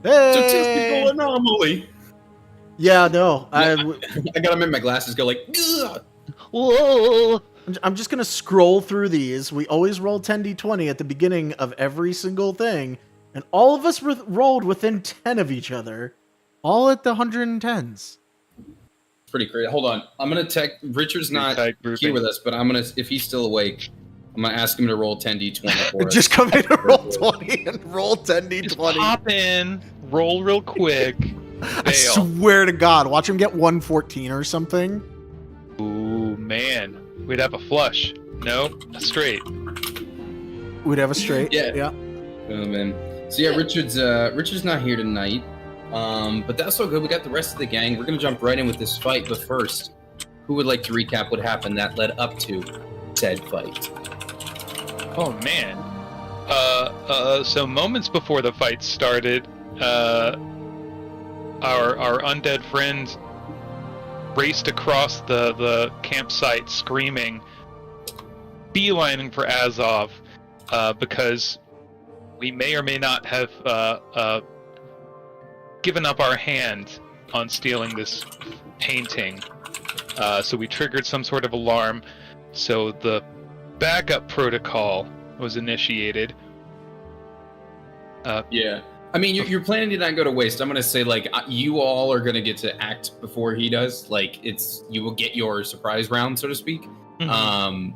Statistical anomaly. Yeah, no. I gotta make my glasses go like. Ugh. Whoa! I'm just gonna scroll through these. We always roll 10d20 at the beginning of every single thing, and all of us rolled within 10 of each other, all at the 110s. Pretty crazy. Hold on, I'm gonna text. Richard's not here with us, but I'm gonna, if he's still awake, I'm gonna ask him to roll 10d20 for us. Just come in and roll 20 and roll 10d20. Just pop in, roll real quick. I swear to God, watch him get 114 or something. Ooh, man. We'd have a flush. No, a straight. We'd have a straight. Yeah. Oh man. So yeah, Richard's not here tonight. But that's so good. We got the rest of the gang. We're gonna jump right in with this fight. But first, who would like to recap what happened that led up to said fight? Oh man. So moments before the fight started, our undead friend raced across the campsite screaming, beelining for Azov, because we may or may not have given up our hand on stealing this painting. So we triggered some sort of alarm. So the backup protocol was initiated. Yeah. I mean, your plan did not go to waste. I'm going to say, like, you all are going to get to act before he does. Like, you will get your surprise round, so to speak. Mm-hmm.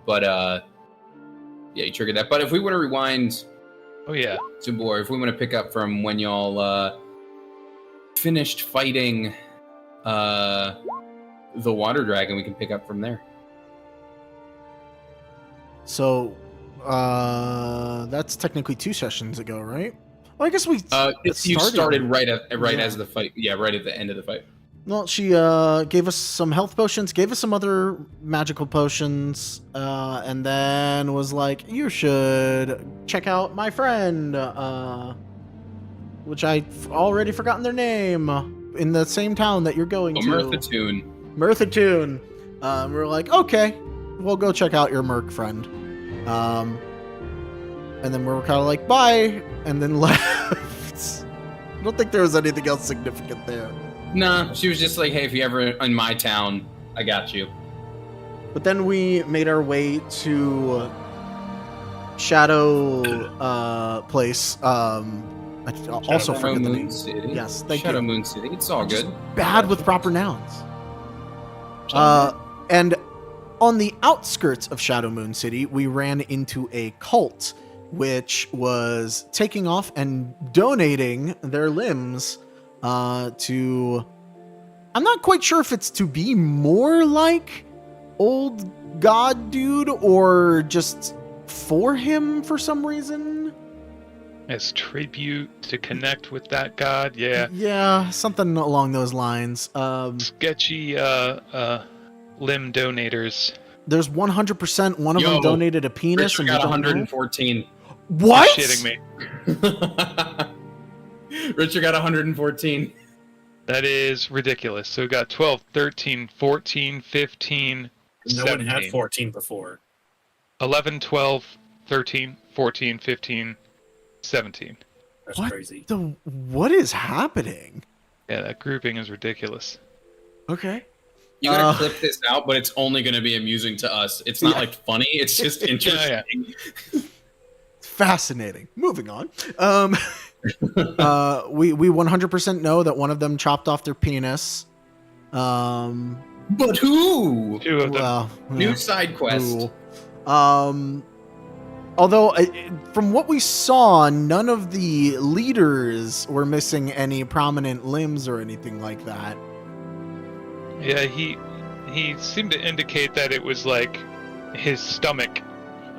Yeah, you triggered that. But if we want to rewind... Oh, yeah. To Boar, if we want to pick up from when y'all finished fighting the water dragon, we can pick up from there. So, that's technically 2 sessions ago, right? Well, I guess we you started right as the fight. Yeah, right at the end of the fight. Well, she gave us some health potions, gave us some other magical potions, and then was like, "You should check out my friend," which I've already forgotten their name, in the same town that you're going to. Mertha Toon. We're like, okay, we'll go check out your merc friend. And then we were kind of like, bye, and then left. I don't think there was anything else significant there. Nah, she was just like, hey, if you're ever in my town, I got you. But then we made our way to Shadow Place. Also forget the name. City. Yes, thank Shadow you. Moon City. It's all good. Bad with proper nouns. And on the outskirts of Shadow Moon City, we ran into a cult, which was taking off and donating their limbs to... I'm not quite sure if it's to be more like old god dude or just for him for some reason. As tribute to connect with that god, yeah. Yeah, something along those lines. Sketchy limb donators. There's 100% one of them donated a penis. Richard got 114. What? You're shitting me. Richard got 114. That is ridiculous. So we got 12, 13, 14, 15, 17. No one had 14 before. 11, 12, 13, 14, 15, 17. That's crazy. What is happening? Yeah, that grouping is ridiculous. Okay. You gotta clip this out, but it's only gonna be amusing to us. It's not like funny, it's just interesting. Yeah. Fascinating. Moving on. We 100% know that one of them chopped off their penis. But who? 2 of them. Well, New side quest. Although, from what we saw, none of the leaders were missing any prominent limbs or anything like that. Yeah, he seemed to indicate that it was like his stomach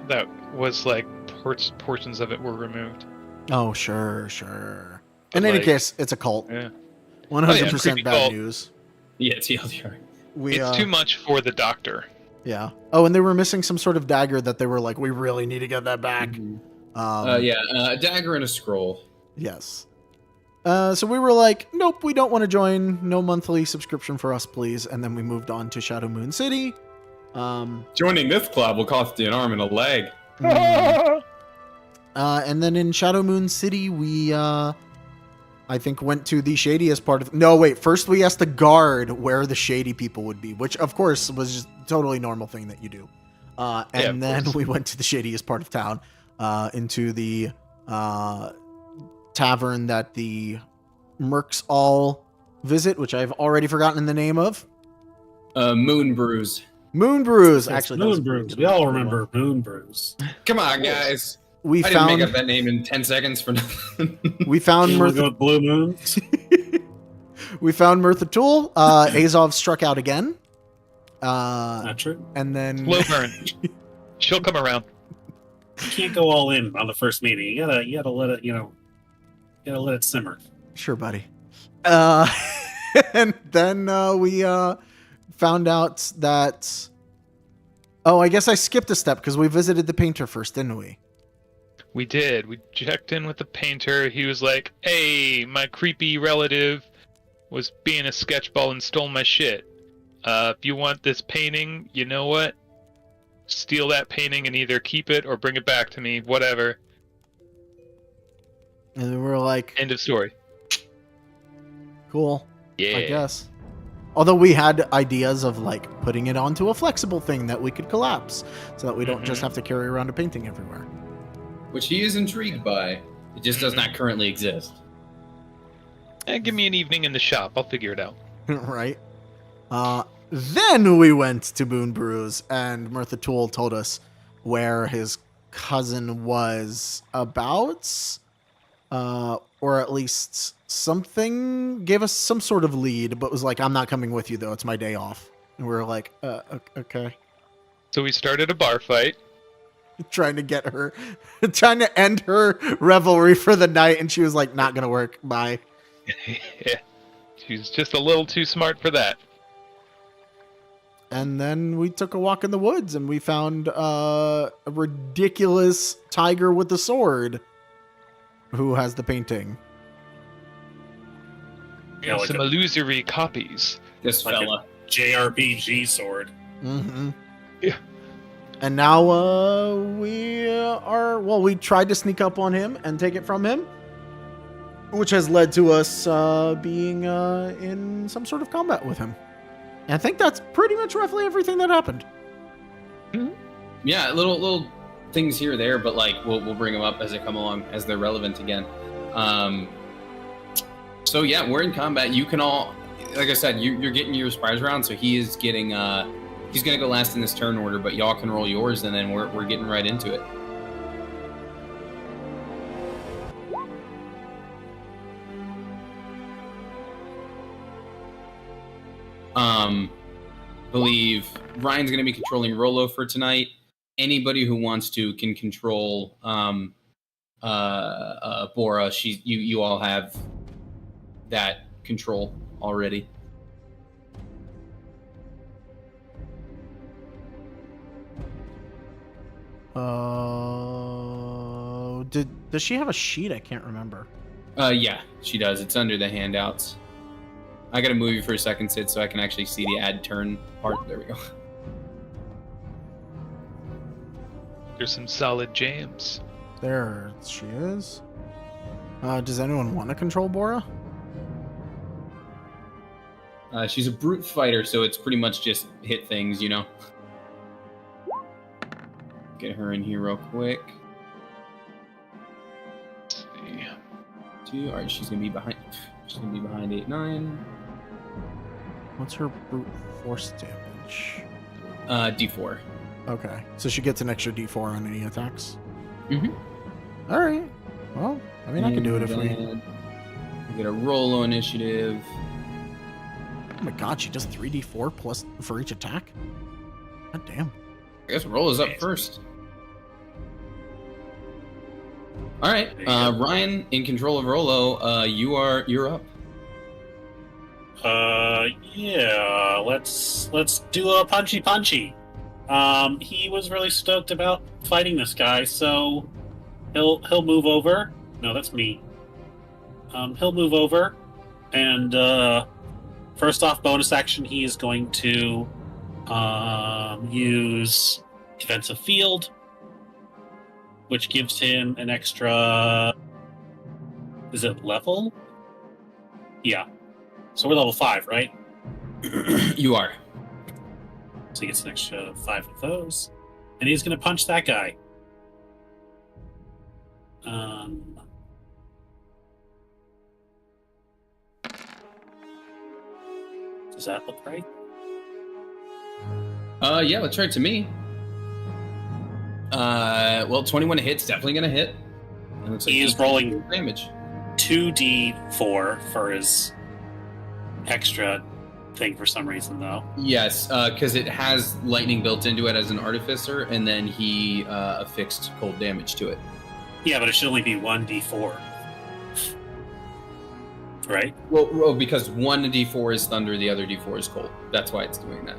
that was like portions of it were removed. Oh, sure. In any case, it's a cult. Yeah. 100% bad cult. news. Yeah, TLDR. It's too much for the doctor. Yeah. Oh, and they were missing some sort of dagger that they were like, we really need to get that back. Mm-hmm. A dagger and a scroll. Yes. So we were like, nope, we don't want to join. No monthly subscription for us, please. And then we moved on to Shadow Moon City. Joining this club will cost you an arm and a leg. And then in Shadow Moon City, we I think went to the shadiest part of... No, wait. First, we asked the guard where the shady people would be, which, of course, was just a totally normal thing that you do. And then we went to the shadiest part of town, into the tavern that the mercs all visit, which I've already forgotten the name of. Moon Brews. Moon Brews. Yes, Actually, Moon Brews. We all remember Moon Brews. Come on, guys. We I didn't make up that name in 10 seconds for nothing. We found You wanna go Mirtha. with Blue Moons? We found Mirtha Tool. Azov struck out again. Not true. And then Slow burn. She'll come around. You can't go all in on the first meeting. You gotta let it, you gotta let it simmer. Sure, buddy. And then we found out that... Oh, I guess I skipped a step because we visited the painter first, didn't we? We did. We checked in with the painter. He was like, hey, my creepy relative was being a sketchball and stole my shit. If you want this painting, you know what? Steal that painting and either keep it or bring it back to me, whatever. And we were like, End of story. cool, Yeah. I guess. Although we had ideas of like putting it onto a flexible thing that we could collapse so that we don't just have to carry around a painting everywhere. Which he is intrigued by. It just does not currently exist. Give me an evening in the shop. I'll figure it out. Right? Then we went to Boon Brews, and Mirtha Tool told us where his cousin was about, or at least something, gave us some sort of lead, but was like, I'm not coming with you, though. It's my day off. And we were like, okay. So we started a bar fight. Trying to get her, trying to end her revelry for the night, and she was like, not going to work. Bye. Yeah. She's just a little too smart for that. And then we took a walk in the woods and we found a ridiculous tiger with a sword who has the painting. Yeah, like Some a illusory copies. This Like a- fella. JRPG sword. Mm-hmm. Yeah. And now we tried to sneak up on him and take it from him, which has led to us being in some sort of combat with him. And I think that's pretty much roughly everything that happened. Yeah, little things here or there, but like we'll bring them up as they come along, as they're relevant again. So yeah, we're in combat. You can all, like I said, you're getting your surprise round, so he is getting he's gonna go last in this turn order, but y'all can roll yours, and then we're getting right into it. Believe Ryan's gonna be controlling Rolo for tonight. Anybody who wants to can control Bora. You all have that control already. Does she have a sheet? I can't remember. Yeah, she does. It's under the handouts. I gotta move you for a second, Sid, so I can actually see the add turn part. There we go. There's some solid jams. There she is. Does anyone want to control Bora? She's a brute fighter, so it's pretty much just hit things, you know. Get her in here real quick. Let's see. All right, she's gonna be behind. She's gonna be behind 8-9. What's her brute force damage? D4. Okay, so she gets an extra D4 on any attacks. Mm-hmm. All right. Well, I mean, I can do it if we. We get a Rolo initiative. Oh my God, she does 3D4 plus for each attack. God damn. I guess Rolo's up first. All right, Ryan, in control of Rolo, you're up. Yeah, let's do a punchy. He was really stoked about fighting this guy, so he'll move over. No, that's me. He'll move over, and first off, bonus action, he is going to use defensive field, which gives him an extra. Is it level? Yeah. So we're level 5, right? You are. So he gets an extra 5 of those. And he's going to punch that guy. Does that look right? Yeah, looks right to me. Well, 21 to hit's definitely gonna hit. It looks like He is rolling damage. 2d4 for his extra thing for some reason, though. Yes, because it has lightning built into it as an artificer, and then he affixed cold damage to it. Yeah, but it should only be 1d4. Right? Well, because one d4 is thunder, the other d4 is cold. That's why it's doing that.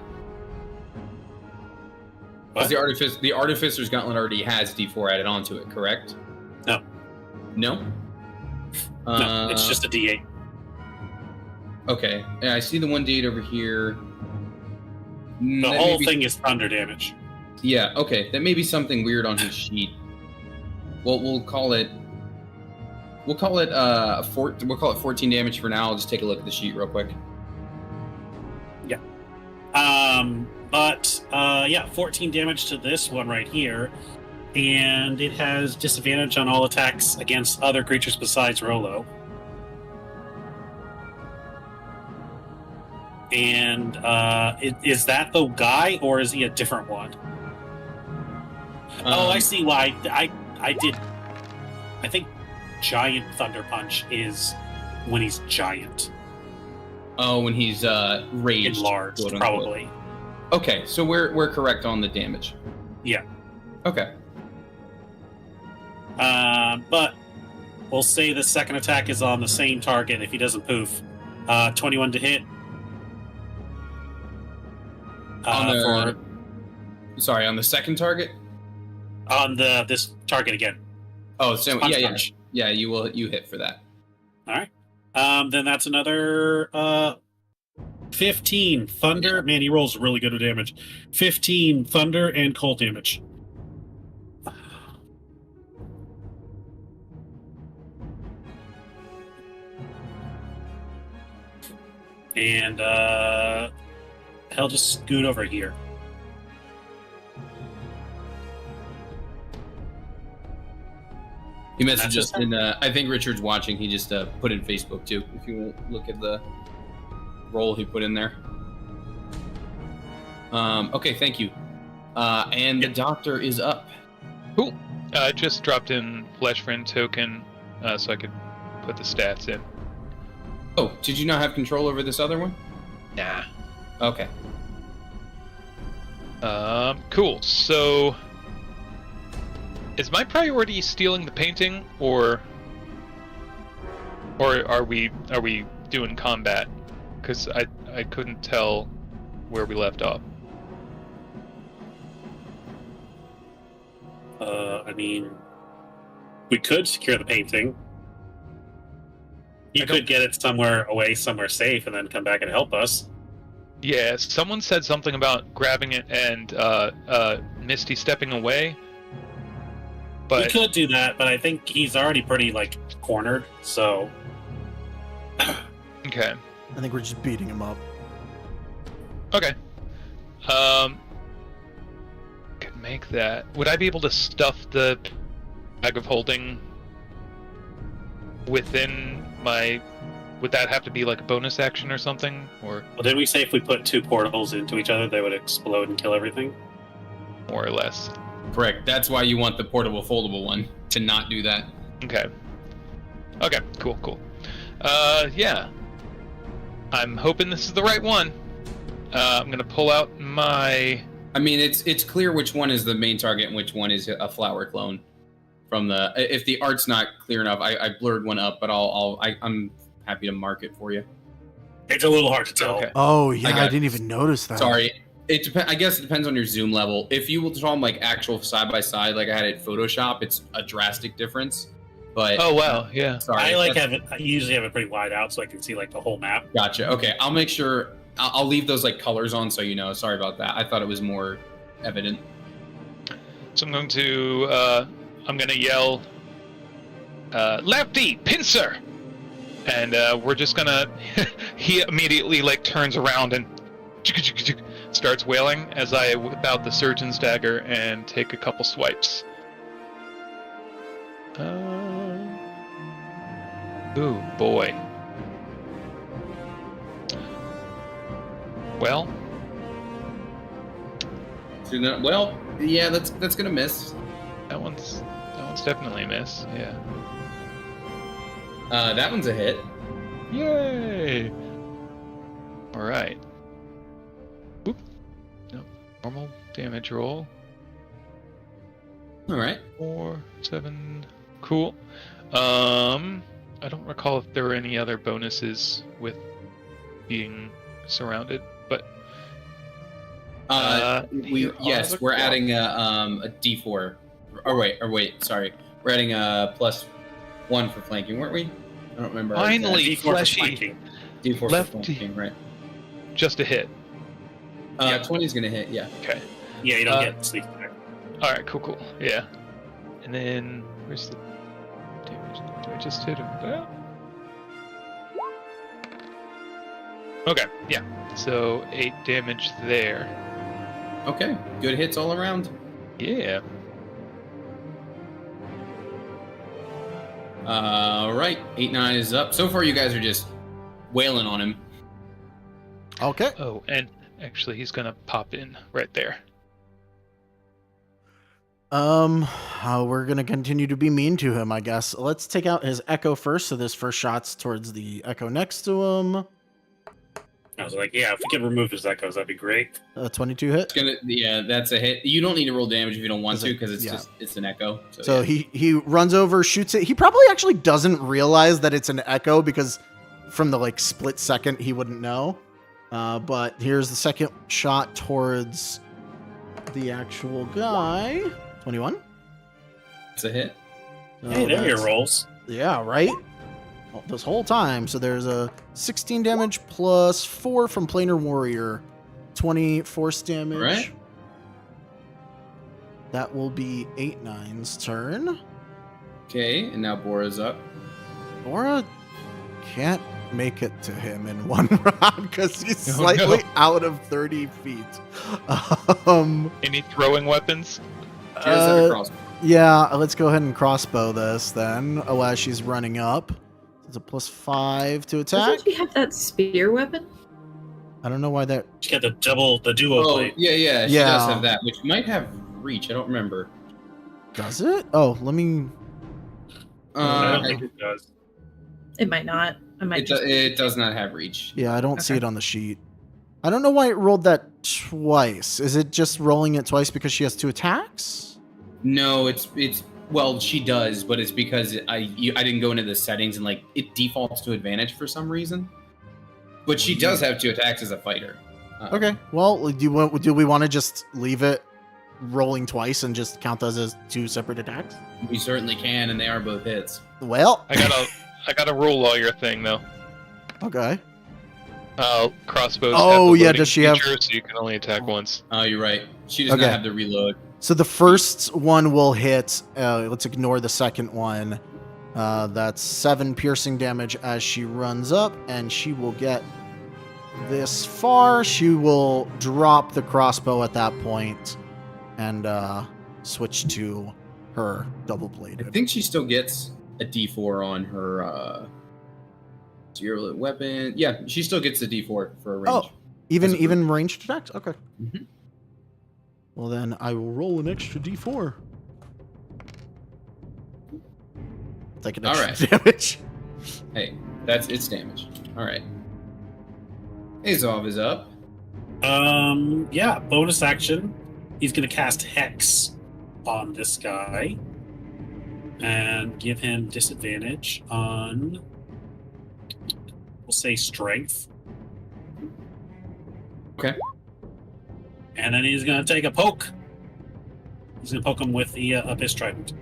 Because the artificer's gauntlet already has d4 added onto it, correct? No. No? No, it's just a d8. Okay, yeah, I see the 1d8 over here. The whole thing is thunder damage. Yeah, okay, that may be something weird on his sheet. Well, we'll call it 14 damage for now. I'll just take a look at the sheet real quick. Yeah. 14 damage to this one right here, and it has disadvantage on all attacks against other creatures besides Rolo. And is that the guy, or is he a different one? I see why. I think Giant Thunder Punch is when he's giant. Oh, when he's raged, enlarged, quote, probably. Okay, so we're correct on the damage. Yeah. Okay. But we'll say the second attack is on the same target if he doesn't poof. 21 to hit. On the second target? On this target again. Oh, so Punch, yeah. punch. Yeah, you hit for that. All right. Then that's another 15 thunder. Yeah. Man, he rolls really good with damage. 15 thunder and cold damage. And he'll just scoot over here. He messaged us in. I think Richard's watching. He just put in Facebook too. If you want to look at the roll he put in there. Okay, thank you. And the doctor is up. Cool. I just dropped in Flesh Friend token so I could put the stats in. Oh, did you not have control over this other one? Nah. Okay. Cool. So, is my priority stealing the painting, or are we doing combat? Because I couldn't tell where we left off. I mean, we could secure the painting. You could get it somewhere away, somewhere safe, and then come back and help us. Yeah, someone said something about grabbing it and Misty stepping away. But we could do that, but I think he's already pretty, cornered, so... Okay. I think we're just beating him up. Okay. Could make that. Would I be able to stuff the bag of holding within my... Would that have to be a bonus action or something? Or well, didn't we say if we put two portals into each other, they would explode and kill everything? More or less. Correct. That's why you want the portable foldable one, to not do that. Okay. Okay, cool. Yeah. I'm hoping this is the right one. I'm gonna pull out my... I mean, it's clear which one is the main target and which one is a flower clone. From the... If the art's not clear enough, I blurred one up, but I'm happy to mark it for you. It's a little hard to tell. Okay. Oh, yeah, I didn't even notice that. Sorry. I guess it depends on your zoom level. If you will draw them actual side by side, like I had it Photoshop, it's a drastic difference. But oh wow, yeah. Sorry, I usually have it pretty wide out so I can see the whole map. Gotcha. Okay, I'll make sure I'll leave those colors on so you know. Sorry about that. I thought it was more evident. So I'm going to yell, Lefty, pincer. And we're just gonna... he immediately, like, turns around and starts wailing as I whip out the surgeon's dagger and take a couple swipes. Ooh, boy. Well... Well, yeah, that's gonna miss. That one's definitely a miss, yeah. That one's a hit. Yay! Alright. Oop. No. Normal damage roll. Alright. 4, 7. Cool. I don't recall if there were any other bonuses with being surrounded, but we're adding a D4. Or wait, sorry. We're adding a +1 for flanking, weren't we? I don't remember. Finally, D4 for fleshy. flanking. D4 Lefty. for flanking, right? Just a hit. 20's gonna hit, yeah. Okay. Yeah, you don't get sneak attack. Alright, cool. Yeah. And then, where's the damage? Do I just hit him? Well. Okay, yeah. So, 8 damage there. Okay, good hits all around. Yeah. Right, 8-9 is up. So far, you guys are just wailing on him. Okay. Oh, and actually, he's gonna pop in right there. We're gonna continue to be mean to him, I guess. Let's take out his echo first. So this first shot's towards the echo next to him. I was like, yeah, if we could remove his echoes, that'd be great. 22 hit. Yeah, that's a hit. You don't need to roll damage if you don't want Is to, it- because it's yeah. it's an echo. So yeah. he runs over, shoots it. He probably actually doesn't realize that it's an echo because from the like split second he wouldn't know. But here's the second shot towards the actual guy. 21. It's a hit. So Hey, there are your that's- rolls. Yeah, right? Well, this whole time. So there's a 16 damage plus 4 from Planar Warrior. 20 force damage. Right. That will be 8-9's turn. Okay, and now Bora's up. Bora can't make it to him in one round because he's Oh, slightly no. out of 30 feet. Any throwing weapons? Cheers at a Uh, crossbow. Yeah, let's go ahead and crossbow this then. Oh, as she's running up. It's a +5 to attack. Doesn't she have that spear weapon? I don't know why that. She got the duo Oh, blade. yeah, she Yeah. does have that, which might have reach. I don't remember. Does it? Oh, let me. I don't think it does. It might not. I might just. It does not have reach. Yeah, I don't see Okay. it on the sheet. I don't know why it rolled that twice. Is it just rolling it twice because she has 2 attacks? No, it's well, she does, but it's because I didn't go into the settings and like it defaults to advantage for some reason. But she does have 2 attacks as a fighter. Okay. Well, do we want to just leave it rolling twice and just count those as 2 separate attacks? We certainly can, and they are both hits. Well, I gotta roll lawyer thing though. okay. Crossbows. Oh, have the yeah, loading does she have- feature, So you can only attack once. Oh, you're right. She does Okay. not have to reload. So the first one will hit. Let's ignore the second one. That's 7 piercing damage as she runs up, and she will get this far. She will drop the crossbow at that point and switch to her double I bladed. think she still gets a D4 on her zero weapon. Yeah, she still gets a D4 for a range. Oh, even As a even ranged attacks. Okay. Mhm. Well, then I will roll an extra D4. Take an All extra damage. Hey, that's its damage. All right. Azov is up. Yeah, bonus action. He's gonna cast Hex on this guy and give him disadvantage on, we'll say, Strength. Okay. And then he's gonna take a poke. He's gonna poke him with the Abyss Trident.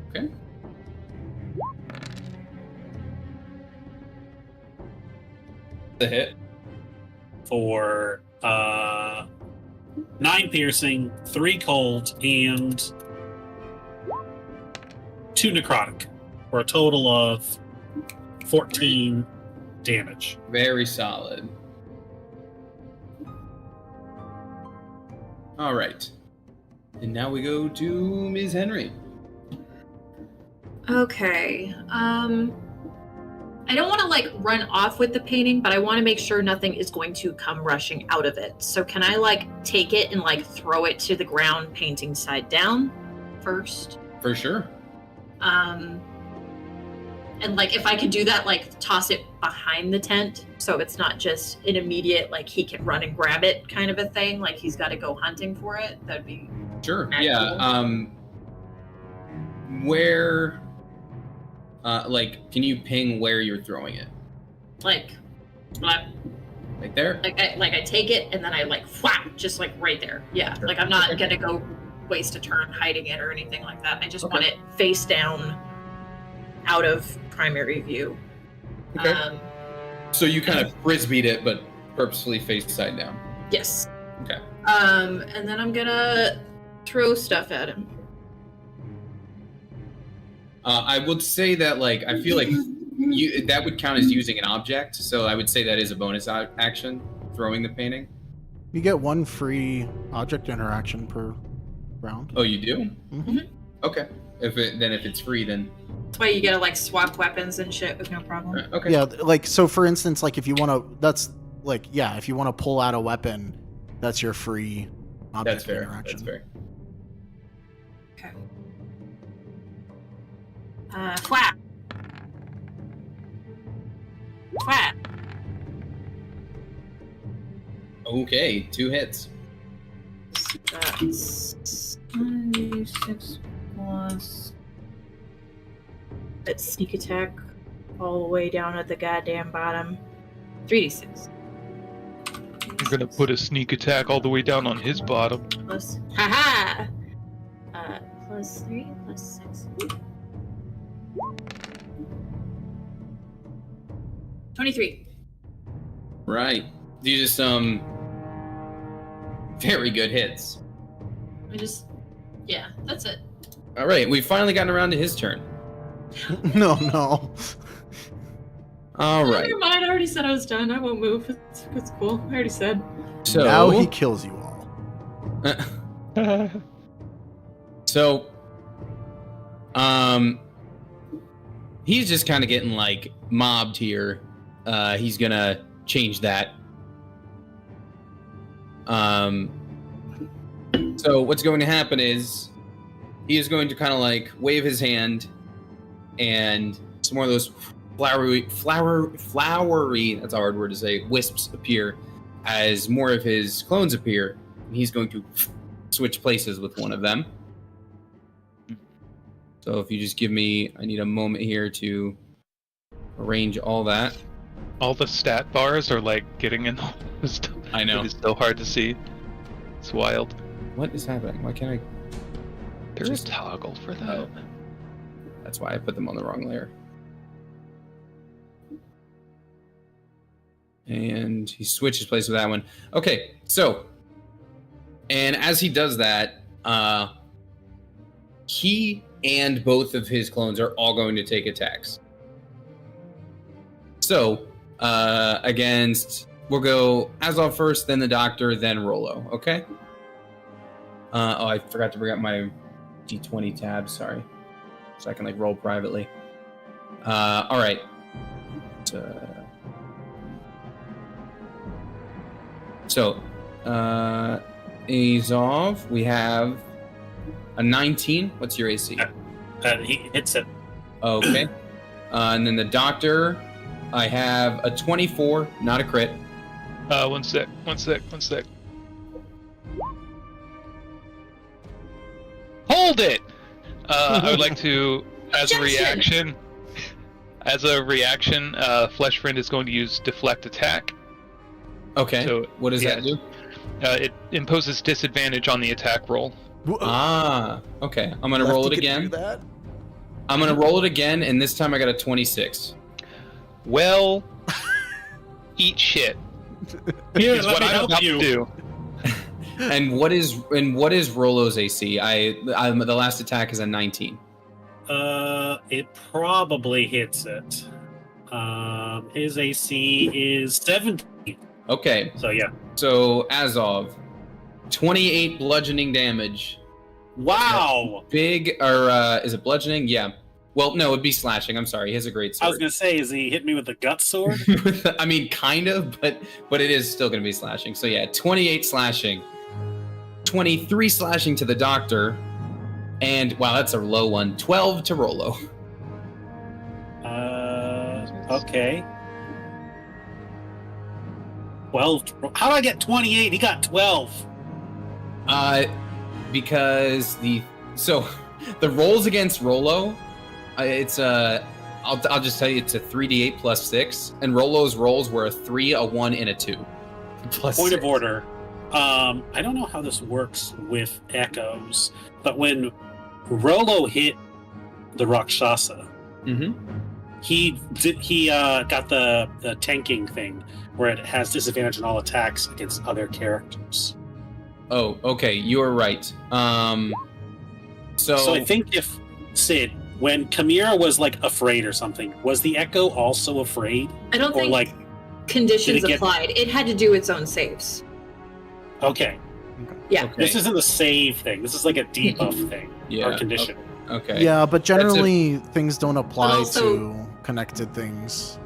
Okay. The hit. For 9 piercing, 3 cold, and 2 necrotic, for a total of 14 damage. Very solid. All right. And now we go to Ms. Henry. Okay. I don't want to like run off with the painting, but I want to make sure nothing is going to come rushing out of it. So can I like take it and like throw it to the ground, painting side down first? For sure. And like if I could do that, like toss it behind the tent, so it's not just an immediate like he can run and grab it kind of a thing. Like he's got to go hunting for it. That'd be Sure. cool. Yeah. Where? Can you ping where you're throwing it? like There? I take it and then I like whap, just like right there. Yeah. Sure. Like I'm not Okay. gonna go waste a turn hiding it or anything like that. I just Okay. want it face down out of primary view. Okay. So you kind of frisbeed it, but purposefully face side down. Yes. Okay. And then I'm gonna throw stuff at him. I would say that, like, I feel like that would count as using an object, so I would say that is a bonus action, throwing the painting. You get 1 free object interaction per round. Oh, you do? Mm-hmm. Okay. If it's free, then That's why you gotta like swap weapons and shit with no problem. okay. Yeah, like, so for instance, like, if you want to, that's, like, yeah, if you want to pull out a weapon, that's your free object That's fair. interaction. That's fair. Okay. Flap. Flap. Okay, 2 hits. That's 96 plus. That's sneak attack all the way down at the goddamn bottom. 3d6. You're gonna put a sneak attack all the way down on his bottom. Plus. Haha! Plus 3, plus 6. 23. Right. These are some very good hits. Yeah, that's it. All right, we've finally gotten around to his turn. No. All right. Never mind, I already said I was done. I won't move. It's cool. I already said. So Now he kills you all. So, he's just kind of getting like mobbed here. He's gonna change that. So what's going to happen is he is going to kind of like wave his hand, and some more of those flowery, that's a hard word to say, wisps appear as more of his clones appear. And he's going to switch places with one of them. So if you just give me, I need a moment here to arrange all that. All the stat bars are like getting in the I know. It is so hard to see. It's wild. What is happening? Why can't I? There's a toggle for that. Oh. That's why I put them on the wrong layer. And he switches places with that one. Okay, so, and as he does that, he and both of his clones are all going to take attacks. So, we'll go Azov first, then the Doctor, then Rolo, okay? I forgot to bring up my D20 tab, sorry. So I can, like, roll privately. All right. So, Azov, we have a 19. What's your AC? He hits it. Okay. And then the Doctor, I have a 24, not a crit. One sec. Hold it! I would like to, as a reaction, Flesh Friend is going to use Deflect Attack. Okay. So, what does that do? It imposes disadvantage on the attack roll. Okay. I'm going to roll it again. I'm going to roll it again, and this time I got a 26. Well, eat shit. Here, Is let what me I'm help about you. to do. And what is Rolo's AC? The last attack is a 19. It probably hits it. His AC is 17. Okay, So yeah. so Azov, 28 bludgeoning damage. Wow. Big, or is it bludgeoning? Yeah. Well, no, it'd be slashing. I'm sorry. He has a great sword. I was gonna say, is he hit me with the gut sword? I mean, kind of, but it is still going to be slashing. So yeah, 28 slashing, 23 slashing to the doctor, and wow, that's a low one. 12 to Rolo. Okay. 12. How did I get 28? He got 12. Because the rolls against Rolo, it's I'll just tell you, it's a 3d8 plus 6, and Rolo's rolls were a 3, a 1, and a 2. Plus Point 6. of order. I don't know how this works with echoes, but when Rolo hit the Rakshasa, he got the tanking thing where it has disadvantage on all attacks against other characters. Oh, okay, you are right. So I think if Sid, when Chimera was like afraid or something, was the Echo also afraid? I don't think like conditions applied. It had to do its own saves. Okay. Yeah. Okay. This isn't a save thing. This is like a debuff thing or condition. Okay. Yeah, but generally things don't apply also, to connected things.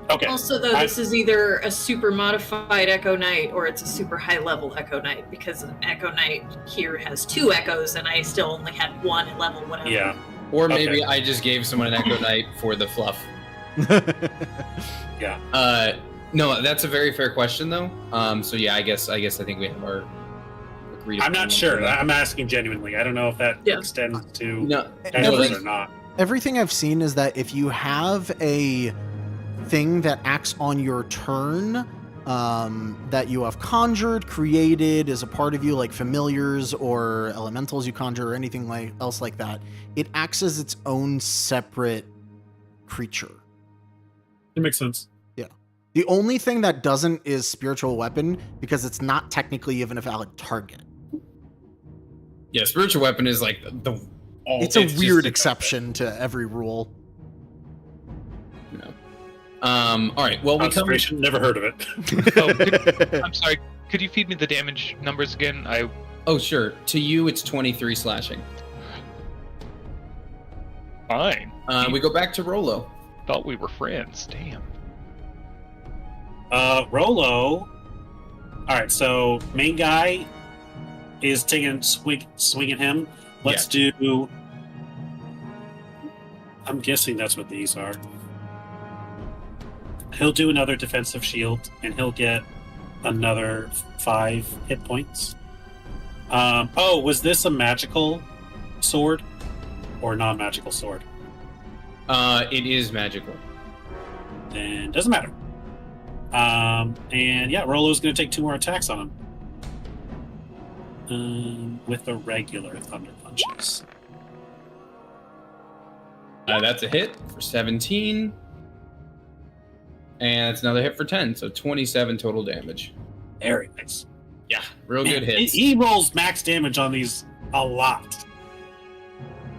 Okay. Also, though, this is either a super modified Echo Knight or it's a super high level Echo Knight, because Echo Knight here has 2 echoes and I still only had 1 at level whatever. Yeah. Or maybe I just gave someone an Echo Knight for the fluff. Yeah. No, that's a very fair question, though. So yeah, I guess I think we have our agreed. I'm not sure. I'm asking genuinely. I don't know if that extends to echoes or not. Everything I've seen is that if you have a thing that acts on your turn, that you have conjured, created as a part of you, like familiars or elementals you conjure or anything else like that, it acts as its own separate creature. It makes sense. Yeah. The only thing that doesn't is spiritual weapon, because it's not technically even a valid target. Yeah, spiritual weapon is like it's a weird exception to every rule. No. All right. Well, we come. Never heard of it. I'm sorry. Could you feed me the damage numbers again? Oh, sure. To you, it's 23 slashing. Fine. We go back to Rolo. Thought we were friends. Damn. Rolo. All right. So main guy is taking swing at him. Let's do. I'm guessing that's what these are. He'll do another defensive shield, and he'll get another 5 hit points. Was this a magical sword or non-magical sword? It is magical. Then doesn't matter. And yeah, Rolo's going to take 2 more attacks on him. With the regular thunder punches. That's a hit for 17. And it's another hit for 10, so 27 total damage. Very nice. Yeah, real good hits. He rolls max damage on these a lot.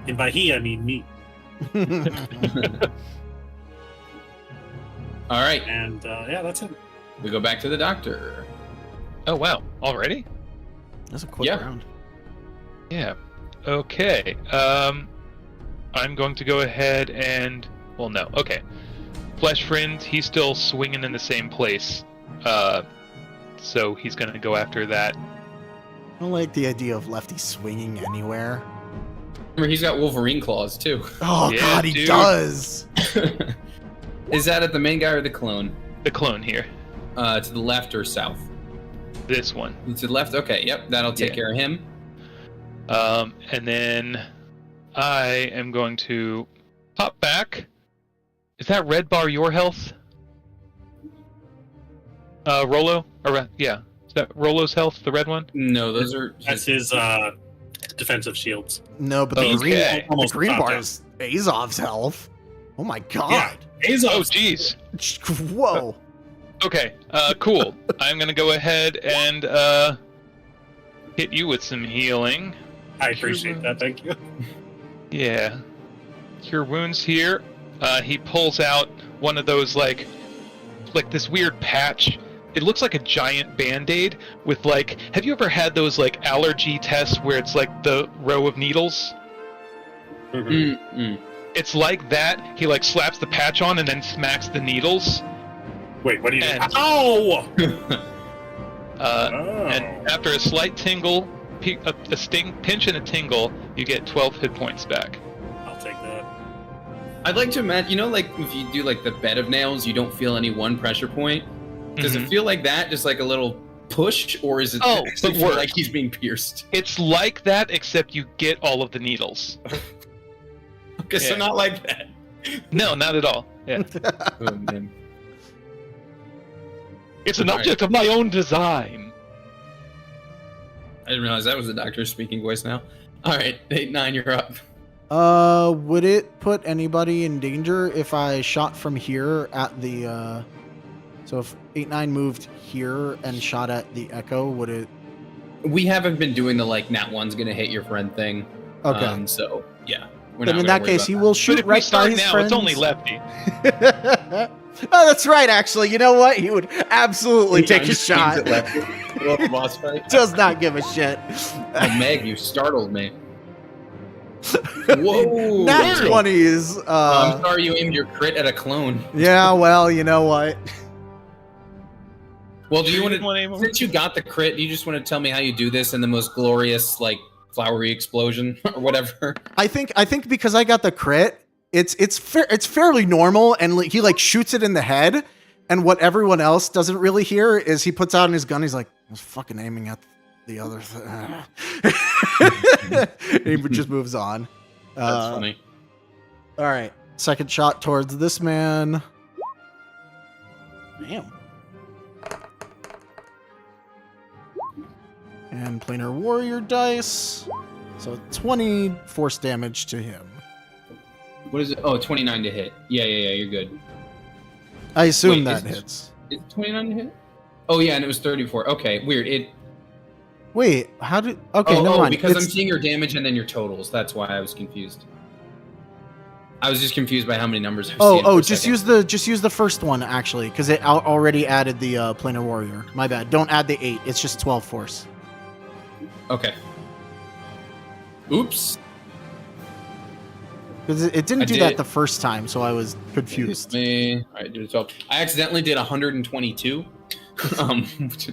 And by he, I mean me. All right. And yeah, that's it. We go back to the doctor. Oh, wow. Already? That's a quick round. Yeah. Okay. I'm going to go ahead and... Well, no. Okay. Flesh Friend, he's still swinging in the same place. So he's going to go after that. I don't like the idea of Lefty swinging anywhere. Remember, he's got Wolverine claws, too. Oh, yeah, God, he does! Is that at the main guy or the clone? The clone here. To the left or south? This one. To the left? Okay, yep, that'll take care of him. And then I am going to pop back. Is that red bar your health? Rolo? Yeah. Is that Rolo's health, the red one? No, those are... That's his defensive shields. No, but the green bar is Azov's health. Oh my God. Yeah, Azov. Oh, jeez. Whoa. Okay, cool. I'm going to go ahead and hit you with some healing. I appreciate that, thank you. Yeah. Cure wounds here. He pulls out one of those like this weird patch. It looks like a giant Band-Aid with like, have you ever had those like allergy tests where it's like the row of needles? It's like that. He like slaps the patch on and then smacks the needles. Wait, what do you do? And- Oh! And after a slight tingle, a sting, pinch and a tingle, you get 12 hit points back. I'll take that. I'd like to imagine, you know, like if you do like the bed of nails, you don't feel any one pressure point. Does it feel like that, just like a little push, or is it actually feel like he's being pierced? It's like that, except you get all of the needles. Okay, so not like that. No, not at all. Yeah. Oh, man. It's an object of my own design. I didn't realize that was the doctor's speaking voice now. All right, 8-9, you're up. Would it put anybody in danger if I shot from here at the, so if 8-9 moved here and shot at the Echo, would it? We haven't been doing the like nat one's gonna hit your friend thing. Okay. So yeah. Then in that case, he will shoot But if we right start by his now, friends. it's only lefty. Oh, that's right. Actually, you know what? He would absolutely take a shot. Boss fight. Does not give a shit. Oh, Meg, you startled me. Whoa. Nat 20s. I'm sorry you aimed your crit at a clone. Yeah, well, you know what? Well, do you want to, since you got the crit, do you just want to tell me how you do this in the most glorious, like, flowery explosion or whatever? I think because I got the crit, it's fairly normal, and he like shoots it in the head, and what everyone else doesn't really hear is he puts out his gun. He's like, I was fucking aiming at the other thing. He just moves on. That's funny. All right, second shot towards this man. Damn. And planar warrior dice. So 20 force damage to him. What is it? Oh, 29 to hit. Yeah, you're good. I assume Wait, that is it- hits. Is it 29 to hit? Oh, yeah, and it was 34. Okay, weird. Wait, how did... Okay, never mind. Because I'm seeing your damage and then your totals. That's why I was confused. I was just confused by how many numbers I was seeing for a second. just use the first one, actually, because it already added the planar warrior. My bad. Don't add the 8. It's just 12 force. Okay. Oops. Because it didn't do that the first time, so I was confused. All right, do 12. I accidentally did 122. Which I would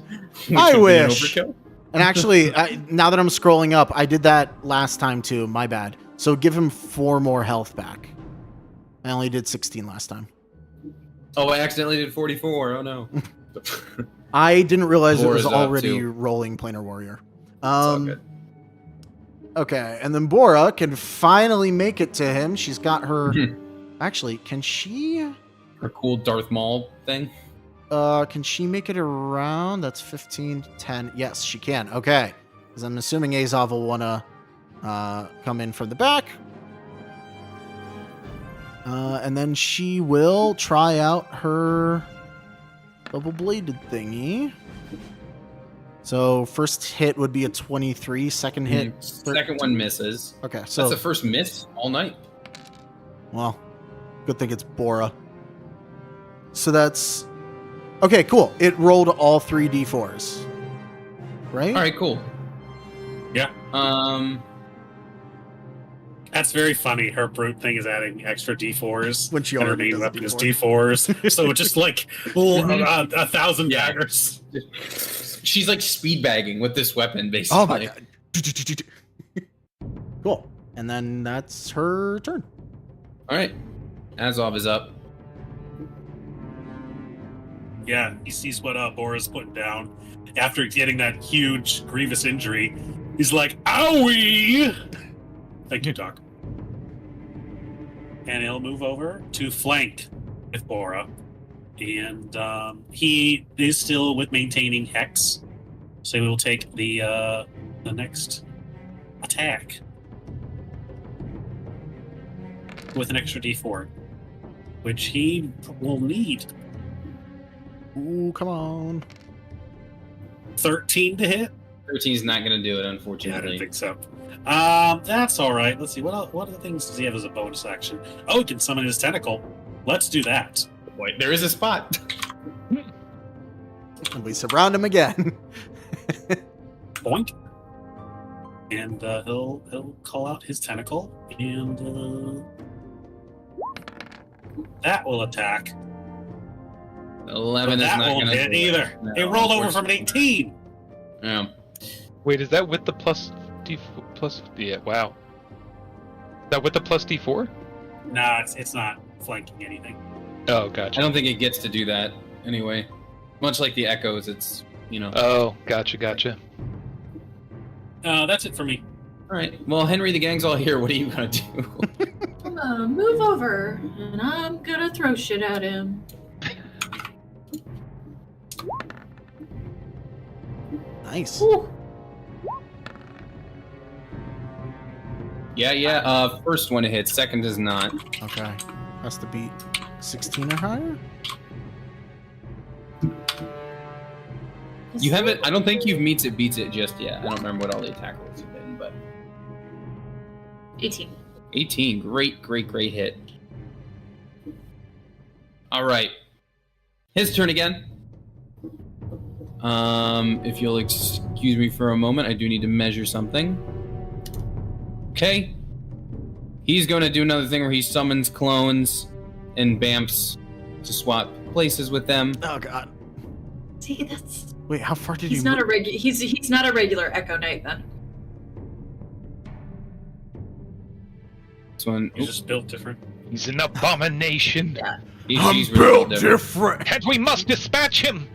be an wish. overkill. And actually, now that I'm scrolling up, I did that last time too. My bad. So give him 4 more health back. I only did 16 last time. Oh, I accidentally did 44. Oh no. I didn't realize it was Bora's up, already too. rolling planar warrior. It's all good. Okay, and then Bora can finally make it to him. She's got her... Actually, can she... Her cool Darth Maul thing. Can she make it around? That's 15, 10. Yes, she can. Okay. Because I'm assuming Azov will want to come in from the back. And then she will try out her double-bladed thingy. So first hit would be a 23. Second hit... Second one misses. Okay, so... That's the first miss all night. Well, good thing it's Bora. So that's... Okay, cool. It rolled all 3 d4s. Right? All right, cool. Yeah. That's very funny. Her brute thing is adding extra d4s. When she and her already main does a weapon is D4. d4s. So just like 1,000 Yeah. daggers. She's like speed bagging with this weapon, basically. Oh my god. Cool. And then that's her turn. All right. Azov is up. Yeah, he sees what Bora's putting down. After getting that huge, grievous injury, he's like, owie! Thank you, Doc. And he'll move over to flank with Bora. And he is still with maintaining Hex. So he will take the next attack with an extra d4, which he will need. Ooh, come on. 13 to hit? 13 is not going to do it, Yeah, I unfortunately. didn't think so. That's all right. Let's see. What other things does he have as a bonus action? Oh, he can summon his tentacle. Let's do that. boy, there is a spot. And we surround him again. Boink. And he'll call out his tentacle, and that will attack. 11 But is that not won't going to hit either. No, It rolled over from an 18. Yeah. Wait, is that with the plus D plus? Yeah, wow. Is that with the plus D4? Nah, it's not flanking anything. Oh, I gotcha. don't think it gets to do that anyway. Much like the echoes, it's, Oh, gotcha. That's it for me. All right. Well, Henry, the gang's all here. What are you going to do? I'm gonna move over, and I'm gonna throw shit at him. Nice. Ooh. Yeah. First one hits. Second does not. Okay. Has to beat 16 or higher? You haven't. I don't think you've meets it, beats it just yet. I don't remember what all the attack rolls have been, but 18. 18. Great hit. All right. His turn again. If you'll excuse me for a moment, I do need to measure something. Okay. He's going to do another thing where he summons clones and Bamps to swap places with them. Oh, God. See, that's Wait, how far did he's you not move? a regular. He's not a regular Echo Knight then. This one. He's just built different. He's an abomination. Yeah. She's really different. different. And we must dispatch him.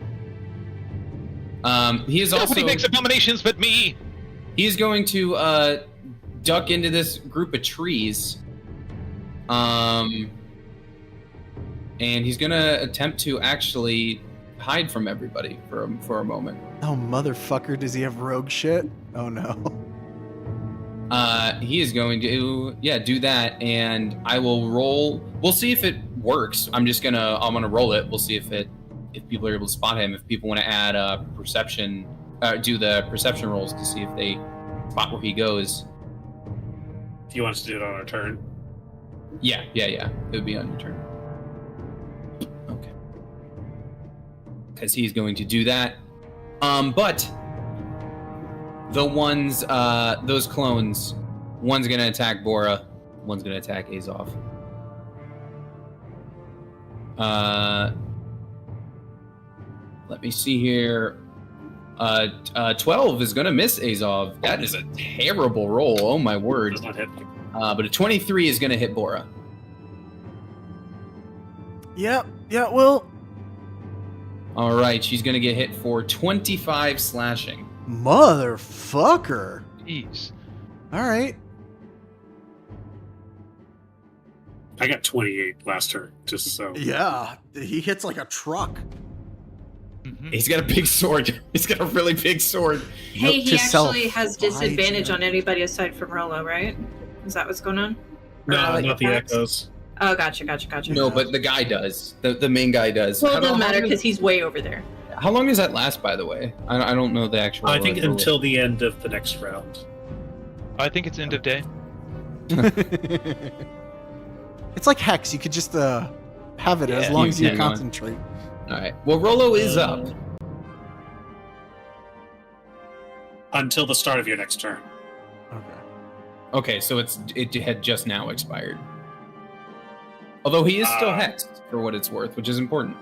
He is also. Nobody makes abominations but me. He is going to duck into this group of trees. And he's going to attempt to actually hide from everybody for a moment. Oh, motherfucker, does he have rogue shit? Oh, no. He is going to do that, and I will roll. We'll see if it works. I'm gonna roll it. We'll see if people are able to spot him. If people want to add perception, do the perception rolls to see if they spot where he goes. If you want us to do it on our turn. Yeah. It would be on your turn. Okay. Because he's going to do that. But the ones, those clones, one's going to attack Bora, one's going to attack Azov. Let me see here. 12 is going to miss Azov. That is a terrible roll. Oh, my word. Does not hit. But a 23 is going to hit Bora. Yeah, well, All right, she's going to get hit for 25 slashing. motherfucker. Jeez. All right. I got 28 last turn, just so. Yeah, he hits like a truck. Mhm. He's got a big sword. He's got a really big sword. Hey, Note he to actually self, has fight disadvantage him. on anybody aside from Rolo, right? Is that what's going on? Or No, like not the attacks? echoes. Oh, gotcha. No, but the guy does. The main guy does. Well, How it doesn't matter long- because he's way over there. How long does that last, by the way? I don't know the actual. I think rule. until the end of the next round. I think it's end of day. It's like Hex. You could just have it as Yeah, long you as you can, concentrate. All right. Well, Rolo is up. Until the start of your next turn. Okay. Okay, so it had just now expired. Although he is still hexed for what it's worth, which is important,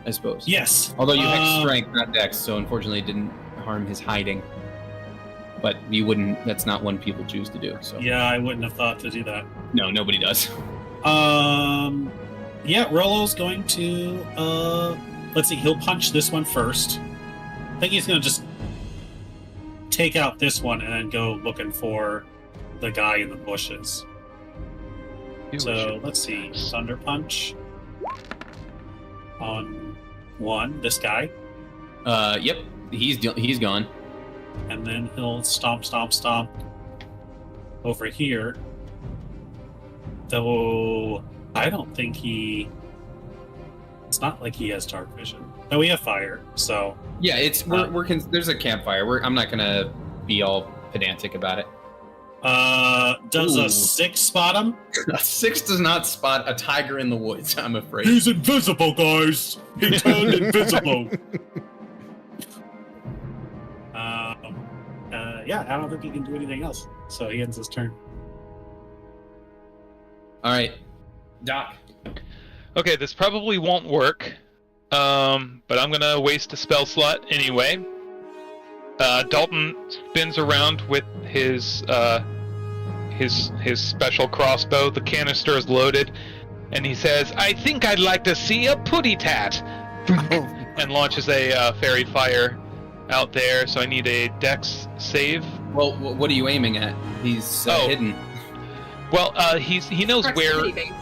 I suppose. Yes. Although you hexed strength, not dex, so unfortunately it didn't harm his hiding. But you wouldn't. That's not one people choose to do. So Yeah, I wouldn't have thought to do that. no, nobody does. Yeah, Rolo's going to, let's see, he'll punch this one first. I think he's going to just take out this one and then go looking for the guy in the bushes. So, let's see, Thunder Punch on one, this guy, Yep, he's gone. and then he'll stomp over here. Though, I don't think it's not like he has dark vision. No, we have fire, so Yeah, there's a campfire. I'm not gonna be all pedantic about it. Does Ooh. a 6 spot him? A 6 does not spot a tiger in the woods, I'm afraid. He's invisible, guys. He turned invisible. Yeah, I don't think he can do anything else. So he ends his turn. All right, Doc. Okay, this probably won't work, but I'm gonna waste a spell slot anyway. Dalton spins around with his special crossbow. The canister is loaded, and he says, "I think I'd like to see a putty tat," and launches a fairy fire out there. So I need a Dex save. Well, what are you aiming at? He's hidden. Well, he knows where. Proximity-based.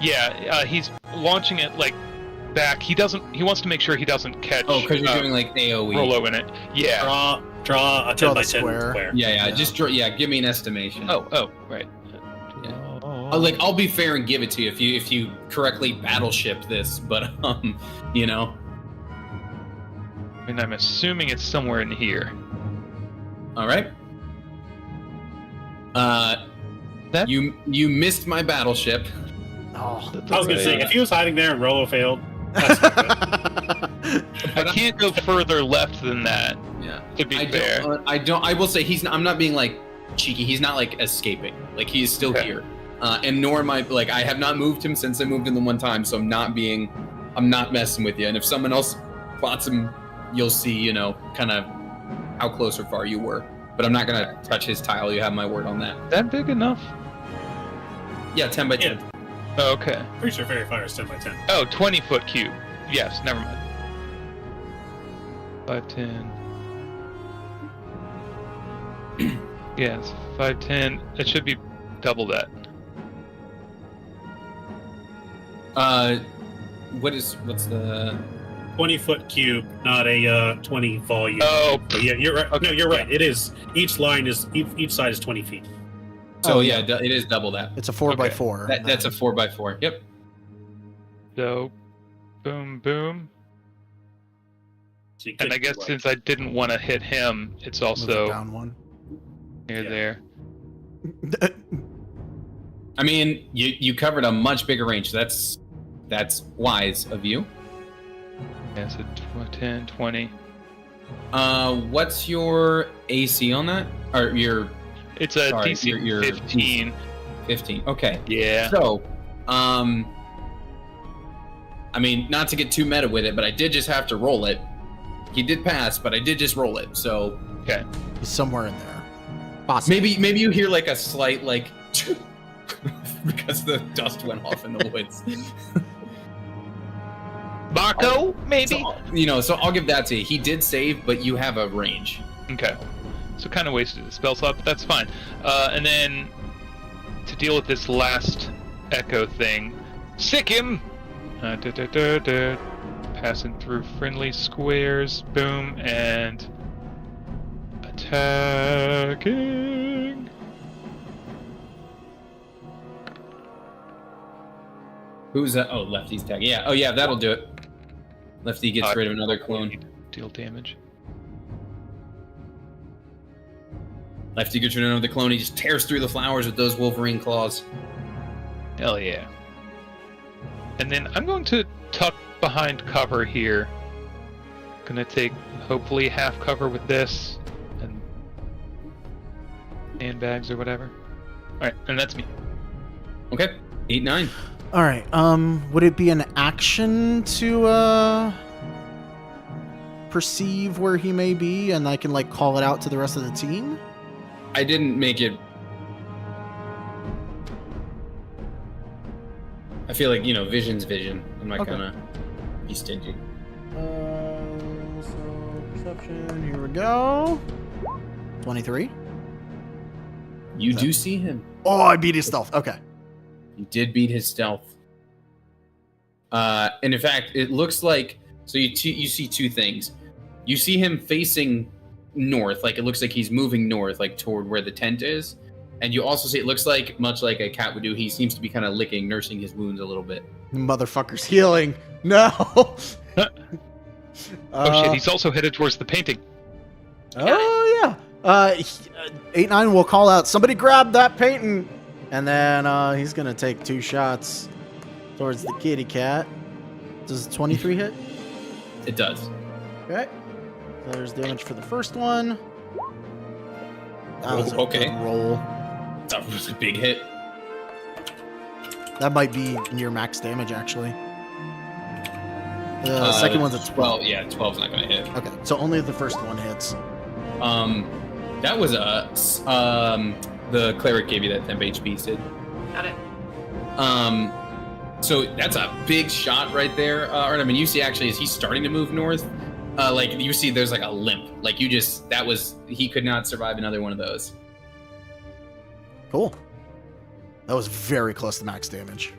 Yeah, he's launching it like back. He wants to make sure he doesn't catch. Oh, because you're doing like AOE. Rolo in it. Yeah. Draw a 10 by 10 square. Yeah. Just draw. Yeah, give me an estimation. Oh, right. Yeah. I'll be fair and give it to you if you correctly battleship this, but you know. And I'm assuming it's somewhere in here. All right. You missed my battleship. Oh, I was going to say, if he was hiding there and Rolo failed, that's not good. I can't go further left than that. Yeah. To be fair. I will say I'm not being like cheeky. He's not like escaping. Like he's still here. And nor am I like I have not moved him since I moved him the one time. So I'm not messing with you. And if someone else spots him, you'll see, kind of how close or far you were. But I'm not gonna touch his tile. You have my word on that. That big enough? Yeah, 10 by 10. Yeah. Oh, okay. Pretty sure Fairy Fire is 10 by 10. Oh, 20-foot cube. Yes, never mind. 5'10". Yes, 5'10". It should be double that. What's the 20-foot cube, not a 20 volume. Oh, But yeah, you're right. Okay. No, you're right. It is. Each side is 20 feet. So yeah, it is double that. It's a 4x4. That's a 4x4. Yep. so boom, boom. So you And could I guess do, like, since I didn't want to hit him, it's Move it also down one. near Yeah. there. I mean, you covered a much bigger range. That's wise of you. Yeah, so 10, 20. What's your AC on that? Or your It's a Sorry, DC your 15. 15? Okay. Yeah. So, I mean, not to get too meta with it, but I did just have to roll it. He did pass, but I did just roll it. So Okay. He's somewhere in there. Possibly. maybe you hear like a slight like because the dust went off in the woods. Marco, maybe? So I'll give that to you. He did save, but you have a range. Okay. So kind of wasted a spell slot, but that's fine. And then to deal with this last echo thing, sick him! Passing through friendly squares, boom, and attacking. Who's that? Oh, Lefty's tag. Yeah. Oh, yeah, that'll do it. Lefty gets rid of another clone. Deal damage. Lefty gets rid of another clone. He just tears through the flowers with those Wolverine claws. Hell yeah. And then I'm going to tuck behind cover here. Gonna take hopefully half cover with this and handbags or whatever. Alright, and that's me. Okay. 8, 9. All right. Would it be an action to perceive where he may be, and I can like call it out to the rest of the team? I didn't make it. I feel like, vision's vision. I'm not Okay. gonna be stingy. So perception. Here we go. 23. You do see him. Oh, I beat his stealth. Okay. You did beat his stealth. And in fact, it looks like you see two things. You see him facing north, like it looks like he's moving north, like toward where the tent is. And you also see it looks like, much like a cat would do, he seems to be kind of nursing his wounds a little bit. Motherfucker's healing. No. Oh shit, he's also headed towards the painting. Oh yeah. 8-9 will call out, somebody grab that painting, and then he's gonna take 2 shots towards the kitty cat. Does 23 hit? It does. Okay. So there's damage for the first one. That was a Okay. good roll. That was a big hit. That might be near max damage, actually. The second one's a 12. Yeah, 12's not going to hit. Okay, so only the first one hits. That was the cleric gave you that temp HP, Sid. Got it. So that's a big shot right there. I mean, you see actually, as he's starting to move north, like you see there's like a limp. Like he could not survive another one of those. Cool. That was very close to max damage.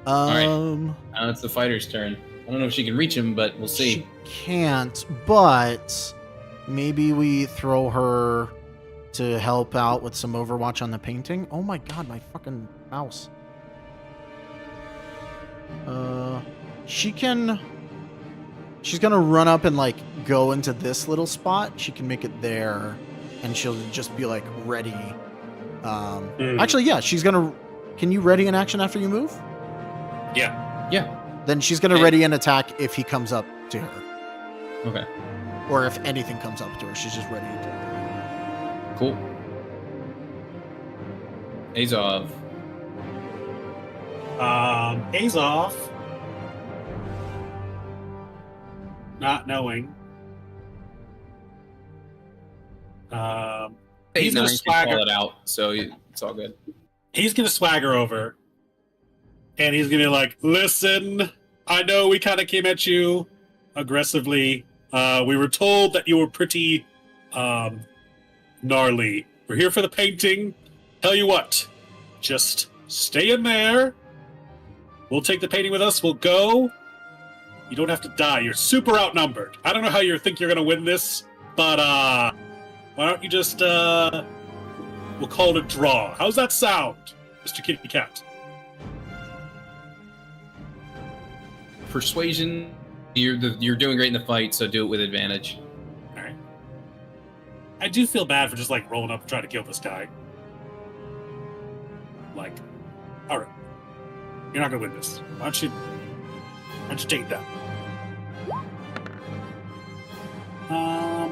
right. Now it's the fighter's turn. I don't know if she can reach him, but we'll see. She can't, but maybe we throw her to help out with some overwatch on the painting. Oh my god, my fucking mouse. She's gonna run up and like go into this little spot. She can make it there, and she'll just be like ready. Actually, yeah, she's gonna. Can you ready an action after you move? Yeah. Then she's gonna ready an attack if he comes up to her. Okay. Or if anything comes up to her, she's just ready to. Cool. Azov. Azov, not knowing. He's gonna swagger. Call it out, so it's all good. He's gonna swagger over, and he's gonna be like, "Listen, I know we kind of came at you aggressively. We were told that you were pretty gnarly. We're here for the painting. Tell you what, just stay in there. We'll take the painting with us. We'll go. You don't have to die. You're super outnumbered. I don't know how you think you're gonna win this, but why don't you just we'll call it a draw. How's that sound, Mr. Kitty Cat?" Persuasion. You're doing great in the fight, so do it with advantage. All right. I do feel bad for just like rolling up and trying to kill this guy. Like, all right, you're not gonna win this. Why don't you take it down?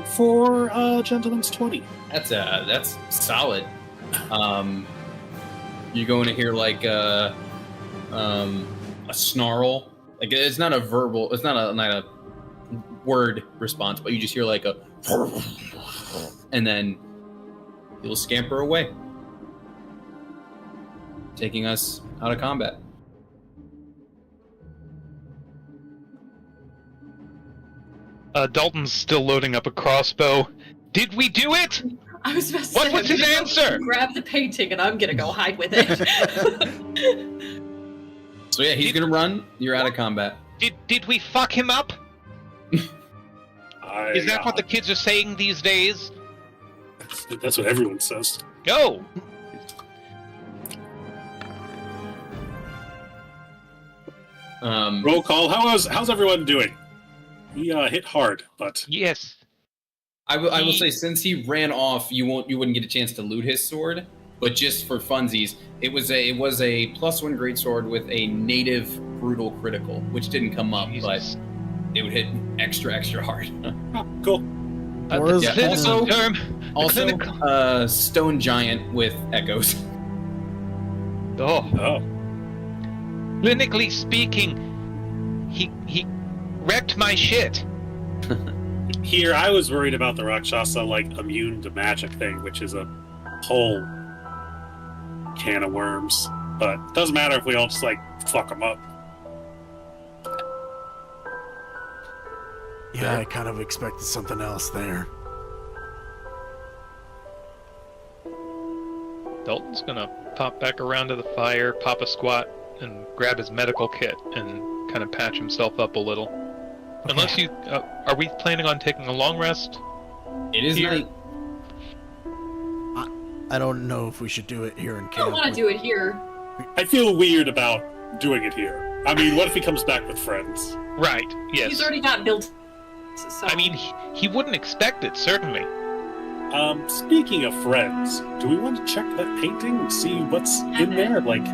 For gentleman's 20. That's solid. You're going to hear like a snarl. Like it's not a verbal, it's not a word response, but you just hear like a, and then you'll scamper away, taking us out of combat. Dalton's still loading up a crossbow. Did we do it? I was about to What say, was his answer? Grab the painting, and I'm gonna go hide with it. So yeah, he's gonna run. You're out of combat. Did we fuck him up? Is that what the kids are saying these days? That's what everyone says. No. Roll call. How's everyone doing? He hit hard, but Yes. I will say, since he ran off, you wouldn't get a chance to loot his sword. But just for funsies, it was a +1 greatsword with a native brutal critical, which didn't come up, Jesus. but it would hit extra hard. oh, cool. Or yeah, clinical term. Also, clinical- stone giant with echoes. Oh. Oh, Clinically speaking, he wrecked my shit. here I was worried about the Rakshasa like immune to magic thing, which is a whole can of worms. But it doesn't matter if we all just like fuck them up. Yeah, I kind of expected something else there. Dalton's gonna pop back around to the fire, pop a squat, and grab his medical kit and kind of patch himself up a little. Okay. Unless you, are we planning on taking a long rest? It is Here. night. I don't know if we should do it here in I camp. don't want to do it here. I feel weird about doing it here. I mean, what if he comes back with friends? Right. Yes. He's already got built friends. So I mean, he wouldn't expect it, certainly. Speaking of friends, do we want to check that painting? See what's in there? Like,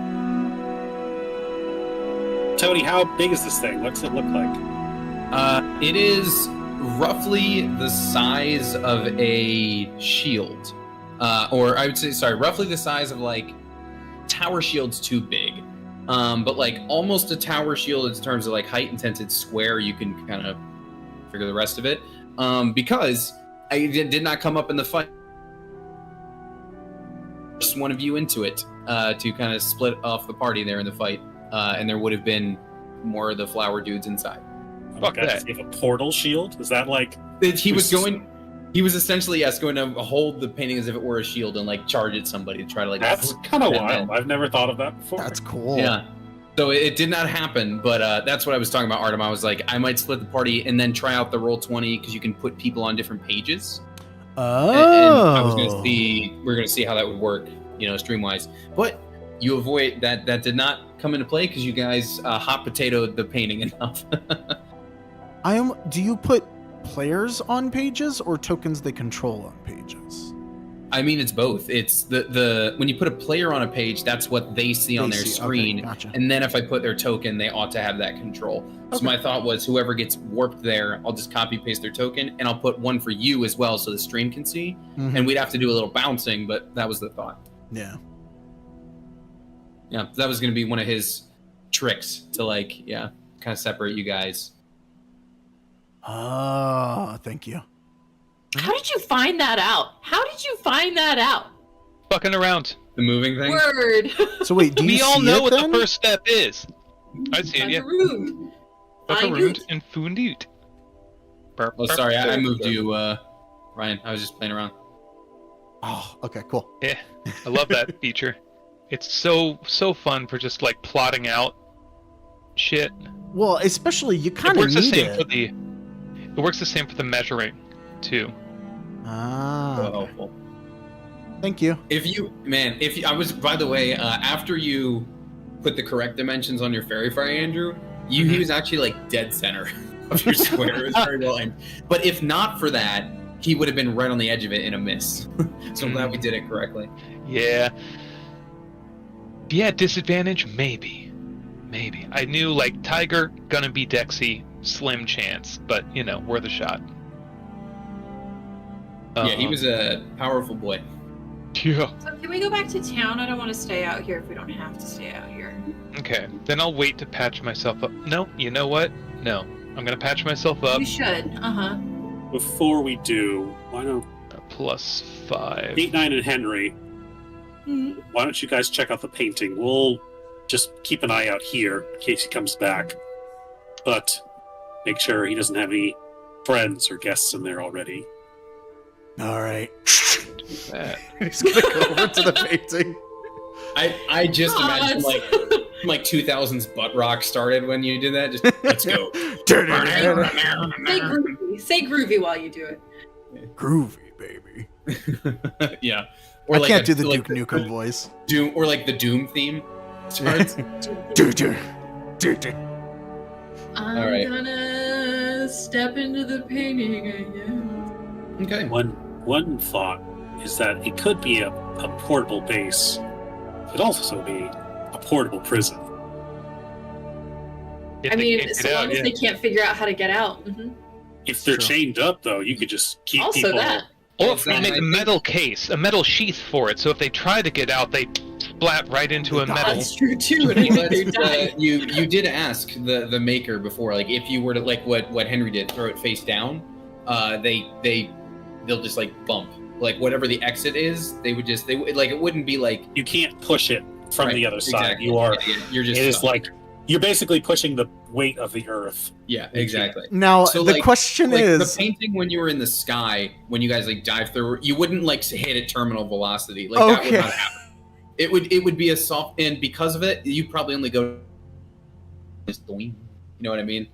Tony, how big is this thing? What's it look like? It is roughly the size of a shield. Or I would say, sorry, roughly the size of like tower shield's too big. But like almost a tower shield in terms of like height and since it's square, you can kind of figure the rest of it. Because I did not come up in the fight. Just one of you into it to kind of split off the party there in the fight. And there would have been more of the flower dudes inside. Fuck that. You have a portal shield? Is that like... He was essentially, yes, going to hold the painting as if it were a shield and like charge at somebody to try to like... That's kind of wild. I've never thought of that before. That's cool. Yeah. So it did not happen, but that's what I was talking about, Artem. I was like, I might split the party and then try out the Roll20 because you can put people on different pages. Oh. And I was going to see, we're going to see how that would work, stream-wise. But you avoid that. That did not come into play because you guys hot potatoed the painting enough. Do you put players on pages or tokens they control on pages? I mean, it's both. It's the when you put a player on a page, that's what they see on their screen. Okay, gotcha. And then if I put their token, they ought to have that control. So my thought was whoever gets warped there, I'll just copy paste their token and I'll put one for you as well so the stream can see. Mm-hmm. And we'd have to do a little bouncing, but that was the thought. Yeah. Yeah, that was going to be one of his tricks to kind of separate you guys. Oh, thank you. How did you find that out? Fucking around. The moving thing? Word. So wait, do you We all see know it what then? the first step is. I see it, yeah. Buckaroo and Fundute. Oh, sorry, I moved you, Ryan. I was just playing around. Oh, okay, cool. Yeah, I love that feature. It's so fun for just like plotting out shit. Well, especially you It kind of works the need same it. for the. It works the same for the measuring, too. Ah, So helpful. thank you. I was, by the way, after you put the correct dimensions on your fairy fire, Andrew, he was actually like dead center of your square. It was very well aimed. But if not for that, he would have been right on the edge of it in a miss. So I'm glad we did it correctly. Yeah. Yeah, disadvantage? Maybe. I knew, like, Tiger, gonna be Dexy, slim chance, but, worth a shot. Yeah, he was a powerful boy. Yeah. So can we go back to town? I don't want to stay out here if we don't have to stay out here. Okay, then I'll wait to patch myself up. No, you know what? No. I'm gonna patch myself up. You should. Before we do, why don't +5. 8, 9, and Henry? Mm-hmm. Why don't you guys check out the painting? We'll just keep an eye out here in case he comes back, but make sure he doesn't have any friends or guests in there already. All right. That. He's gonna go over to the painting. I just imagine like 2000s butt rock started when you did that. Just let's go. Say groovy while you do it. Groovy, baby. Yeah. I can't do the Duke Nukem voice. Doom or like the Doom theme starts. I'm All right. gonna step into the painting again. Okay. One thought is that it could be a portable base. It could also be a portable prison. If I they mean, can't so get long out, as yeah. they can't figure out how to get out. Mm-hmm. If they're Sure. chained up, though, you could just keep Also people. that. Or if we Exactly. make a metal case, a metal sheath for it, so if they try to get out, they splat right into a metal. That's true too. And I think they're dying. You did ask the maker before, like if you were to like what Henry did, throw it face down, they'll just like bump. Like whatever the exit is, it wouldn't be like You can't push it from right, the other side. exactly. You are. You're just It is stuck. like you're basically pushing the weight of the earth. Yeah, exactly. Now So, the like- question Like is, the painting when you were in the sky, when you guys like dive through, you wouldn't like hit at terminal velocity. Like that would Okay. not happen. It would be a soft, and because of it, you'd probably only go just doing. You know what I mean?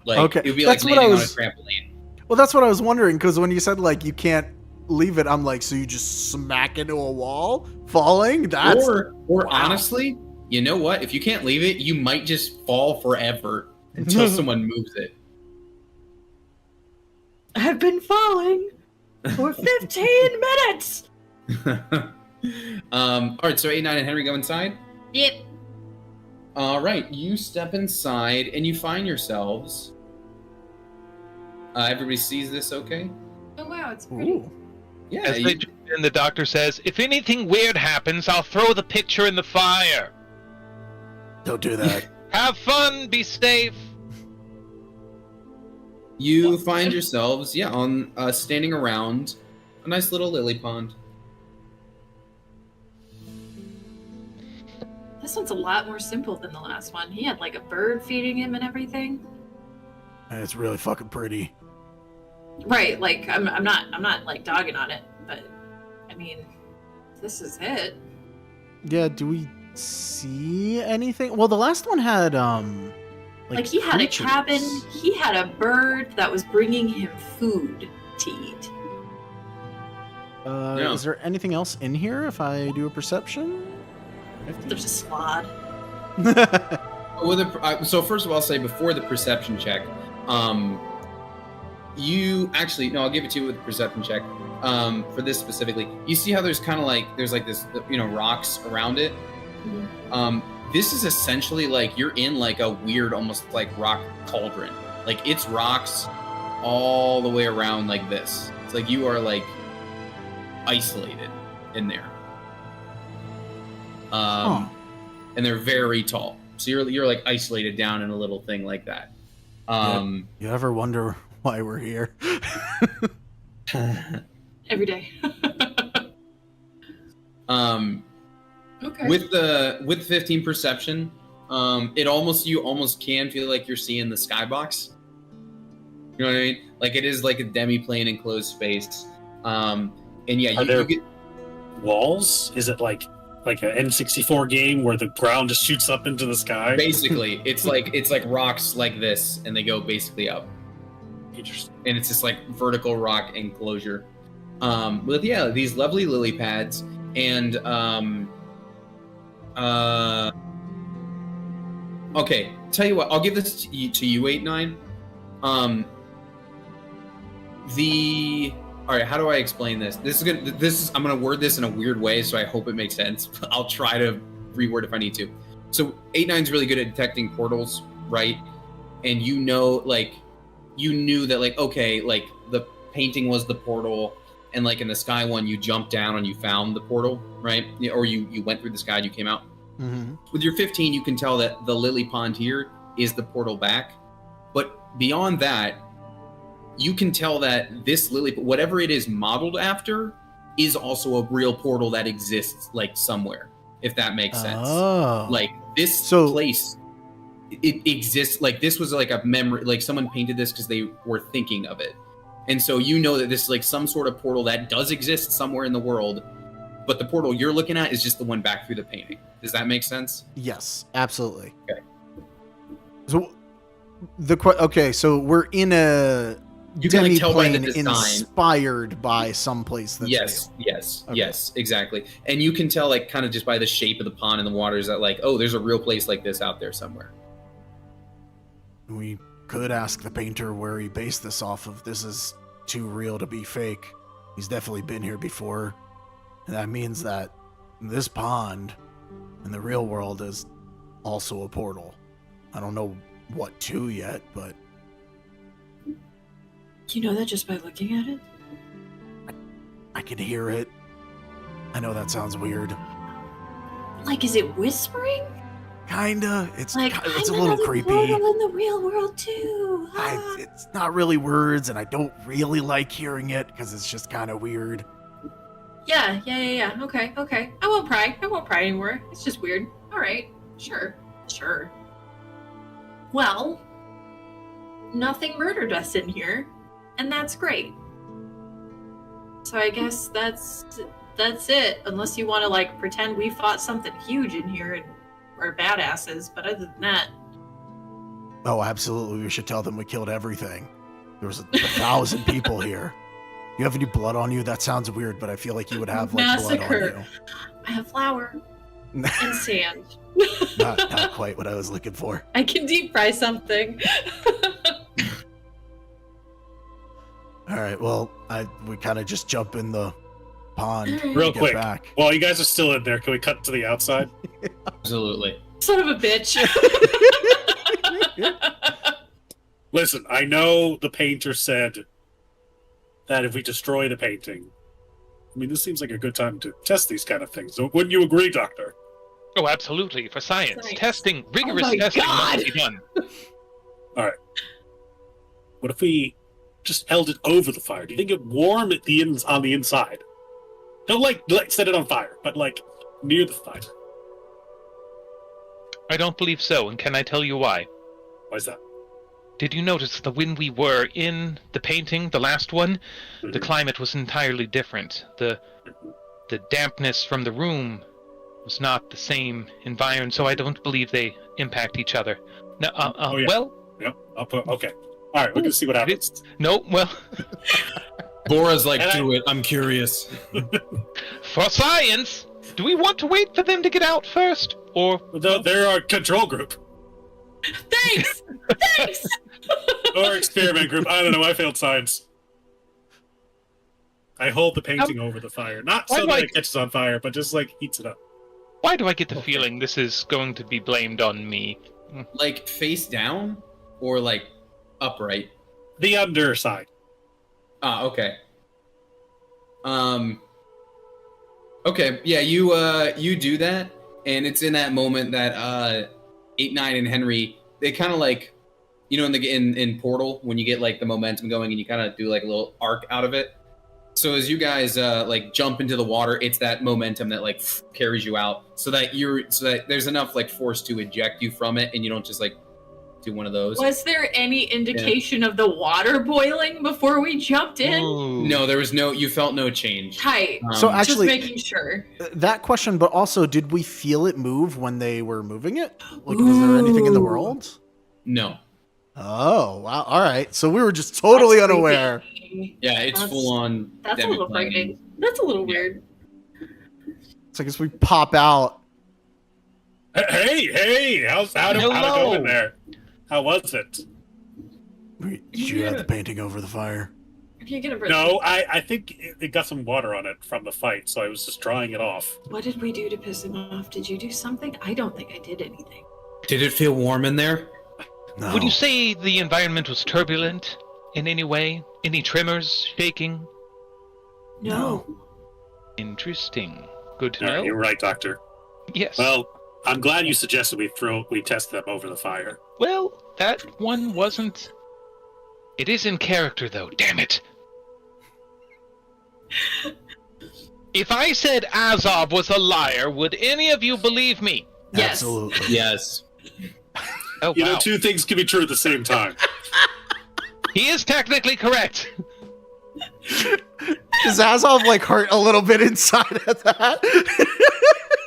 Like Okay, it would be that's like what I landing was- on a trampoline. well, that's what I was wondering because when you said like you can't leave it, I'm like, so you just smack into a wall, falling? That's Or honestly, you know what? If you can't leave it, you might just fall forever until someone moves it. I've been falling for 15 minutes. All right, so 8, 9, and Henry go inside. Yep. All right, you step inside and you find yourselves. Everybody sees this, okay? Oh wow, it's pretty. Ooh. Yeah. As they jump in, the doctor says, "If anything weird happens, I'll throw the picture in the fire. Don't do that. Have fun, be safe." You find yourselves, on standing around a nice little lily pond. This one's a lot more simple than the last one. He had like a bird feeding him and everything. And it's really fucking pretty. Right, like I'm not like dogging on it, but I mean, this is it. Yeah, do we see anything? Well, the last one had Like he had creatures. a cabin, he had a bird that was bringing him food to eat. Yeah. Is there anything else in here if I do a perception? There's a slod. So first of all, I'll say before the perception check, you actually no, I'll give it to you with the perception check. For this specifically, you see how there's kind of like there's like this rocks around it. This is essentially like you're in like a weird, almost like rock cauldron. Like it's rocks all the way around like this. It's like you are like isolated in there. And they're very tall. So you're like isolated down in a little thing like that. You ever wonder why we're here? Every day. Okay. With 15 perception, you almost can feel like you're seeing the skybox. You know what I mean? Like it is like a demi-plane enclosed space. And yeah, you get walls. Is it like an N64 game where the ground just shoots up into the sky? basically it's like rocks like this, and they go basically up. Interesting. And it's just like vertical rock enclosure. With these lovely lily pads and okay, tell you what, I'll give this to you 8-9. All right, how do I explain this? I'm gonna word this in a weird way, so I hope it makes sense. I'll try to reword if I need to. So 8-9's really good at detecting portals, right? And you knew that like, okay, like the painting was the portal, and like in the sky one, you jumped down and you found the portal, right? Or you went through the sky and you came out. Mm-hmm. With your 15, you can tell that the lily pond here is the portal back. But beyond that, you can tell that this lily, whatever it is modeled after, is also a real portal that exists like somewhere, if that makes sense. Oh. Like this place, it exists. Like this was like a memory, like someone painted this because they were thinking of it. And so you know that this is like some sort of portal that does exist somewhere in the world, but the portal you're looking at is just the one back through the painting. Does that make sense? Yes, absolutely. Okay. So so we're in a You can like tell by the demi-plane design. inspired by some place that's Yes, real. yes, Okay. yes, exactly. And you can tell like kind of just by the shape of the pond and the waters that like, oh, there's a real place like this out there somewhere. We could ask the painter where he based this off of. This is too real to be fake. He's definitely been here before. And that means that this pond in the real world is also a portal. I don't know what to yet, but Do you know that just by looking at it? I can hear it. I know that sounds weird. Like, is it whispering? Kinda. It's Like, it's a I'm little another creepy. portal in the real world too. Ah. It's not really words, and I don't really like hearing it because it's just kind of weird. Yeah. Okay. I won't pry anymore. It's just weird. All right. Sure. Well, nothing murdered us in here, and that's great. So I guess that's it. Unless you want to like pretend we fought something huge in here and are badasses, but other than that, Oh, absolutely. We should tell them we killed everything. There was 1,000 people here. You have any blood on you? That sounds weird, but I feel like you would have like Massacre. blood I have flour on you. and sand. not quite what I was looking for. I can deep fry something. All All right. Well, we kind of just jump in the pond. Real and get quick. Back. While you guys are still in there, can we cut to the outside? Absolutely. Son of a bitch. Listen, I know the painter said that if we destroy the painting, I mean, this seems like a good time to test these kind of things. Wouldn't you agree, Doctor? Oh, absolutely. For science. Science. Testing, rigorous my testing God. must be done. What if we just held it over the fire? Do you think it warm at the on the inside? Don't like set it on fire, but like near the fire. I don't believe so, and can I tell you why? Why is that? Did you notice that when we were in the painting, the last one, the climate was entirely different. The dampness from the room was not the same environment, so I don't believe they impact each other. Now, yeah. Well, Yep. Okay. All right, we're gonna see what happens. no, well, Bora's like, And do it. I'm curious. for science, do we want to wait for them to get out first, or They're our control group Thanks. Thanks. or experiment group. I don't know. I failed science. I hold the painting over the fire, not Why so do that I- it catches on fire, but just like heats it up. why do I get the feeling this is going to be blamed on me? Like face down or like upright? The underside. Ah, okay. Okay, yeah, you do that, and it's in that moment that 8, 9, and Henry, they kind of like, you know, in Portal when you get like the momentum going and you kind of do like a little arc out of it. So as you guys like jump into the water, it's that momentum that like carries you out, so that there's enough like force to eject you from it, and you don't just like do one of those. Was there any indication of the water boiling before we jumped in? Ooh. No, there was no. You felt no change. Tight. So Um, actually, Just making sure. that question, but also, did we feel it move when they were moving it? Like, was there anything in the Ooh. world? no. Oh, wow. All right. So we were just totally That's unaware. creepy. Yeah, it's That's- full on. That's a Demi little playing. frightening. That's a little Yeah. weird. It's like as we pop out. Hey! How'd it Hello. go in there? How was it? Did you have the painting over the fire? If you get a No, I think it got some water on it from the fight, so I was just drying it off. What did we do to piss him off? Did you do something? I don't think I did anything. Did it feel warm in there? No. Would you say the environment was turbulent in any way? Any tremors, shaking? No. Interesting. Good to All know. right, you're right, Doctor. Yes. Well, I'm glad you suggested we test them over the fire. Well, that one wasn't. It is in character, though. Damn it! If I said Azov was a liar, would any of you believe me? Yes. Absolutely. Yes. Oh, You know, wow. two things can be true at the same time. He is technically correct. Does Azov like hurt a little bit inside of that?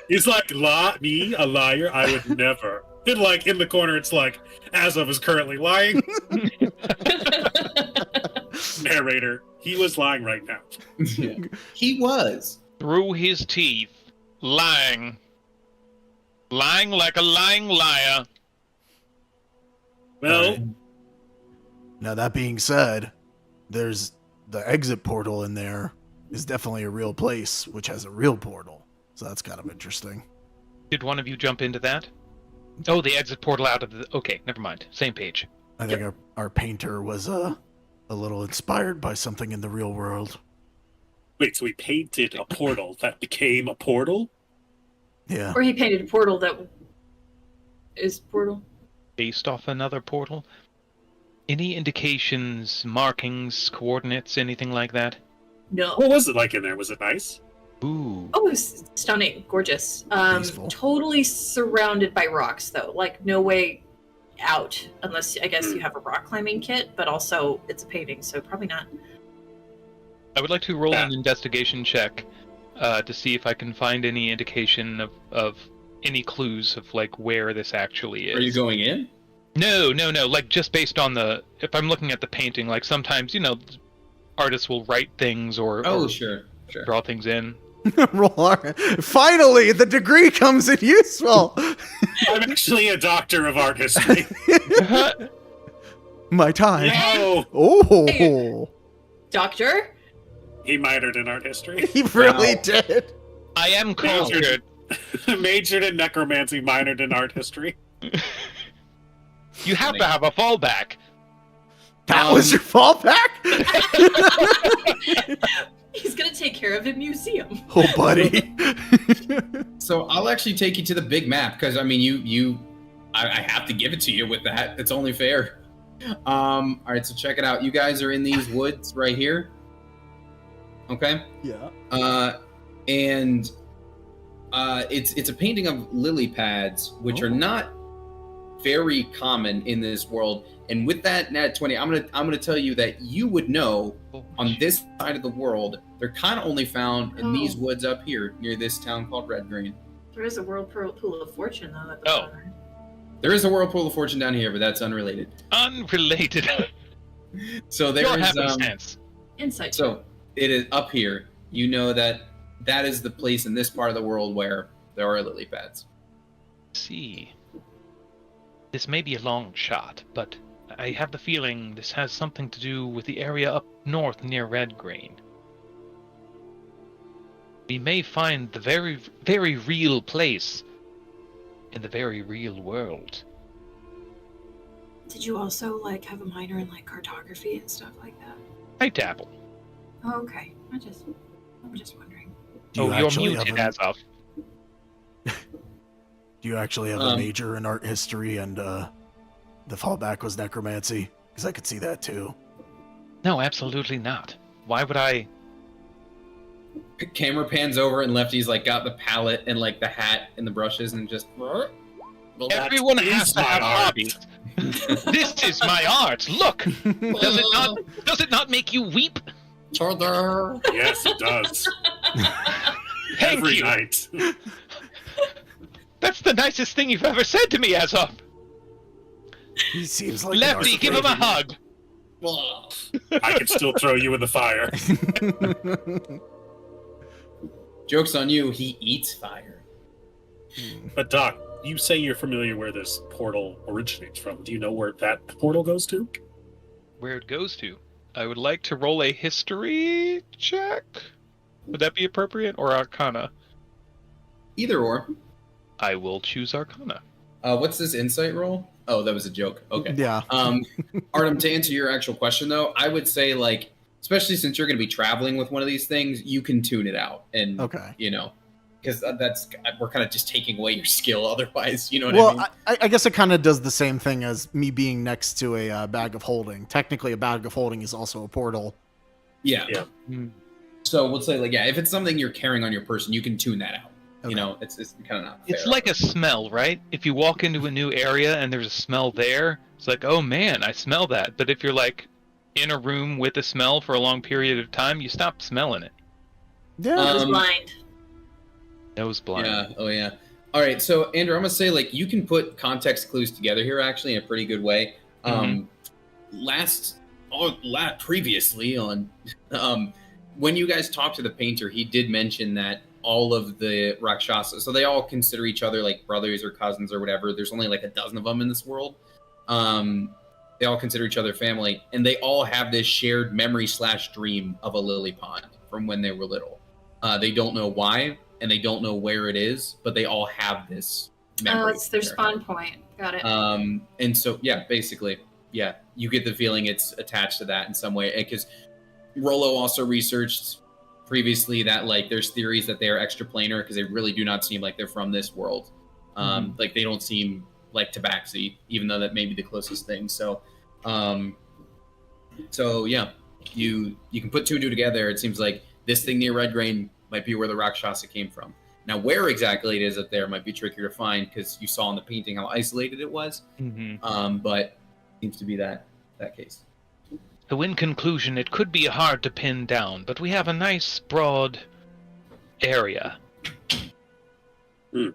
He's like, me, a liar? I would never. Then, like, in the corner, it's like, Azov is currently lying. Narrator, he was lying right now. Yeah. He was. Through his teeth, lying. Lying like a lying liar. Well, Now, that being said, there's the exit portal in there is definitely a real place, which has a real portal. So that's kind of interesting. Did one of you jump into that? Oh, the exit portal out of the... Okay, never mind. Same page. I think our painter was a little inspired by something in the real world. wait, so we painted a portal that became a portal? Yeah. Or he painted a portal that is portal. Based off another portal? Any indications, markings, coordinates, anything like that? No. What was it like in there? Was it nice? Ooh. Oh, it was stunning, gorgeous. Peaceful. Totally surrounded by rocks, though. Like no way out, unless I guess you have a rock climbing kit. But also, it's a painting, so probably not. I would like to roll Yeah. an investigation check to see if I can find any indication of any clues of like where this actually is. Are you going in? No. Like just based on the if I'm looking at the painting, like sometimes artists will write things or Sure. draw things in. Roll art. Finally, the degree comes in useful. I'm actually a doctor of art history. My time. Yo! Oh. Doctor? He minored in art history. He really did. I am cultured. Majored in necromancy, minored in art history. You have to have a fallback. That was your fallback? He's gonna take care of a museum. Oh, buddy. So I'll actually take you to the big map because I mean, I have to give it to you with that. It's only fair. All right, so check it out. You guys are in these woods right here. Okay. Yeah. And it's a painting of lily pads, which are not very common in this world. And with that nat 20, I'm gonna tell you that you would know on this side of the world, they're kind of only found in these woods up here near this town called Red Green. There is a whirlpool of fortune, though. At the bottom. There is a whirlpool of fortune down here, but that's unrelated. Unrelated. So there Your is happenstance. Insight. so it is up here. You know that is the place in this part of the world where there are lily pads. See. This may be a long shot, but I have the feeling this has something to do with the area up north near Red Green. We may find the very, very real place in the very real world. Did you also have a minor in cartography and stuff like that? I dabble. Oh, okay. I'm just wondering. You're muted as of. Do you actually have a major in art history and the fallback was necromancy? Because I could see that too. No, absolutely not. Why would I? Camera pans over and Lefty's got the palette and the hat and the brushes and just. Well, Everyone has to have hobbies. This is my art. Look, does it not make you weep? Yes, it does. Thank Every you. night. That's the nicest thing you've ever said to me, Azov. He seems like Lefty, give him a hug. I can still throw you in the fire. Joke's on you, he eats fire. But Doc, you say you're familiar where this portal originates from. Do you know where that portal goes to? Where it goes to? I would like to roll a history check. Would that be appropriate, or Arcana? Either or. I will choose Arcana. What's this insight roll? Oh, that was a joke. Okay. Yeah. Artem, to answer your actual question, though, I would say, especially since you're going to be traveling with one of these things, you can tune it out. And, because we're kind of just taking away your skill otherwise, you know what I mean? Well, I guess it kind of does the same thing as me being next to a bag of holding. Technically, a bag of holding is also a portal. Yeah. So we'll say, if it's something you're carrying on your person, you can tune that out. Okay. It's kind of not fair. It's like a smell, right? If you walk into a new area and there's a smell there, it's like, oh man, I smell that. But if you're in a room with a smell for a long period of time, you stop smelling it. Yeah. Nose blind. Nose blind. Yeah. Oh yeah. All right. So Andrew, I'm gonna say you can put context clues together here actually in a pretty good way. Previously on, when you guys talked to the painter, he did mention that all of the Rakshasa, so they all consider each other brothers or cousins or whatever. There's only a dozen of them in this world. They all consider each other family, and they all have this shared memory / dream of a lily pond from when they were little. They don't know why, and they don't know where it is, but they all have this memory. Oh, it's their spawn point. Got it. And so, basically, you get the feeling it's attached to that in some way. Because Rollo also researched previously that there's theories that they are extraplanar because they really do not seem like they're from this world. They don't seem like Tabaxi, even though that may be the closest thing. So, you can put two and two together. It seems like this thing near Red Grain might be where the Rakshasa came from. Now, where exactly it is up there might be trickier to find because you saw in the painting how isolated it was. But it seems to be that case. So in conclusion, it could be hard to pin down, but we have a nice, broad area. I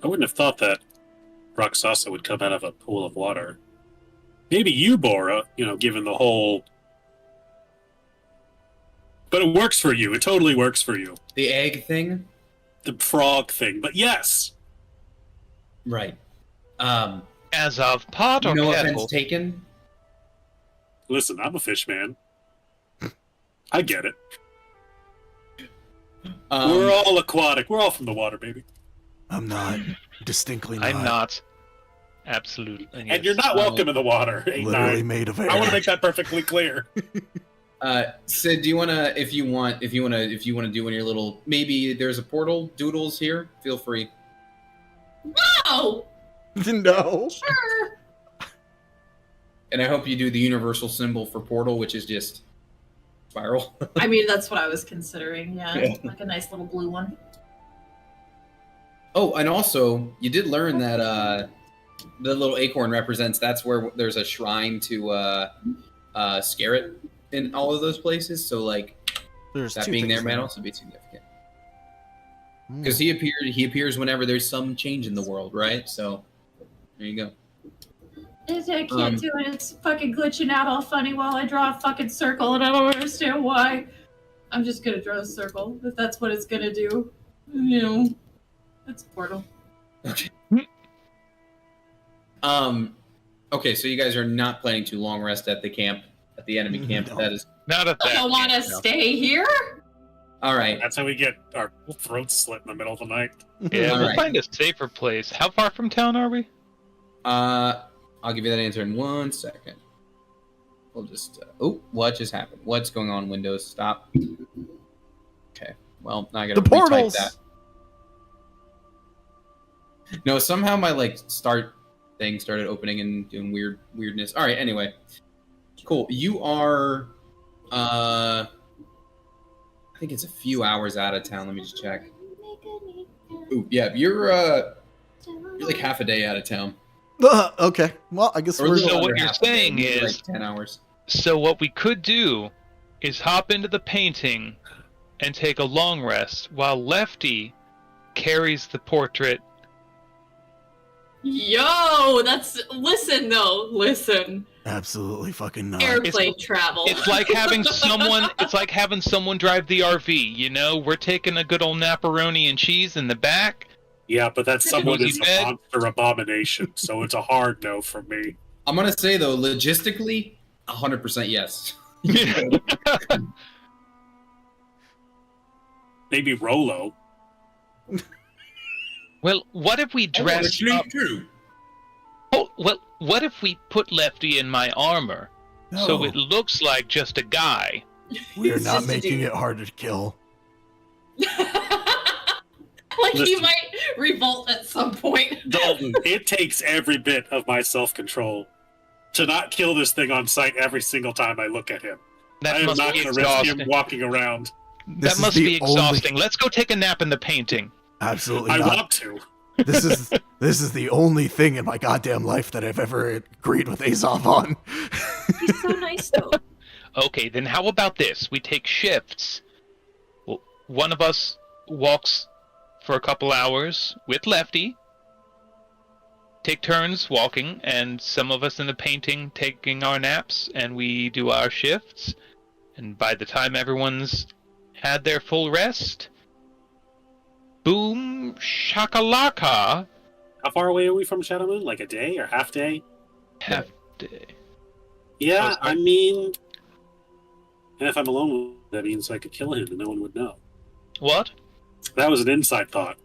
wouldn't have thought that Rakshasa would come out of a pool of water. Maybe you, Bora, given the whole... But it works for you. It totally works for you. The egg thing? The frog thing, but yes! Right. As of pot or no kettle? offense taken? Listen, I'm a fish man. I get it. Um, We're all aquatic. We're all from the water, baby. I'm not. Distinctly not. I'm not. Absolutely. And you're not welcome in the water. Literally 8-9. made of air. I want to make that perfectly clear. Sid, do you wanna, if you wanna do one of your little, maybe there's a portal doodles here. Feel free. Oh, No. sure. And I hope you do the universal symbol for portal, which is just spiral. I mean, that's what I was considering. Yeah, Yeah. like a nice little blue one. Oh, and also you did learn that the little acorn represents, that's where there's a shrine to Scarret in all of those places. So like There's that two being things there might there. also be significant. Because he appears whenever there's some change in the world, right? So there you go. I can't do it. It's fucking glitching out all funny while I draw a fucking circle, and I don't understand why. I'm just gonna draw a circle if that's what it's gonna do. You know, it's Portal. Okay. Okay, so you guys are not planning to long rest at the camp, at the enemy camp. No. That is Not at I that. don't want to no. stay here. all right. That's how we get our throats slit in the middle of the night. Yeah, we'll Alright. find a safer place. How far from town are we? I'll give you that answer in 1 second. We'll just. What just happened? What's going on? Windows, stop. Okay. Well, now I gotta The retype portals! that. No, somehow my like start thing started opening and doing weirdness. All right. Anyway, cool. You are. I think it's a few hours out of town. Let me just check. Ooh, yeah, you're like half a day out of town. Okay. Well, I guess Or a we're. little So what under you're half a day, saying maybe is- like 10 hours. So what we could do is hop into the painting and take a long rest while Lefty carries the portrait. Yo, listen. Absolutely fucking not. Airplane travel. It's like having someone. It's like having someone drive the RV. You know, we're taking a good old napperoni and cheese in the back. Yeah, but that someone Cozy is bed. a monster abomination, so it's a hard no for me. I'm gonna say though, logistically, 100% yes. Maybe Rolo. Well, what if we dress up? too. Oh, well, what if we put Lefty in my armor so No, it looks like just a guy? we are It's not just a making dude. it harder to kill. Like he Listen. might revolt at some point. Dalton, it takes every bit of my self-control to not kill this thing on sight every single time I look at him. I That am must not be going to risk him exhausting. walking around. This That is must the be exhausting. Let's go take a nap in the painting. Absolutely I not. want to. This is the only thing in my goddamn life that I've ever agreed with Azov on. He's so nice though. Okay, then how about this? We take shifts. Well, one of us walks for a couple hours with Lefty. Take turns walking, and some of us in the painting taking our naps, and we do our shifts. And by the time everyone's had their full rest, boom shakalaka, How far away are we from Shadow Moon? Like a day or half day? half day. Yeah, Oh, I mean... And if I'm alone, that means I could kill him and no one would know. What? That was an inside thought.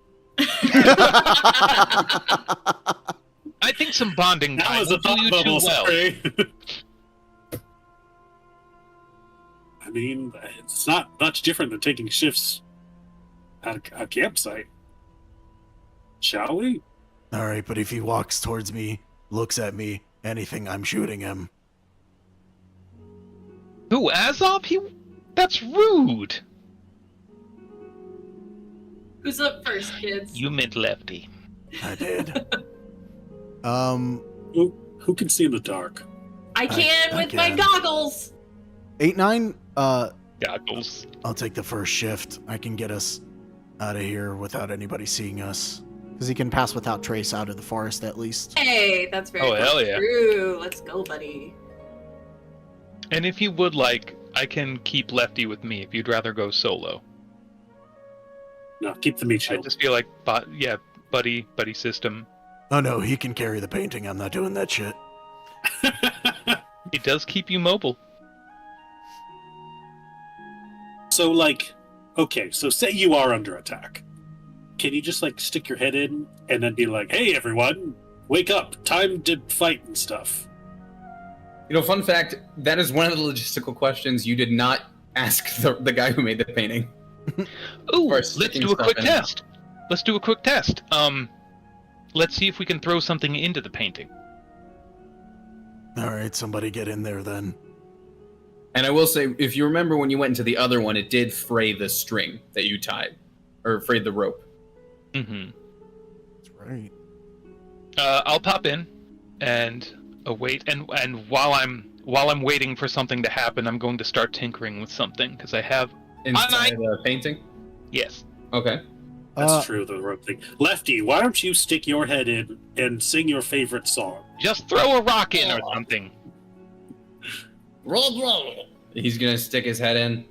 I think some bonding That time was will a do thought you bubble, too well. sorry. I mean, it's not much different than taking shifts at a campsite. Shall we? All right, but if he walks towards me, looks at me, anything, I'm shooting him. Who, Azov? That's rude. Who's up first, kids? You meant Lefty. I did. Who can see in the dark? I can I with my can. goggles. 8-9, Goggles. I'll take the first shift. I can get us out of here without anybody seeing us. Because he can pass without trace out of the forest at least. Hey, that's very Oh, hell yeah. true. Let's go, buddy. And if you would like, I can keep Lefty with me if you'd rather go solo. No, keep the meat I shield. just feel like, buddy system. Oh no, he can carry the painting. I'm not doing that shit. It does keep you mobile. So, like, okay, so say you are under attack. Can you just, like, stick your head in and then be like, hey, everyone, wake up, time to fight and stuff? You know, fun fact, that is one of the logistical questions you did not ask the guy who made the painting. Ooh, Or let's sticking do a stuff quick in it. test. Let's do a quick test. Let's see if we can throw something into the painting. All right, somebody get in there then. And I will say, if you remember when you went into the other one, it did fray the string that you tied, or frayed the rope. Mm-hmm. That's right. I'll pop in and await, and while I'm waiting for something to happen, I'm going to start tinkering with something because I have. Inside the painting? Yes. Okay. That's true, the rope thing. Lefty, why don't you stick your head in and sing your favorite song? Just throw a rock in or something. He's gonna stick his head in.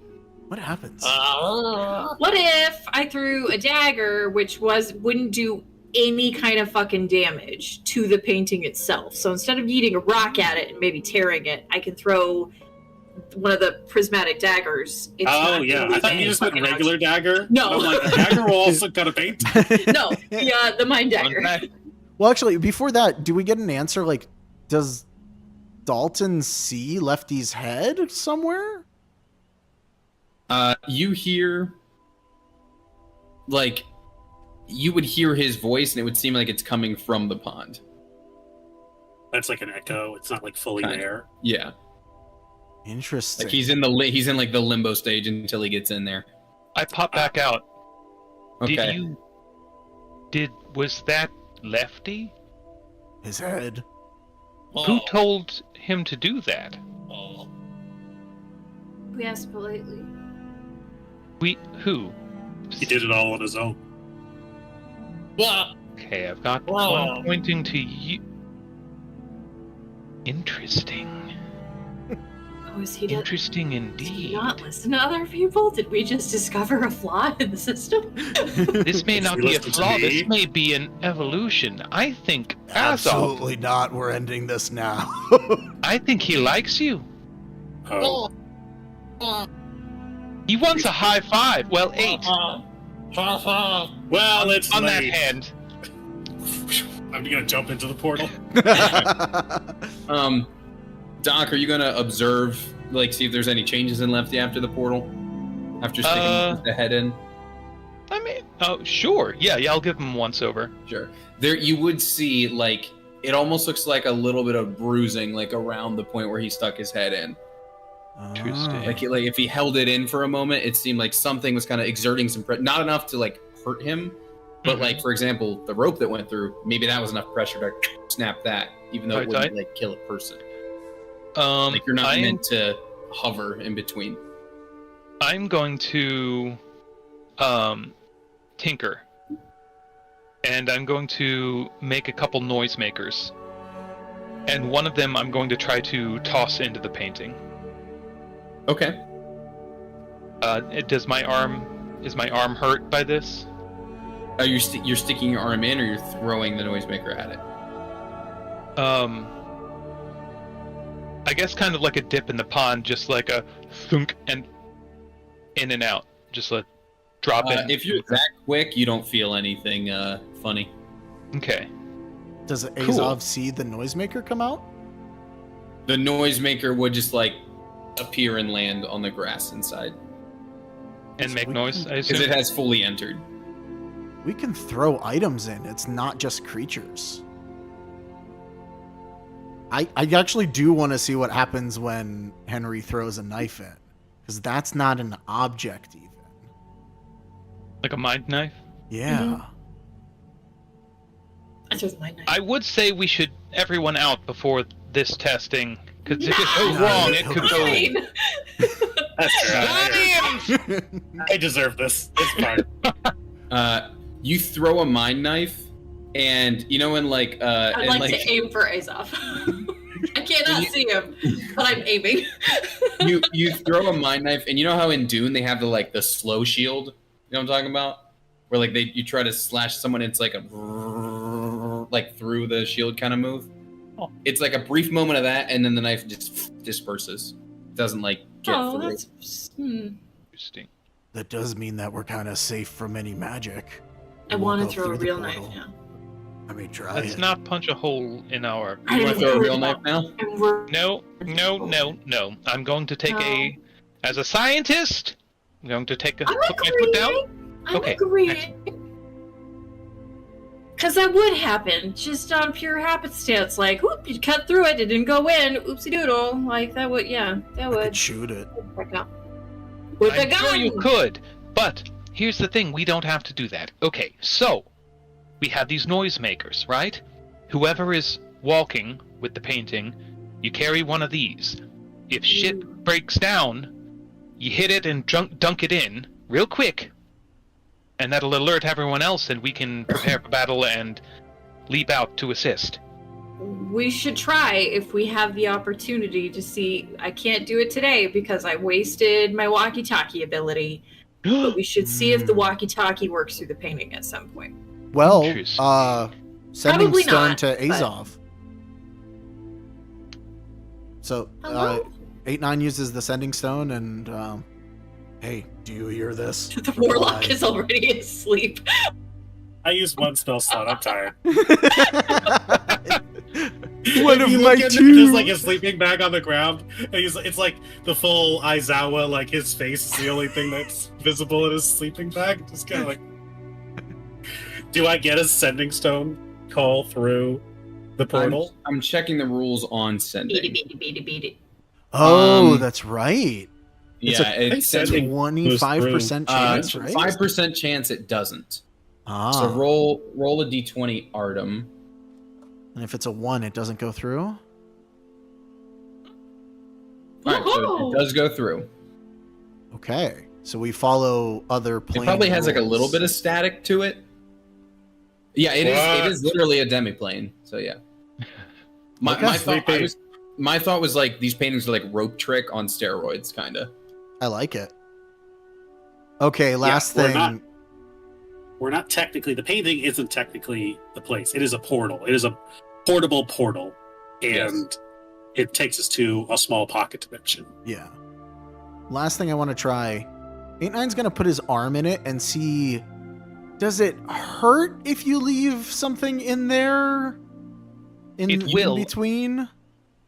What happens? What if I threw a dagger, which wouldn't do any kind of fucking damage to the painting itself? So instead of yeeting a rock at it and maybe tearing it, I can throw one of the prismatic daggers. It's Oh, not yeah. gonna I leave thought any you just meant fucking regular dagger. No. I'm like, a dagger will also cut a paint. No, the mind dagger. Well, actually, before that, do we get an answer? Like, does Dalton see Lefty's head somewhere? You hear, like, you would hear his voice, and it would seem like it's coming from the pond. That's like an echo. It's not like fully Kind of. there. Yeah, Interesting. like he's in like the limbo stage until he gets in there. I pop back out. Okay. Was that Lefty? His head. Who told him to do that? We asked politely. Who? He did it all on his own. Okay, I've got one pointing to you. Interesting. Oh, is he Interesting Did he indeed. not listen to other people? Did we just discover a flaw in the system? This may not You be a listen to flaw. me? This may be an evolution. I think Absolutely not. We're ending this now. I think he likes you. Oh. He wants a high five. Well, 8 Well, it's on that late. hand. I'm gonna jump into the portal. Doc, are you gonna observe, like, see if there's any changes in Lefty after the portal? After sticking the head in? I mean, oh, sure. Yeah, I'll give him once over. Sure. There, you would see, like, it almost looks like a little bit of bruising, like, around the point where he stuck his head in. Interesting. Like if he held it in for a moment, it seemed like something was kind of exerting some pressure. Not enough to, like, hurt him, but, like, for example, the rope that went through, maybe that was enough pressure to snap that, even though it wouldn't, like, kill a person. Like, you're not meant to hover in between. I'm going to tinker. And I'm going to make a couple noisemakers. And one of them I'm going to try to toss into the painting. Okay. Is my arm hurt by this? Are you you're sticking your arm in, or you're throwing the noisemaker at it? I guess kind of like a dip in the pond, just like a thunk and in and out. Just a drop in. If you're that quick, you don't feel anything funny. Okay. Does Azov see the noisemaker come out? The noisemaker would just, like, appear and land on the grass inside. And make noise, I Because assume? it has fully entered. We can throw items in. It's not just creatures. I actually do want to see what happens when Henry throws a knife in. Because that's not an object, even. Like a mind knife? Yeah. I threw my knife. I would say we should everyone out before this testing, because if it goes No, wrong, no, it could no. go. Fine. That's true. I deserve this. It's fine. You throw a mind knife, and you know, in like I'd in, like to aim for Azov. I cannot see him, but I'm aiming. you throw a mind knife, and you know how in Dune they have the slow shield. You know what I'm talking about? Where like you try to slash someone, it's like a like through the shield kind of move. Oh. It's like a brief moment of that, and then the knife just disperses. It doesn't like get through. That's Interesting. that does mean that we're kind of safe from any magic. I We want won't to go throw a through the real knife portal. now. I mean, try Let's it. not punch a hole in our. I You want to didn't throw a really real knife want- now? No. I'm going to take No. as a scientist, I'm going to take I'm put my foot down. agreeing. I'm Okay, agreeing. Because that would happen, just on pure happenstance. Like, whoop, you cut through it, it didn't go in, oopsie doodle. Like, that would, that I would. could shoot it. With a I'm gun! sure you could, but here's the thing: we don't have to do that. Okay, so we have these noisemakers, right? Whoever is walking with the painting, you carry one of these. If shit breaks down, you hit it and dunk it in real quick, and that'll alert everyone else, and we can prepare for battle and leap out to assist. We should try if we have the opportunity to see. I can't do it today because I wasted my walkie-talkie ability. But we should see if the walkie-talkie works through the painting at some point. Well, Interesting. sending Probably stone not, to but- Azov. So, Hello? 8-9 uses the sending stone, and hey, do you hear this? The warlock is already asleep. I used one spell slot. I'm tired. One If of you my look at two. There's like a sleeping bag on the ground, and it's like the full Aizawa, like his face is the only thing that's visible in his sleeping bag. Just kind of like, do I get a sending stone call through the portal? I'm checking the rules on Beat it, sending. beat it, beat it, beat it. Oh, that's right. It's Yeah, a it's sending- sending. 25% chance, right? 5% chance it doesn't. Ah. So roll a d20, Artem. And if it's a 1, it doesn't go through? All right, so Woohoo! it does go through. Okay. So we follow other It plane probably has like a rules. little bit of static to it. Yeah, it is. What? It is literally a demiplane. So yeah. My, Okay. my thought was like these paintings are like rope trick on steroids, kind of. I like it. Okay, last we're thing. not- We're not technically, the painting isn't technically the place. It is a portal. It is a portable portal. And it takes us to a small pocket dimension. Yeah. Last thing I want to try. 8-9's going to put his arm in it and see, does it hurt if you leave something in there? It will. In between?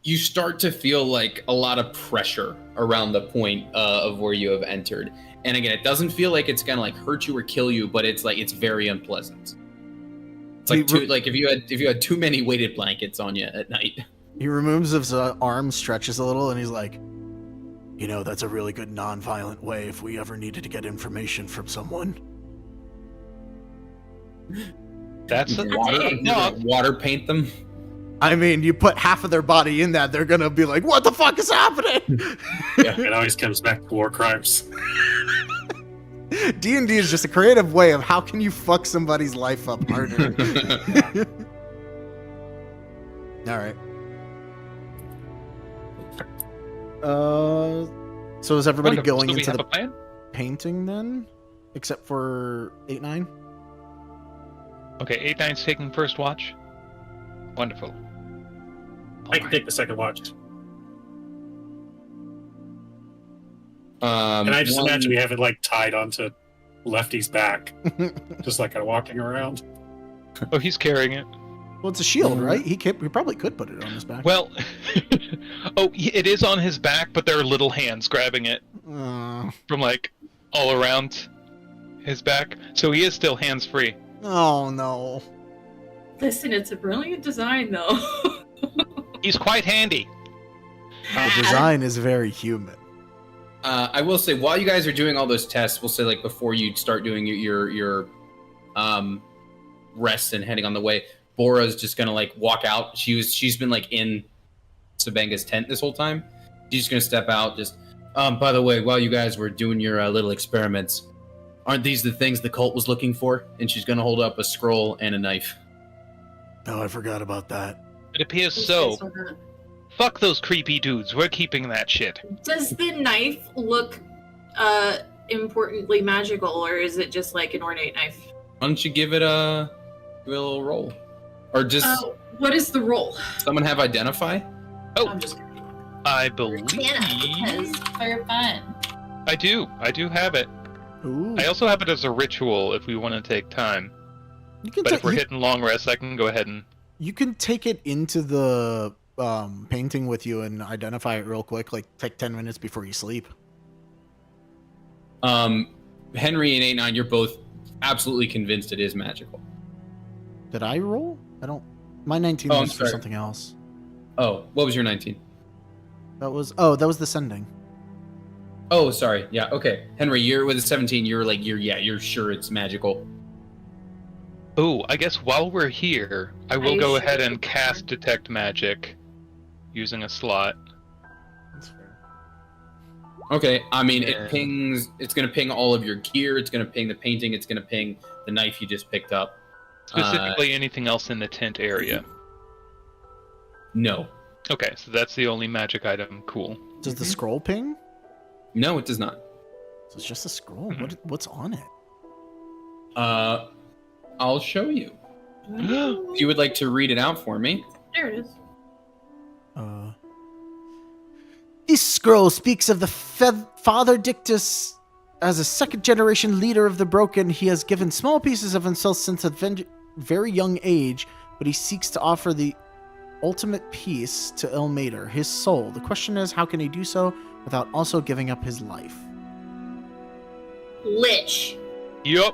You start to feel like a lot of pressure around the point of where you have entered. And again, it doesn't feel like it's gonna like hurt you or kill you, but it's like it's very unpleasant. It's like if you had too many weighted blankets on you at night. He removes his arm, stretches a little, and he's like, you know, that's a really good non-violent way if we ever needed to get information from someone. That's a Water paint them. I mean, you put half of their body in that, they're gonna be like, what the fuck is happening? It always comes back to war crimes. D&D is just a creative way of how can you fuck somebody's life up harder. All right. So is everybody Wonderful. going So we into have the a plan? painting then? Except for 8-9? Okay, 8-9's taking first watch. Wonderful. I can take the second watch. And I just imagine we have it like tied onto Lefty's back, just like kind of walking around. Oh, he's carrying it. Well, it's a shield, right? He probably could put it on his back. Well, it is on his back, but there are little hands grabbing it from like all around his back, so he is still hands-free. Oh no. Listen, it's a brilliant design, though. He's quite handy. The design is very human. I will say, while you guys are doing all those tests, we'll say like before you start doing your rest and heading on the way, Bora's just gonna like walk out. She's been like in Sabenga's tent this whole time. She's just gonna step out. Just by the way, while you guys were doing your little experiments, aren't these the things the cult was looking for? And she's gonna hold up a scroll and a knife. Oh, I forgot about that. It appears so. Fuck those creepy dudes. We're keeping that shit. Does the knife look importantly magical, or is it just like an ornate knife? Why don't you give it a little roll, or just What is the roll? someone have identify? Oh, I'm just I believe because for fun. I do have it. Ooh. I also have it as a ritual if we want to take time. You can But if we're you, hitting long rests, I can go ahead and... you can take it into the painting with you and identify it real quick. Like take 10 minutes before you sleep. Henry and 89, you're both absolutely convinced it is magical. Did I roll? I don't. My 19 Oh, was I'm for sorry. something else. Oh, what was your 19? That was the sending. Oh, sorry. Yeah, okay. Henry, you're with a 17. You're sure it's magical. Oh, I guess while we're here, I Are will you go sure ahead it's and a cast Detect Magic using a slot. That's fair. Okay, I mean, Yeah. it pings. It's going to ping all of your gear. It's going to ping the painting. It's going to ping the knife you just picked up. Specifically, anything else in the tent area. No. Okay, so that's the only magic item. Cool. Does the scroll ping? No, it does not. So it's just a scroll. Mhm. What's on it? I'll show you. If you would like to read it out for me. There it is. This scroll speaks of the Father Dictus as a second-generation leader of the broken. He has given small pieces of himself since a very young age, but he seeks to offer the ultimate peace to Ilmater, his soul. The question is, how can he do so without also giving up his life? Lich. Yup.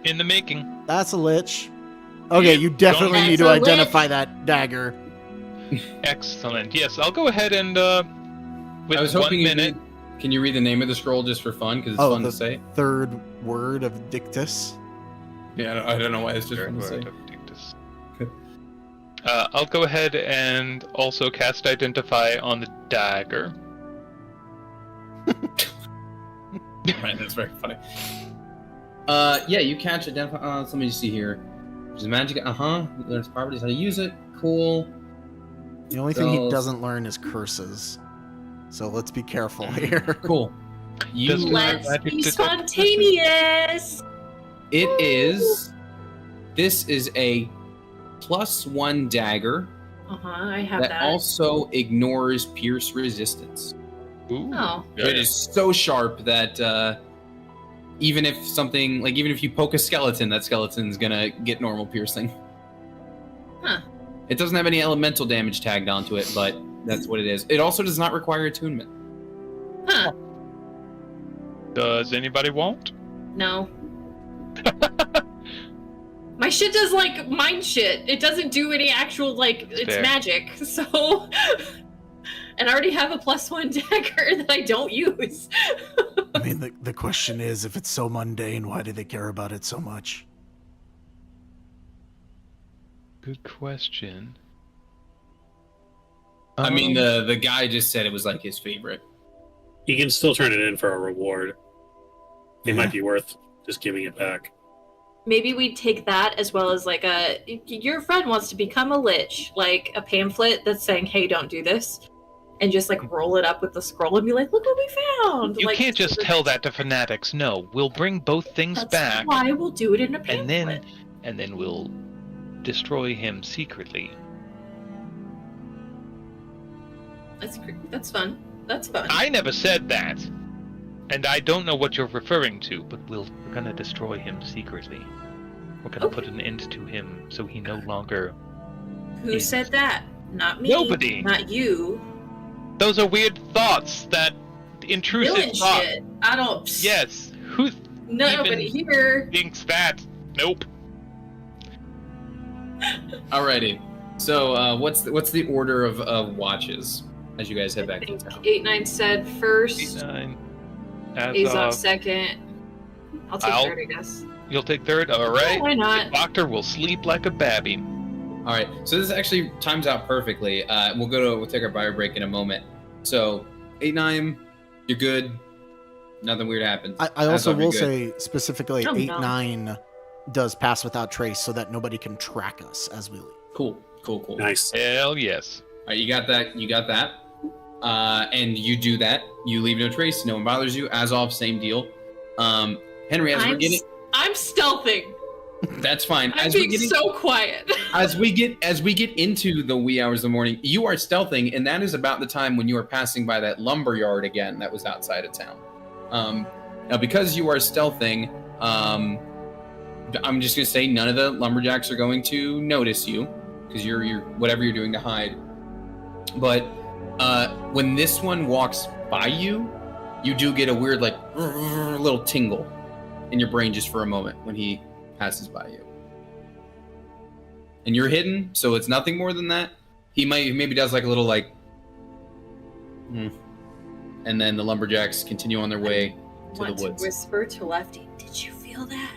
In the making. That's a lich. Okay, you definitely That's need to a lich. identify that dagger. Excellent. Yes, I'll go ahead and with I was 1 hoping minute. Can you read the name of the scroll just for fun? Because it's Oh, fun the to say. third word of Dictus. Yeah, I don't know why it's just Third fun to say. word of Dictus. I'll go ahead and also cast Identify on the dagger. Right, that's very funny. Yeah, you catch identify. Let me just see here. There's magic. There's properties. How to use it. Cool. The only thing he Spells. doesn't learn is curses. So let's be careful here. Cool. You. Does Let's magic be detect- spontaneous. It is. This is a +1 dagger I have that that. also ignores pierce resistance. Ooh. Oh. So it is so sharp that even if you poke a skeleton, that skeleton's gonna get normal piercing. Huh. It doesn't have any elemental damage tagged onto it, but that's what it is. It also does not require attunement. Huh. Does anybody want? No. My shit does like mind shit. It doesn't do any actual it's Fair. magic. So and I already have a +1 dagger that I don't use. I mean, the question is, if it's so mundane, why do they care about it so much? Good question. I mean, the guy just said it was like his favorite. You can still turn it in for a reward. It Yeah. might be worth just giving it back. Maybe we take that as well as your friend wants to become a lich, like a pamphlet that's saying, "Hey, don't do this," and just roll it up with the scroll and be like, "Look what we found!" You can't just tell that to fanatics. No, we'll bring both things That's back, why we'll do it in a and pamphlet. then we'll destroy him secretly. That's fun. That's fun. I never said that, and I don't know what you're referring to. But we're gonna destroy him secretly. We're gonna Okay. put an end to him, so he no longer. Who said that? Not me. Nobody. Not you. Those are weird thoughts. That intrusive Villain thought. shit. I don't. Yes. Who Nobody even- here. thinks that? Nope. Alrighty. So, what's the order of watches as you guys head back to town? 8-9 said first. 9. Azov second. I'll take I'll- third, I guess. You'll take third. All right. Why The not? doctor will sleep like a babby. All right. So this actually times out perfectly. We'll take our bio break in a moment. So 8-9, you're good. Nothing weird happens. I also Azov, you're will good. say specifically, Oh, no. 8-9 does pass without trace, so that nobody can track us as we leave. Cool. Nice. Hell yes. All right, you got that. And you do that. You leave no trace. No one bothers you. Azov, same deal. Henry, as we're getting, I'm stealthing. that's fine. I'm As we're being getting, so quiet. as we get into the wee hours of the morning, you are stealthing, and that is about the time when you are passing by that lumber yard again that was outside of town. Now, because you are stealthing, I'm just gonna say none of the lumberjacks are going to notice you because you're whatever you're doing to hide. But when this one walks by you, you do get a weird like little tingle in your brain just for a moment when he passes by you. And you're hidden, so it's nothing more than that. He maybe does like a little like, and then the lumberjacks continue on their way to the woods. To whisper to Lefty, did you feel that?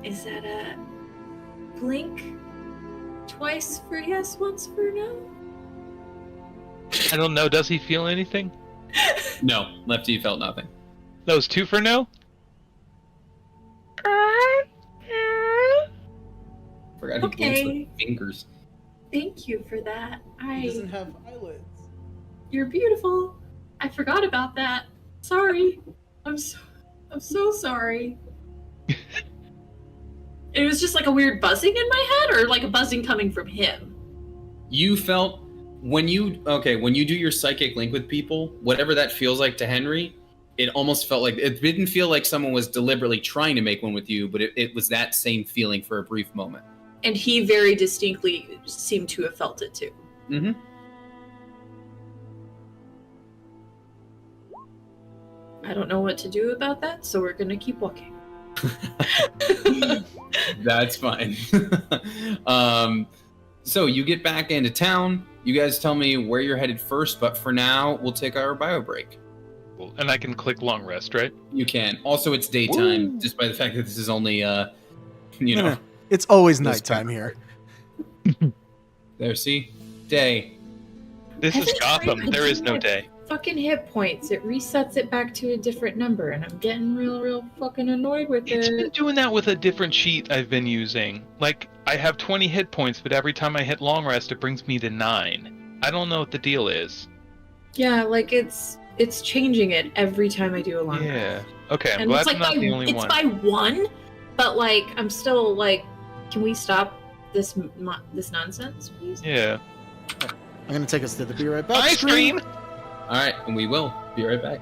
Is that a blink twice for yes, once for no? I don't know. Does he feel anything? No, Lefty felt nothing. Those 2 for no? Forgot he blinks with fingers. Thank you for that. He doesn't have eyelids. You're beautiful. I forgot about that. Sorry. I'm so sorry. It was just like a weird buzzing in my head, or like a buzzing coming from him. You felt when you do your psychic link with people, whatever that feels like to Henry, it almost felt like it didn't feel like someone was deliberately trying to make one with you, but it was that same feeling for a brief moment. And he very distinctly seemed to have felt it too. Mm-hmm. I don't know what to do about that, so we're gonna keep walking. That's fine. So you get back into town. You guys tell me where you're headed first, but for now, we'll take our bio break. Cool. And I can click long rest, right? You can. Also, it's daytime, Woo. just by the fact that this is only, you know. It's always nighttime here. There, see? Day. This is Gotham. There is no day. Fucking hit points. It resets it back to a different number, and I'm getting real fucking annoyed with It's been it. doing that with a different sheet I've been using. Like, I have 20 hit points, but every time I hit long rest, it brings me to 9. I don't know what the deal is. Yeah, like it's changing it every time I do a long Yeah. rest. Okay, I'm And glad it's I'm like not the only it's one. by 1, but like I'm still like, can we stop this nonsense, please? Yeah. I'm going to take us to the Be Right Back Ice cream! All right, and we will be right back.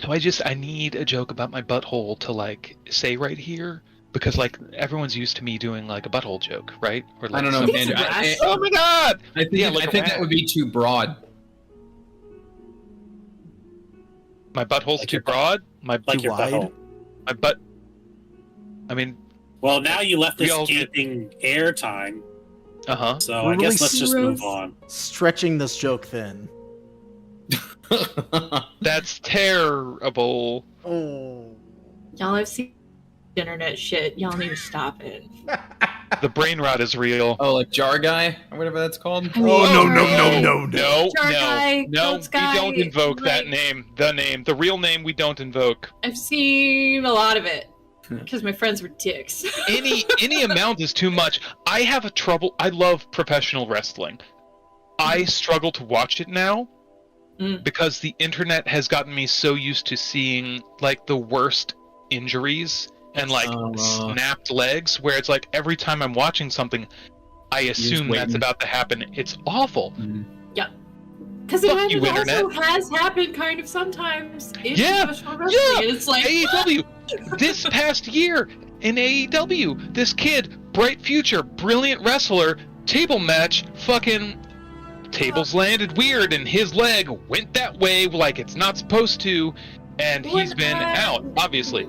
So I need a joke about my butthole to like say right here because like everyone's used to me doing like a butthole joke, right? Or like I don't know, something- Andrew. Oh my god! I think, Yeah, I like think a that rat. would be too broad. My butthole's Like too your butt- broad. Like Too your wide? butthole. My butt. I mean, Well, now you left We this all get- gaping air time, so I Really guess let's just move gross. on. Stretching this joke thin. that's terrible. Oh. Y'all have seen internet shit. Y'all need to stop it. The brain rot is real. Oh, like jar guy or whatever that's called. I mean, Oh, no, jar no, guy, no, no. No, Jar guy, no, goats guy, we don't invoke that like- name. The real name we don't invoke. I've seen a lot of it because my friends were dicks. Any amount is too much. I have a trouble. I love professional wrestling. I struggle to watch it now Mm. because the internet has gotten me so used to seeing like the worst injuries and like snapped legs, where it's like every time I'm watching something, I assume that's waiting. about to happen. It's awful. Because it Fuck kind you, of also internet. has happened kind of sometimes in Yeah, professional wrestling. yeah. And it's like, AEW, this past year in AEW, this kid, bright future, brilliant wrestler, table match, fucking tables landed weird, and his leg went that way like it's not supposed to, and he's been out, obviously.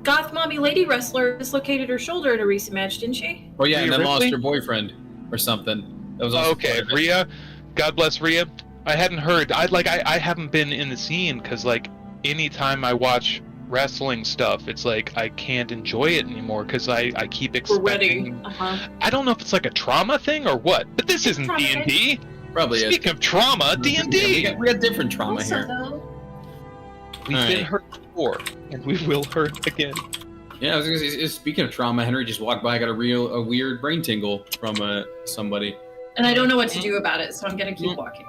Goth mommy lady wrestler dislocated her shoulder in a recent match, didn't she? Oh yeah, and Rhea then lost Ripley? her boyfriend or something. That was also Okay, part of it. Rhea, God bless Rhea. I hadn't heard. I haven't been in the scene because like anytime I watch wrestling stuff, it's like I can't enjoy it anymore because I keep For expecting. wedding. Uh-huh. I don't know if it's like a trauma thing or what, but this It's isn't trauma D and D. Probably is. Speaking of trauma, D and Yeah, D. we got different trauma Also, here. though, We've All been right. hurt before, and we will hurt again. Yeah, I was gonna say. Speaking of trauma, Henry just walked by, got a weird brain tingle from somebody. and I don't know what to do about it, so I'm gonna keep walking.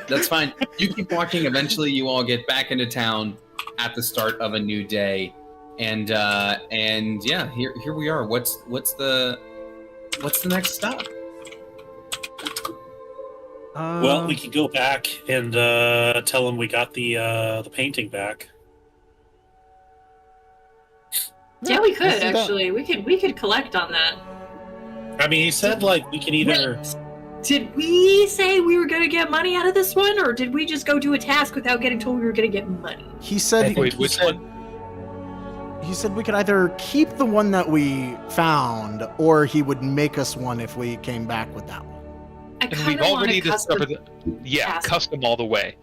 That's fine. You keep walking. Eventually, you all get back into town at the start of a new day, and yeah, here we are. What's the next stop? Well, we could go back and tell him we got the painting back. Yeah, we could let's do that. actually. We could collect on that. I mean, he said like we can either. Wait, did we say we were gonna get money out of this one, or did we just go do a task without getting told we were gonna get money? He said Wait, which one? he said we could either keep the one that we found, or he would make us one if we came back with that one. I And kind we've of want already to custom. discovered that. Yeah, task. custom all the way.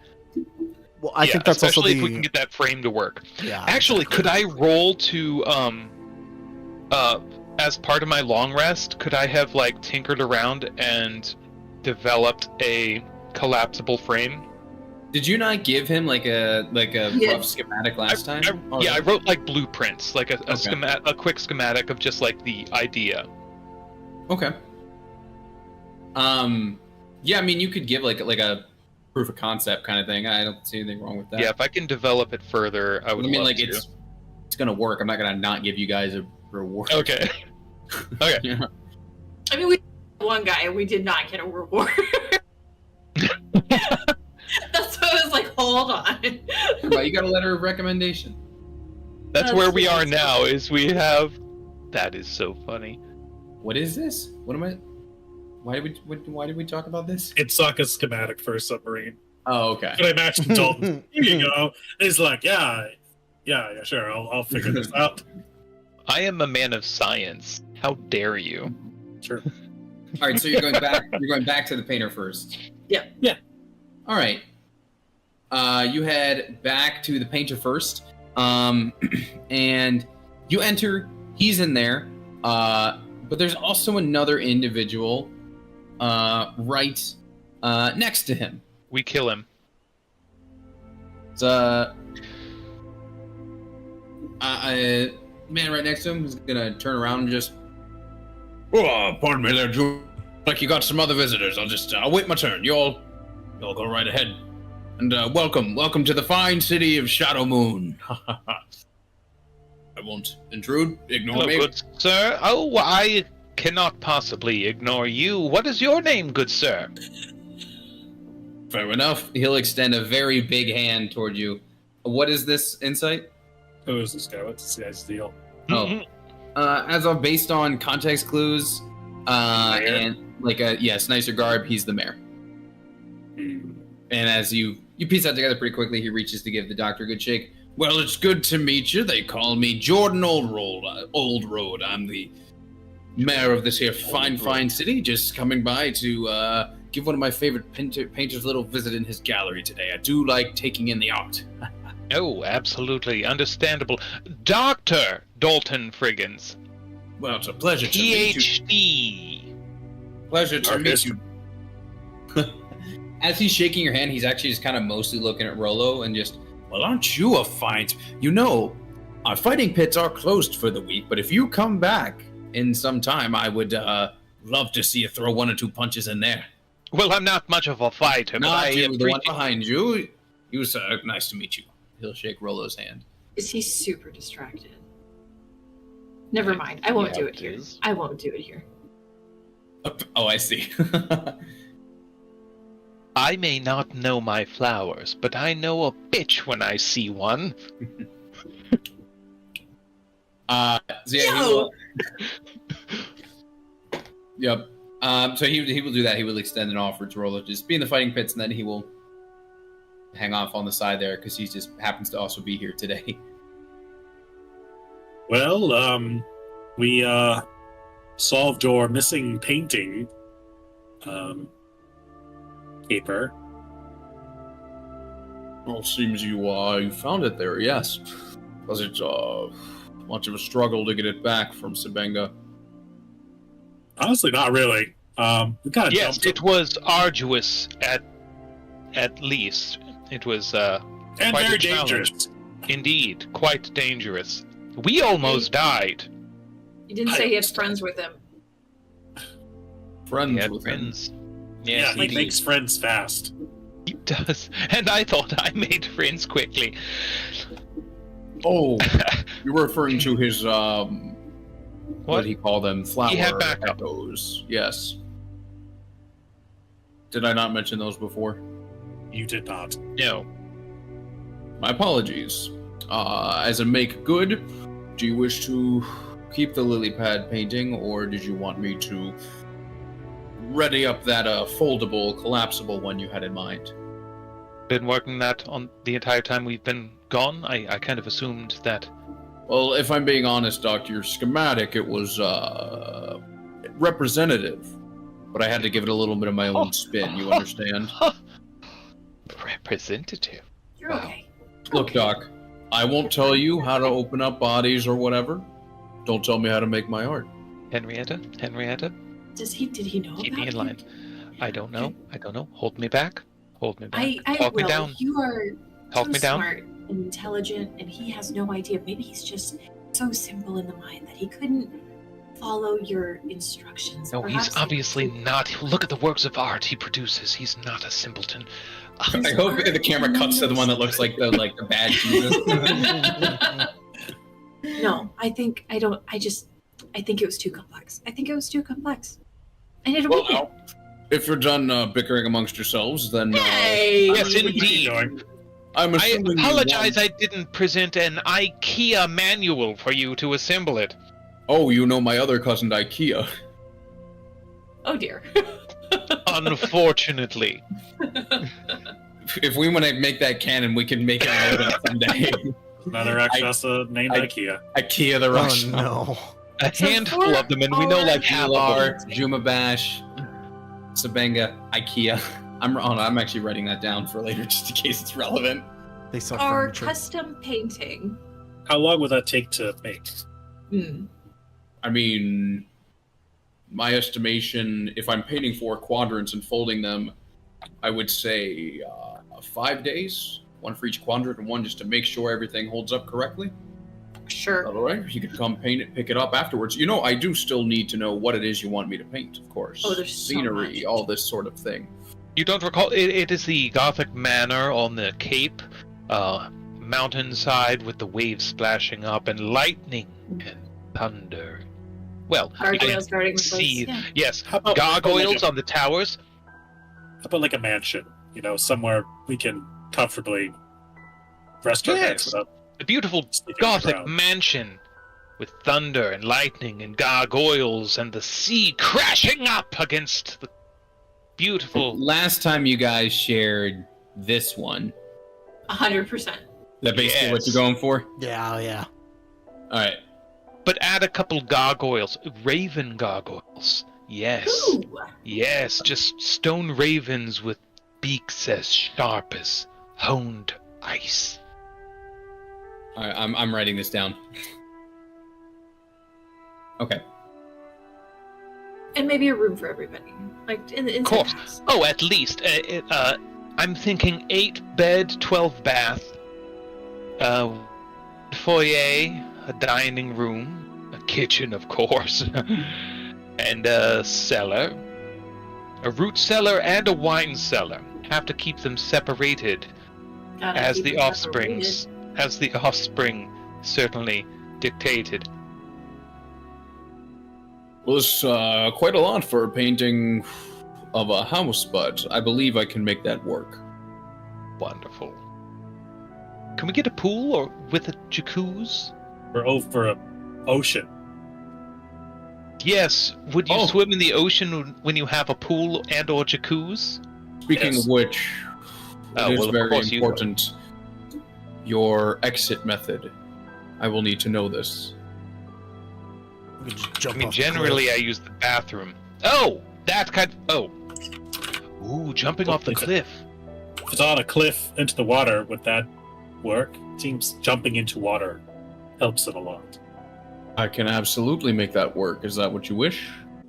Well, I Yeah, think that's also especially the if we can get that frame to work. yeah. Actually, could I roll to as part of my long rest? Could I have like tinkered around and developed a collapsible frame? Did you not give him like a Yeah. rough schematic last time? Oh, I wrote like blueprints, like a Okay. a quick schematic of just like the idea. Okay. Yeah, I mean, you could give like a proof of concept kind of thing. I don't see anything wrong with that. Yeah, if I can develop it further, I I would. mean, love like to. it's gonna work. I'm not gonna not give you guys a reward. Okay. Okay. Yeah. I mean, we one guy and we did not get a reward. That's why I was like, hold on. But you got a letter of recommendation. That's That's where we are nice. now. Is we have. That is so funny. What is this? What am I? Why did we talk about this? It's like a schematic for a submarine. Oh, okay. But I imagine Dalton. Here you go. And he's like, yeah, sure. I'll figure this out. I am a man of science. How dare you? Sure. All right, so you're going back. You're going back to the painter first. Yeah. Yeah. All right. You head back to the painter first, and you enter. He's in there, but there's also another individual right next to him. We kill him. It's man right next to him is gonna turn around and just. Oh, pardon me there, Drew. Like you got some other visitors. I'll wait my turn. Y'all go right ahead. And welcome to the fine city of Shadow Moon. I won't intrude. Ignore Hello, me. good sir. Oh, I cannot possibly ignore you. What is your name, good sir? Fair enough. He'll extend a very big hand toward you. What is this insight? Who is this guy? What's this guy's deal? Oh, as of based on context clues, and like nicer garb, he's the mayor. And as you piece that together pretty quickly, he reaches to give the doctor a good shake. Well, it's good to meet you. They call me Jordan Old Road. I'm the mayor of this here fine city. Just coming by to give one of my favorite painters a little visit in his gallery today. I do like taking in the art. Oh, absolutely understandable. Dr. Dalton Friggins. Well, it's a pleasure to meet you. PhD. Pleasure to meet you. As he's shaking your hand, he's actually just kind of mostly looking at Rolo and just, well, aren't you a fine... You know, our fighting pits are closed for the week, but if you come back in some time, I would love to see you throw 1 or 2 punches in there. Well, I'm not much of a fighter, but I you, the appreciate... one behind you. You, sir, nice to meet you. He'll shake Rolo's hand. Is he super distracted? Never mind. I won't do it here. I won't do it here. Oh, I see. I may not know my flowers, but I know a bitch when I see one. Yep. So he will do that. He will extend an offer to Rolo. Just be in the fighting pits, and then he will hang off on the side there because he just happens to also be here today. Well, we solved your missing painting, Keeper. Well, it seems you found it there, yes. Was it much of a struggle to get it back from Sabenga? Honestly, not really. We kind of Yes, it was arduous at least. It was and quite very a challenge. dangerous. Indeed, quite dangerous. We almost died. He didn't say he had friends with him. Friends He had with friends. Yeah, Yes, he indeed. makes friends fast. He does. And I thought I made friends quickly. him. Oh, you're referring to his what did he call them? Flower He had backup. echoes. Yes. Did I not mention those before? You did not. No. My apologies. As a make good, do you wish to keep the lily pad painting, or did you want me to ready up that foldable, collapsible one you had in mind? Been working that on the entire time we've been gone. I kind of assumed that. Well, if I'm being honest, Doctor, your schematic, it was representative, but I had to give it a little bit of my own spin, you understand? Representative. You're okay. Look, Doc, I won't tell you how to open up bodies or whatever. Don't tell me how to make my art. Henrietta? Did he know Keep about me in you? line. I don't know. Hold me back. I Talk me will. down. You are Talk so me down. smart and intelligent, and he has no idea. Maybe he's just so simple in the mind that he couldn't follow your instructions. No, Perhaps he's obviously not. Look at the works of art he produces. He's not a simpleton. I hope the camera cuts to the one that looks like the bad Jesus. No, I think it was too complex. I need to Well, make it. now, if you're done bickering amongst yourselves, then Hey! Yes, We can keep indeed. going. I'm I assuming apologize I didn't present an IKEA manual for you to assemble it. Oh, you know my other cousin, IKEA. Oh dear. Unfortunately. If we want to make that canon, we can make it relevant someday. Another Rakshasa named IKEA. IKEA the Oh Russian. no. A So handful for of them, and we know like half of them. Pilar, Jumabash, Sabenga, IKEA. I'm actually writing that down for later just in case it's relevant. They sell Our furniture. custom painting. How long would that take to make? I mean, my estimation, if I'm painting 4 quadrants and folding them, I would say 5 days, 1 for each quadrant and 1 just to make sure everything holds up correctly. Sure. All right, you could come paint it, pick it up afterwards. You know, I do still need to know what it is you want me to paint, of course. Oh, there's so scenery, much. all this sort of thing. You don't recall? It is the Gothic manor on the Cape, mountainside with the waves splashing up and lightning and thunder. Well, you Gargoyles can guarding the see, place. Yeah. yes, How about gargoyles on the towers. How about like a mansion? You know, somewhere we can comfortably rest our heads Yes. without A beautiful sticking to the Gothic ground. mansion with thunder and lightning and gargoyles and the sea crashing up against the beautiful. Last time you guys shared this one, 100%. that basically what Yes. you're going for? Yeah, yeah. All right. But add a couple gargoyles, raven gargoyles. Yes. Ooh. Yes, just stone ravens with beaks as sharp as honed ice. All right, I'm writing this down. Okay. And maybe a room for everybody. Like in the Of course. house. Oh, at least. I'm thinking 8 bed, 12 bath, foyer, a dining room, a kitchen, of course, and a cellar, a root cellar, and a wine cellar. Have to keep them separated, Gotta as keep the it offsprings, as the offspring certainly dictated. Well, it's quite a lot for a painting of a house, but I believe I can make that work. Wonderful. Can we get a pool or with a jacuzzi? We're over an ocean. Yes. Would you Oh. swim in the ocean when you have a pool and or jacuzzi? Speaking Yes. of which, Oh, it is well, of very course you important. Your exit method. I will need to know this. We could just jump I mean, off the generally I cliff. use the bathroom. Oh, that kind. Oh. Ooh, jumping off the Is it- cliff. If it's on a cliff into the water, would that work? It seems jumping into water helps it a lot. I can absolutely make that work. Is that what you wish?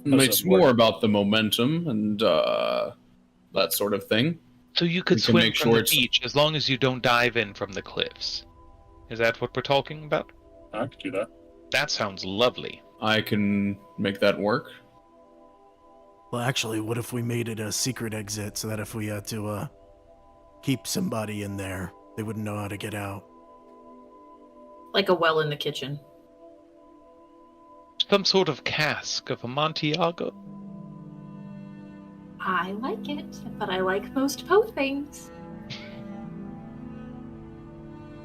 How's It's that work? more about the momentum and that sort of thing. So you could We can swim make from sure the it's- beach as long as you don't dive in from the cliffs. Is that what we're talking about? I could do that. That sounds lovely. I can make that work. Well, actually, what if we made it a secret exit so that if we had to keep somebody in there, they wouldn't know how to get out? Like a well in the kitchen. Some sort of cask of Amontillado. I like it, but I like most both things.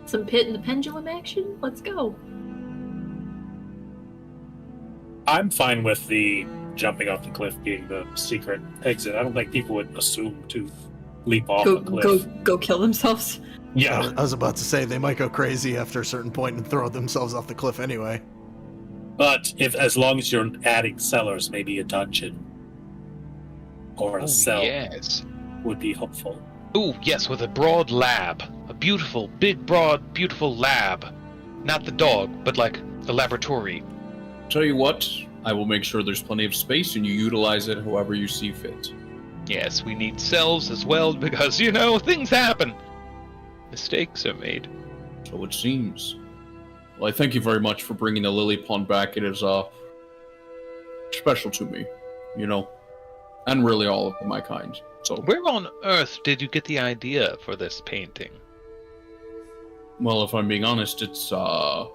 Some pit and the pendulum action? Let's go. I'm fine with the jumping off the cliff being the secret exit. I don't think people would assume to leap off a cliff. Go kill themselves. Yeah, I was about to say they might go crazy after a certain point and throw themselves off the cliff anyway. but as long as you're adding cellars, maybe a dungeon or a cell Yes. would be helpful. Ooh, yes, with a broad lab. A beautiful, big, broad, beautiful lab. Not the dog, but like the laboratory. Tell you what, I will make sure there's plenty of space and you utilize it however you see fit. Yes, we need cells as well because, you know, things happen. Mistakes are made. So it seems. Well, I thank you very much for bringing the lily pond back. It is special to me, you know, and really all of my kind. So, Where on earth did you get the idea for this painting? well, if I'm being honest, it's not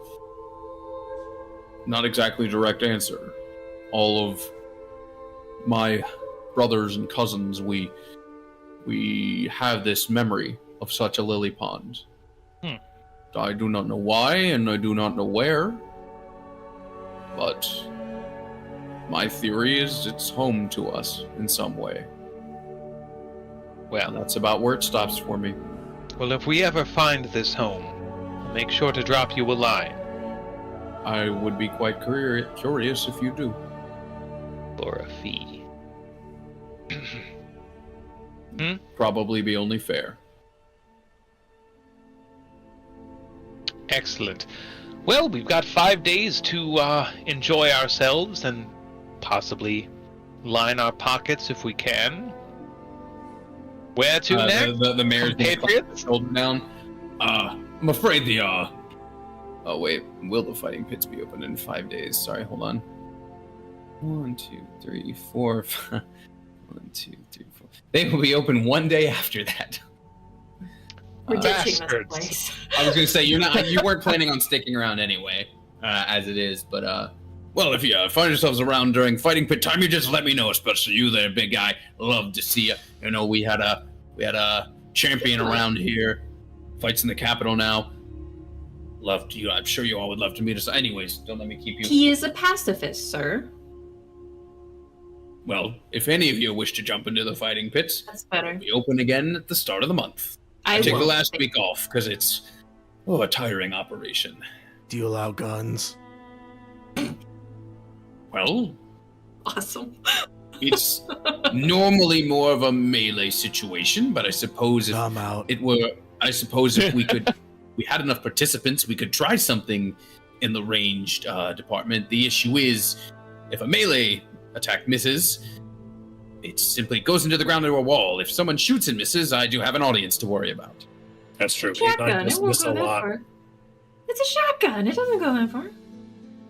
exactly a direct answer. All of my brothers and cousins, we have this memory of such a lily pond. I do not know why, and I do not know where, but my theory is it's home to us in some way. And Well, that's about where it stops for me. if we ever find this home, I'll make sure to drop you a line. I would be quite curious if you do. For a fee. Probably be only fair. Excellent. Well, we've got 5 days to enjoy ourselves and possibly line our pockets if we can. Where to next? The mayor's Patriots? shoulder down. I'm afraid the Oh wait, will the fighting pits be open in 5 days? Sorry, hold on. 1, 2, 3, 4. 1, 2, 3, 4. They will be open 1 day after that. We're ditching this bastards. place. I was gonna say you weren't planning on sticking around anyway, as it is. But well, if you find yourselves around during fighting pit time, you just let me know. Especially you, there, big guy. Love to see you. You know, we had a champion around here. Fights in the capital now. Love to you. I'm sure you all would love to meet us. Anyways, don't let me keep you. He is a pacifist, sir. Well, if any of you wish to jump into the fighting pits, That's better. we open again at the start of the month. I take the last week off because it's a tiring operation. Do you allow guns? Well, Awesome. it's normally more of a melee situation, but I suppose if I'm out. it were, I suppose if we had enough participants, we could try something in the ranged department. The issue is, if a melee attack misses, it simply goes into the ground into a wall. If someone shoots and misses, I do have an audience to worry about. That's true. Shotgun. It won't go that far. It's a shotgun. It doesn't go that far.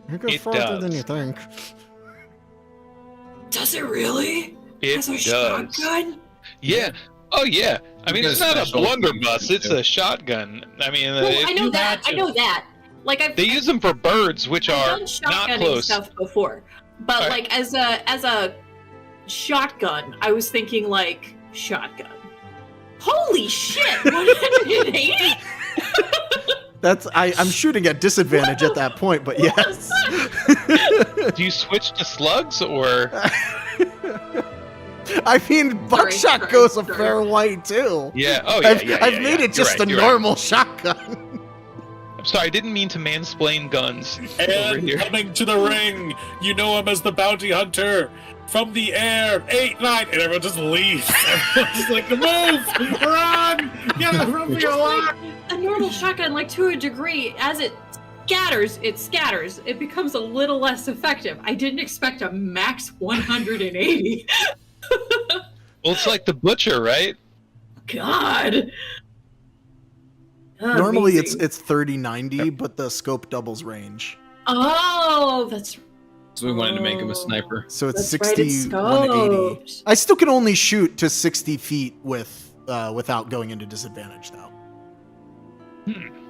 It goes It farther does. than you think. Does it really? It As a does. shotgun? Yeah. Oh, yeah. I mean, it's Because not a special blunderbuss. It's too. a shotgun. I mean, Well, if I know you that. had I know that. Like They use them for birds, which I've are done not shotgunning close. stuff before, but Right. like as a shotgun, I was thinking like shotgun. Holy shit! 180. I'm shooting at disadvantage at that point, but yes. Do you switch to slugs or? I mean, buckshot sorry, goes a sorry. fair way too. Yeah. Oh, yeah. I've made it just a normal shotgun. I'm sorry, I didn't mean to mansplain guns over And here. coming to the ring, you know him as the bounty hunter from the air. 8, 9, and everyone just leaves. Everyone's just like, move, run, get it from your Just lock. like a normal shotgun, like to a degree, as it scatters, it becomes a little less effective. I didn't expect a max 180. Well, it's like the butcher, right? God. Normally Amazing. it's 30-90, but the scope doubles range. Oh, that's So we wanted to make him a sniper. So it's that's right, 60, it's 180. scoped. I still can only shoot to 60 feet without going into disadvantage, though.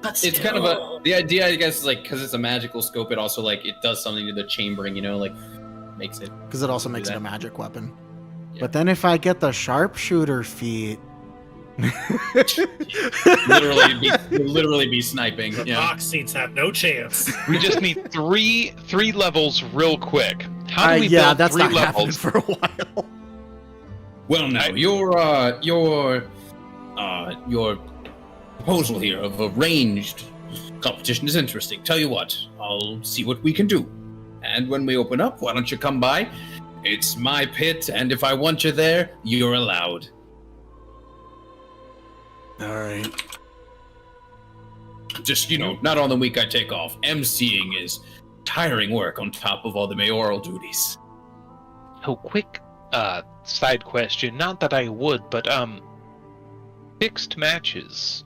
But It's kind of still. the idea, I guess, is like because it's a magical scope. It also like it does something to the chambering, like makes it. Because it also Do makes it that. a magic weapon. Yeah. But then if I get the sharpshooter feat... literally be sniping. The Yeah. box seats have no chance. We just need three levels real quick. How do we yeah, build that's 3 not happening levels? for a while. Well, now your proposal here of a ranged competition is interesting. Tell you what, I'll see what we can do. And when we open up, why don't you come by? It's my pit, and if I want you there, you're allowed. All right. Just, not on the week I take off. MCing is tiring work on top of all the mayoral duties. Oh, quick side question. Not that I would, but fixed matches.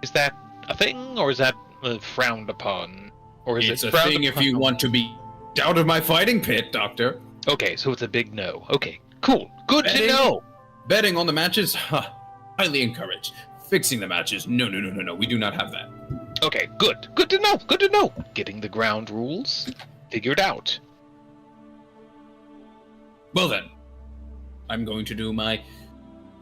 Is that a thing, or is that frowned upon? Or is It's it a frowned thing if upon? you want to be out of my fighting pit, Doctor. Okay, so it's a big no. Okay, cool. Good to Betting? know. Betting on the matches? Highly encouraged. Fixing the matches? No. We do not have that. Okay, good. Good to know. Good to know. Getting the ground rules figured out. Well then, I'm going to do my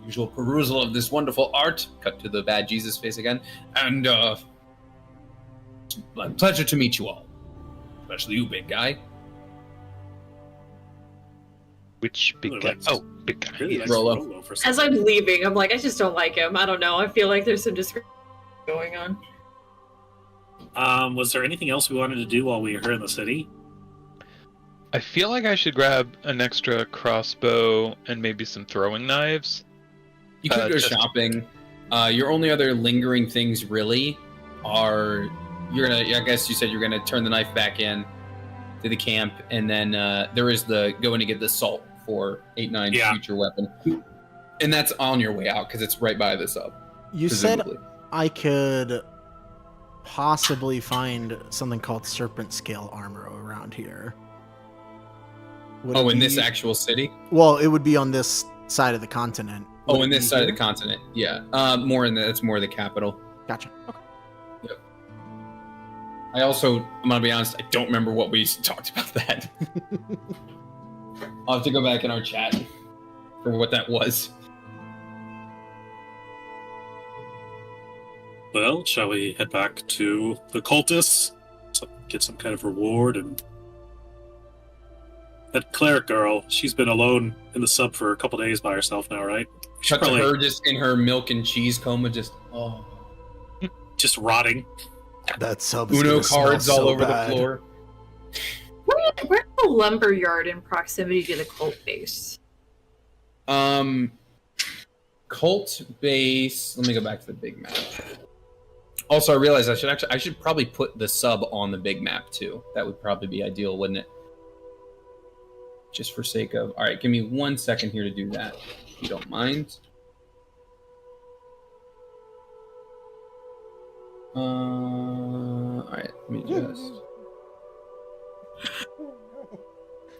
usual perusal of this wonderful art. Cut to the bad Jesus face again. And, it's a pleasure to meet you all. Especially you, big guy. Which big Really guy? likes- Oh, big guy. Really Yes. likes Rolo. Rolo for some As I'm leaving, I'm like, I just don't like him. I don't know. I feel like there's some discrimination going on. Was there anything else we wanted to do while we were here in the city? I feel like I should grab an extra crossbow and maybe some throwing knives. You could go Just- shopping. Your only other lingering things really are I guess you said you're gonna turn the knife back in to the camp, and then there is the going to get the salt for 8-9 Yeah. future weapon. And that's on your way out because it's right by the sub. You said Presumably. I could possibly find something called serpent scale armor around here. Would it In this be- actual city? Well, it would be on this side of the continent. Would Oh, it in this be side of here? the continent. Yeah. It's more the capital. Gotcha. Okay. I'm gonna be honest, I don't remember what we talked about that. I'll have to go back in our chat for what that was. Well, shall we head back to the cultists? Get some kind of reward, and that cleric girl, she's been alone in the sub for a couple days by herself now, right? Cut to her just in her milk and cheese coma, just just rotting. That sub is Uno gonna smell cards all so over bad. the floor. Where's the lumber yard in proximity to the cult base? Cult base. Let me go back to the big map. Also, I realized I should probably put the sub on the big map too. That would probably be ideal, wouldn't it? Just for sake of. All right, give me 1 second here to do that, if you don't mind. All right, let me just.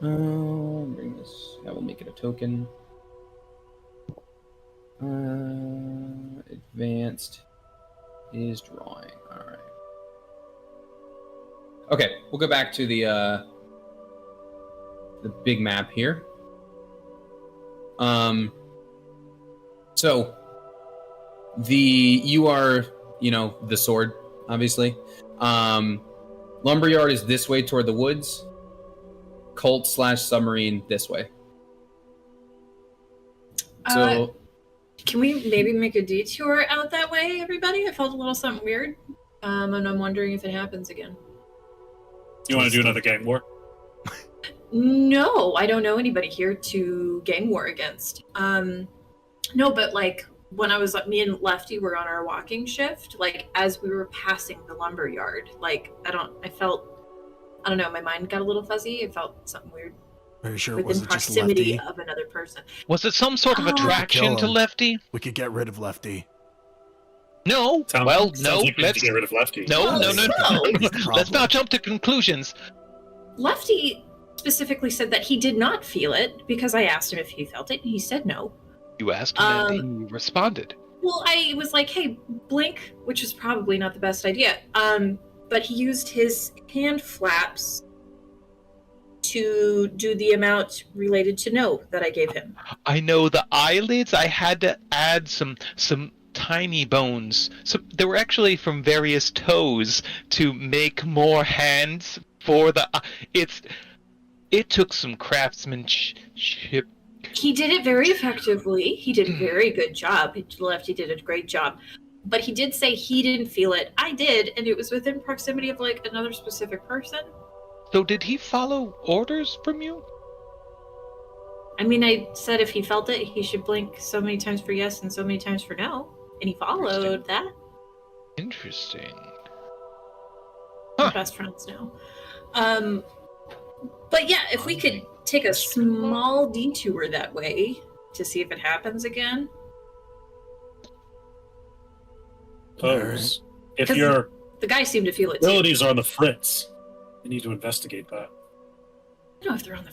Bring this. I will make it a token. Advanced is drawing. All right. Okay, we'll go back to the big map here. So you are, the sword, obviously. Lumberyard is this way toward the woods. Cult/submarine this way. So can we maybe make a detour out that way, everybody? I felt a little something weird. And I'm wondering if it happens again. You want to do another gang war? No, I don't know anybody here to gang war against. No, but like when me and Lefty were on our walking shift, like as we were passing the lumber yard, like I don't know, my mind got a little fuzzy. It felt something weird. Are you sure it Within wasn't just proximity Lefty? of another person. Was it some sort of attraction Kill to him. Lefty? We could get rid of Lefty. No. Sounds No. like we need Let's to get rid of Lefty. no. Problem. Let's not jump to conclusions. Lefty specifically said that he did not feel it because I asked him if he felt it, and he said no. You asked him, and he responded. Well, I was like, hey, blink, which is probably not the best idea. But he used his hand flaps to do the amount related to no that I gave him. I know the eyelids. I had to add some tiny bones. So they were actually from various toes to make more hands for the. It took some craftsmanship. He did it very effectively. He did a very good job. Lefty did a great job. But he did say he didn't feel it. I did, and it was within proximity of like another specific person. So did he follow orders from you? I mean, I said if he felt it, he should blink so many times for yes and so many times for no. And he followed that. Interesting. We're Huh. best friends now. But yeah, if we could take a small detour that way to see if it happens again. Pose. If 'Cause your The guy seemed to feel it too. abilities are on the fritz, you need to investigate that. I don't know if they're on the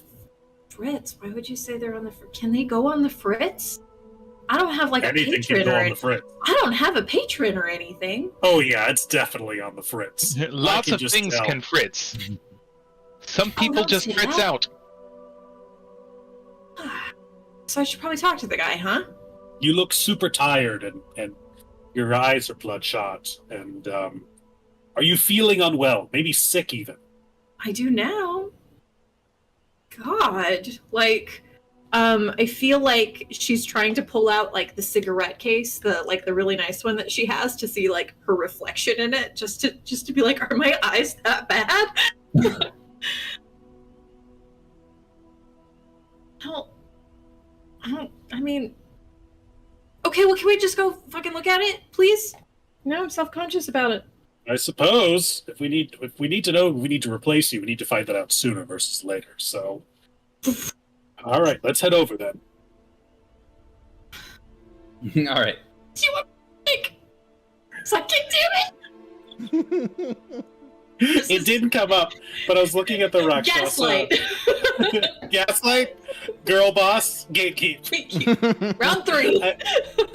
fritz. Why would you say they're on the fritz? Can they go on the fritz? I don't have like Anything a can patron go or on the fritz. I don't have a patron or anything. Oh yeah, it's definitely on the fritz. Lots can of just things tell. can fritz. Some people don't just say fritz that. out. So I should probably talk to the guy, huh? You look super tired and your eyes are bloodshot. And are you feeling unwell? Maybe sick even? I do now. God, like, I feel like she's trying to pull out like the cigarette case, the really nice one that she has to see like her reflection in it, just to be like, are my eyes that bad? I mean, okay, well, can we just go fucking look at it, please? No, I'm self-conscious about it. I suppose if we need to know if we need to replace you, we need to find that out sooner versus later. So, all right, let's head over then. All right. Do you want to like, sucking, damn it? It didn't come up, but I was looking at the Rakshasa. Gaslight. Gaslight? Girl boss? Gatekeep. Round 3.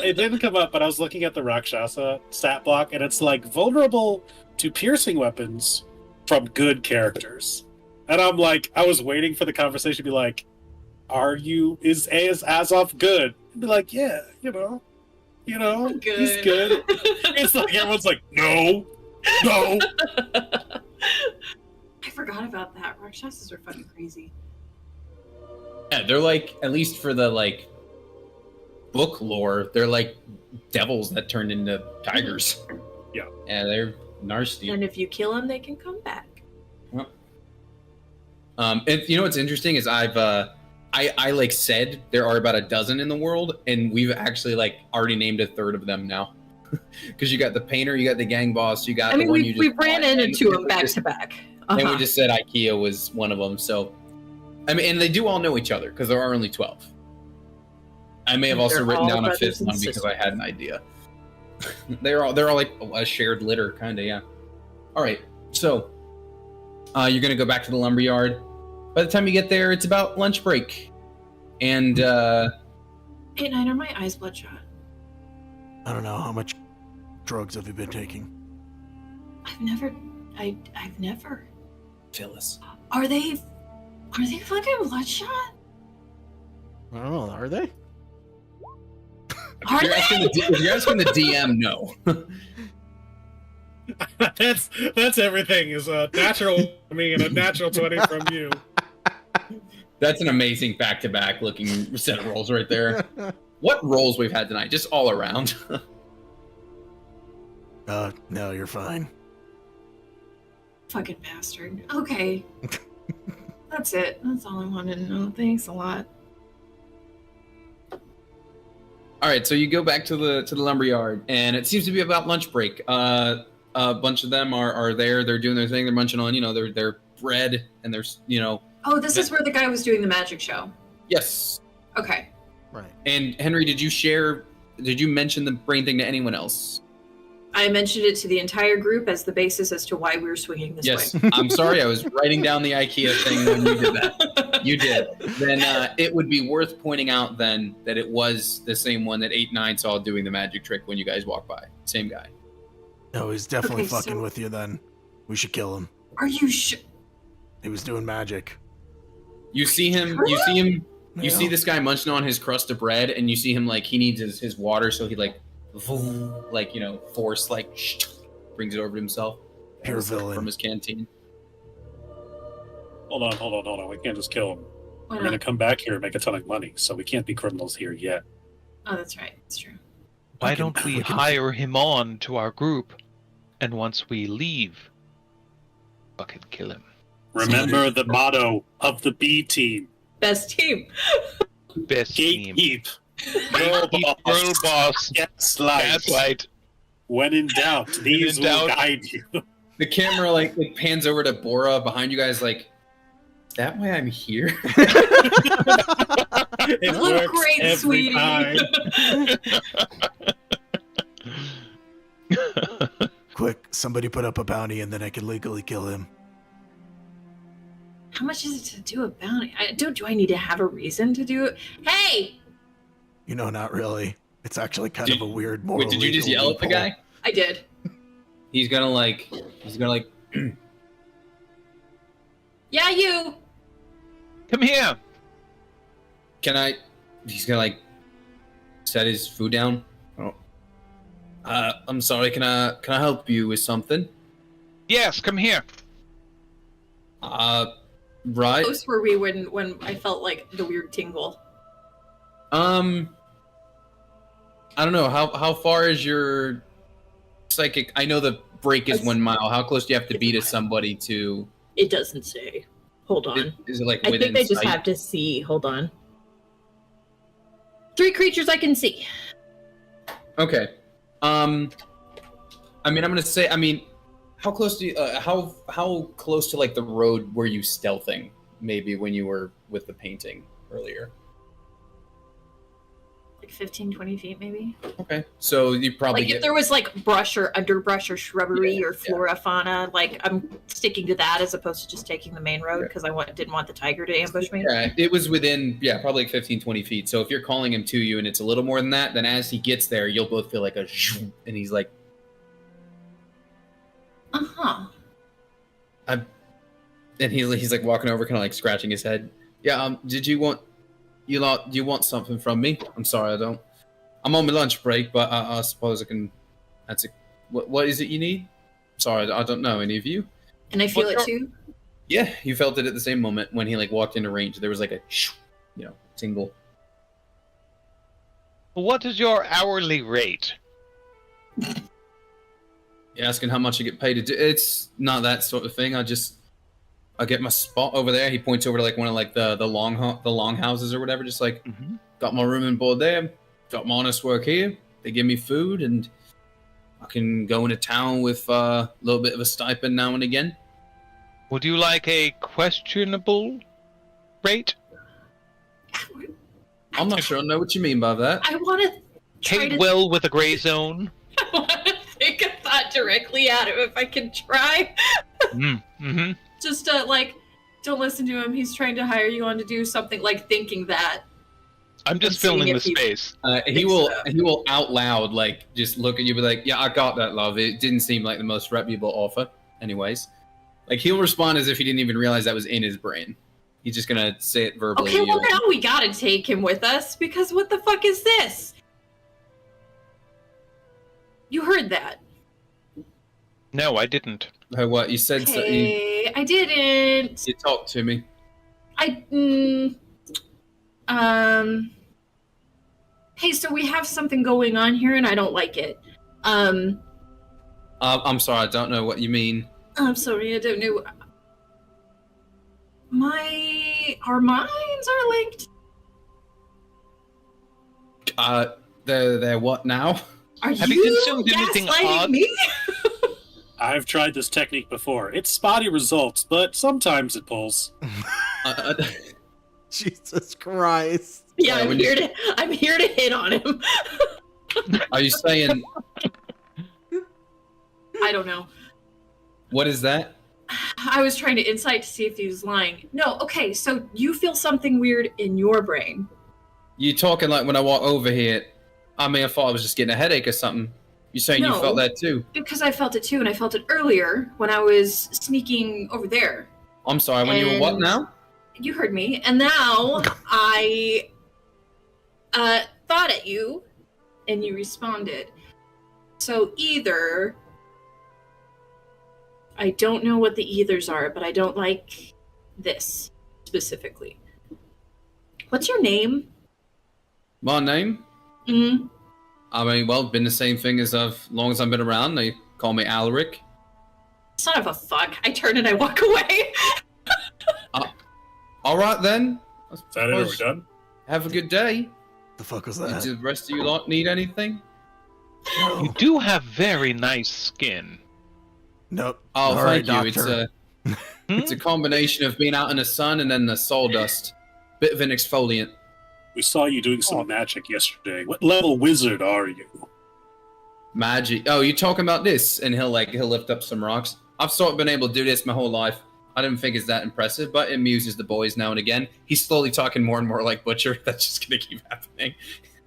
It didn't come up, but I was looking at the Rakshasa stat block, and it's like vulnerable to piercing weapons from good characters. And I'm like, I was waiting for the conversation to be like, is Azov good? And be like, yeah, You know, Good. he's good. It's like everyone's like, no. I forgot about that. Rakshasas are fucking crazy. Yeah, they're like, at least for the like book lore, they're like devils that turned into tigers. Yeah. And they're nasty. And if you kill them, they can come back. Yep. And you know what's interesting is I like said there are about a dozen in the world, and we've actually like already named a third of them now. Because you got the painter, you got the gang boss, you got I mean, the one we ran fought, into and them back just- to back. And we just said IKEA was one of them. So, I mean, and they do all know each other because there are only 12. I may have also They're written all down a brothers fifth and one because I had an sisters. idea. they're all like a shared litter, kind of, yeah. All right, so you're gonna go back to the lumberyard. By the time you get there, it's about lunch break, and Hey, Nine, are my eyes bloodshot? I don't know, how much drugs have you been taking? I've never. Phyllis. Are they fucking bloodshot? I don't know, are they? Are If you're asking the DM, no. That's everything. Is a natural from me and a natural 20 from you. That's an amazing back-to-back looking set of rolls right there. What rolls we've had tonight, just all around. No, you're fine. Fucking bastard. Okay. That's it. That's all I wanted to know. Thanks a lot. All right, so you go back to the lumberyard, and it seems to be about lunch break. A bunch of them are there. They're doing their thing. They're munching on, their bread, and there's, Oh, this is where the guy was doing the magic show. yes. Okay. Right. And Henry, did you mention the brain thing to anyone else? I mentioned it to the entire group as the basis as to why we were swinging this Yes. way. I'm sorry, I was writing down the IKEA thing when you did that. You did. Then it would be worth pointing out then that it was the same one that 8-9 saw doing the magic trick when you guys walked by. Same guy. No, he's definitely Okay, fucking so- with you then. We should kill him. Are you sure? He was doing magic. You see him. You see this guy munching on his crust of bread, and you see him like he needs his water, so he force brings it over to himself. Pure It's, villain. from his canteen. Hold on. We can't just kill him. Why We're going to not? come back here and make a ton of money, so we can't be criminals here yet. Oh, that's right. That's true. Why We can- don't we we can- hire him on to our group, and once we leave, fucking kill him. Remember the motto of the B team. Best team. Best team. Gatekeep. Gatekeep, girl boss. Gaslight. Gaslight. When in doubt, these in will doubt. guide you. The camera it pans over to Bora behind you guys. Like, is that why I'm here? It You look works great, every sweetie. time. Quick, somebody put up a bounty and then I can legally kill him. How much is it to do a bounty? Do I need to have a reason to do it? Hey! Not really. It's actually kind of a weird moral. Wait, did you just legal yell at the loophole. guy? I did. He's gonna Yeah, you! Come here. he's gonna set his food down. Oh. I'm sorry, can I help you with something? Yes, come here. Right. Close were we when I felt like the weird tingle? I don't know, how far is your psychic? I know the break is 1 mile. How close do you have to be to somebody to? It doesn't say. Hold on. Is it like I within think they just sight? have to see. Hold on. 3 creatures I can see. Okay. I'm gonna say. How close do you? How close to the road were you stealthing? Maybe when you were with the painting earlier. Like 15, 20 feet, maybe. Okay. So you probably Like get. if there was brush or underbrush or shrubbery Yeah, or flora fauna, I'm sticking to that as opposed to just taking the main road because didn't want the tiger to ambush me. Yeah, it was within, probably 15, 20 feet. So if you're calling him to you and it's a little more than that, then as he gets there, you'll both feel like a shoo, and he's like, Uh-huh. and he's walking over, kind of scratching his head. Yeah, did you want something from me? I'm sorry, I don't. I'm on my lunch break, but I suppose I can. That's a. What is it you need? Sorry, I don't know any of you. And I feel it too. Yeah, you felt it at the same moment when he like walked into range. There was like a, tingle. What is your hourly rate? You're asking how much I get paid to do? It's not that sort of thing. I get my spot over there. He points over to like one of like the long houses or whatever. Just like got my room and board there. Got my honest work here. They give me food and I can go into town with a little bit of a stipend now and again. Would you like a questionable rate? I'm not sure I know what you mean by that. I want to Paid well with a gray zone. I want to think of that directly at him if I can try. Just don't listen to him. He's trying to hire you on to do something, like thinking that. I'm just filling the space. He will out loud like just look at you, and be like, "Yeah, I got that, love. It didn't seem like the most reputable offer, anyways." Like he'll respond as if he didn't even realize that was in his brain. He's just gonna say it verbally. Okay, well now we gotta take him with us because what the fuck is this? You heard that? No, I didn't. What you said? Okay, I didn't. You talked to me. Hey, so we have something going on here, and I don't like it. I'm sorry, I don't know what you mean. I'm sorry, I don't know. Our minds are linked. They're what now? Have you consumed anything odd? Me? I've tried this technique before. It's spotty results, but sometimes it pulls. Jesus Christ. Yeah, I'm here to hit on him. Are you saying? I don't know. What is that? I was trying to insight to see if he was lying. No, okay, so you feel something weird in your brain. You talking like when I walk over here? I mean, I thought I was just getting a headache or something. You saying you felt that too? Because I felt it too, and I felt it earlier when I was sneaking over there. I'm sorry, when you were what now? You heard me, and now I thought at you, and you responded. So either... I don't know what the ethers are, but I don't like this specifically. What's your name? My name? Mm-hmm. I mean, well, been the same thing as long as I've been around. They call me Alaric. Son of a fuck. I turn and I walk away. All right, then. Is that it? Are we done? Have a good day. The fuck was that? Did the rest of you lot need anything? No. You do have very nice skin. Nope. Oh, All right, thank you. doctor. It's a combination of being out in the sun and then the sawdust. Bit of an exfoliant. We saw you doing some magic yesterday. What level wizard are you? Magic. Oh, you talking about this? And he'll lift up some rocks. I've sort of been able to do this my whole life. I didn't think it's that impressive, but it amuses the boys now and again. He's slowly talking more and more like Butcher. That's just gonna keep happening.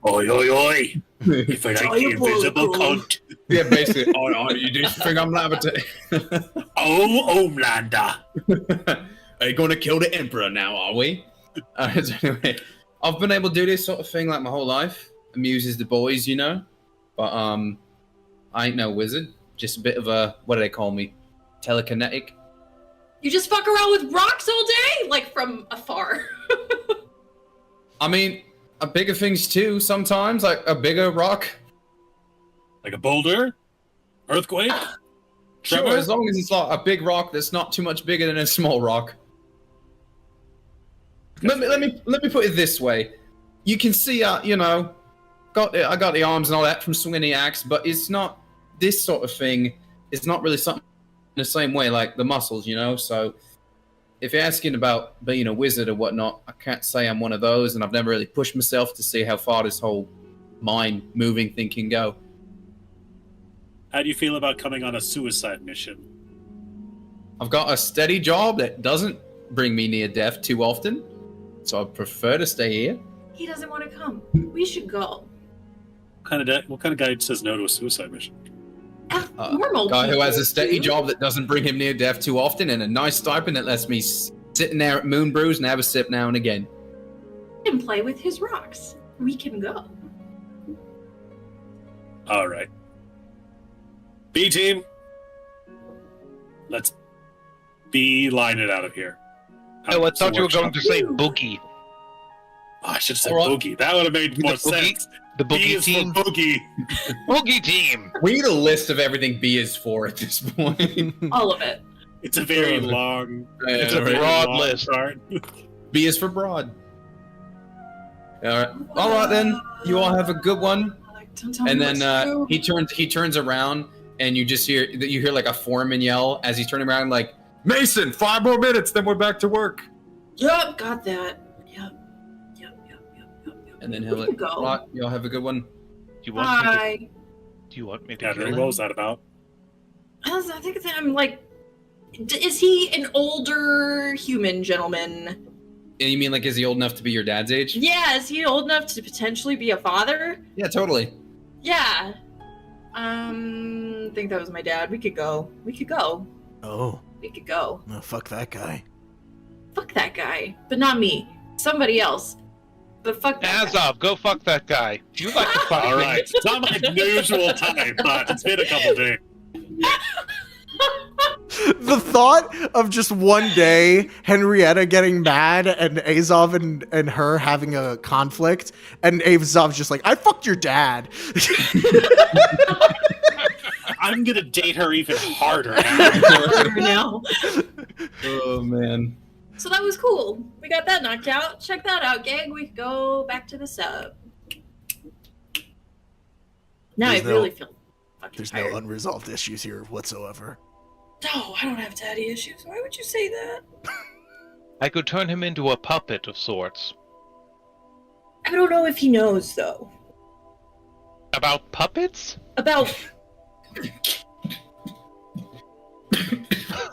Oi, oi, oi! If I like the invisible cunt. Yeah, basically. Oh, you do think I'm Labatte? Oh, Homelander! Are you going to kill the Emperor now, are we? So anyway, I've been able to do this sort of thing like my whole life. Amuses the boys, you know. But I ain't no wizard. Just a bit of a, what do they call me? Telekinetic. You just fuck around with rocks all day? Like from afar. I mean, bigger things too sometimes, like a bigger rock. Like a boulder? Earthquake? Sure, Trevor? as long as it's like a big rock that's not too much bigger than a small rock. Let me put it this way. You can see, I got the arms and all that from swinging the axe, but it's not this sort of thing. It's not really something in the same way, like the muscles, So if you're asking about being a wizard or whatnot, I can't say I'm one of those, and I've never really pushed myself to see how far this whole mind-moving thing can go. How do you feel about coming on a suicide mission? I've got a steady job that doesn't bring me near death too often, so I prefer to stay here. He doesn't want to come. We should go. What kind of guy says no to a suicide mission? Normal Guy who has a people steady do. job that doesn't bring him near death too often, and a nice stipend that lets me sit in there at Moon Brews and have a sip now and again. And play with his rocks. We can go. All right. B team, let's beeline it out of here. Oh, I thought you were Workshop. going to say boogie. Oh, I should have said Or- boogie. That would have made more boogie? sense. The B boogie is team? for boogie. Boogie team! We need a list of everything B is for at this point. All of it. It's a very long. It's a very broad long list. chart. B is for broad. All right then. You all have a good one. Don't tell And me then what to do. he turns around, and you just hear like a foreman yell as he's turning around, like, Mason, 5 more minutes, then we're back to work. Yup, got that. Yep. And then We he'll can let, go. all right, y'all have a good one. Do you want me to, Bye. do you want me to Yeah, kill really, him? what was that about? I think that I'm like, is he an older human gentleman? And you mean like, is he old enough to be your dad's age? Yeah, is he old enough to potentially be a father? Yeah, totally. Yeah. I think that was my dad. We could go. Oh, We could go. no, fuck that guy. Fuck that guy. But not me. Somebody else. But fuck that guy. Azov, go fuck that guy. You like to fuck All me. right. It's not my usual time, but it's been a couple days. The thought of just one day Henrietta getting mad and Azov and her having a conflict, and Azov's just like, I fucked your dad. I'm gonna date her even harder now. now. Oh man. So that was cool. We got that knocked out. Check that out, gang. We could go back to the sub. Now There's I no- really feel fucking There's tired. no unresolved issues here whatsoever. No, I don't have daddy issues. Why would you say that? I could turn him into a puppet of sorts. I don't know if he knows, though. About puppets? About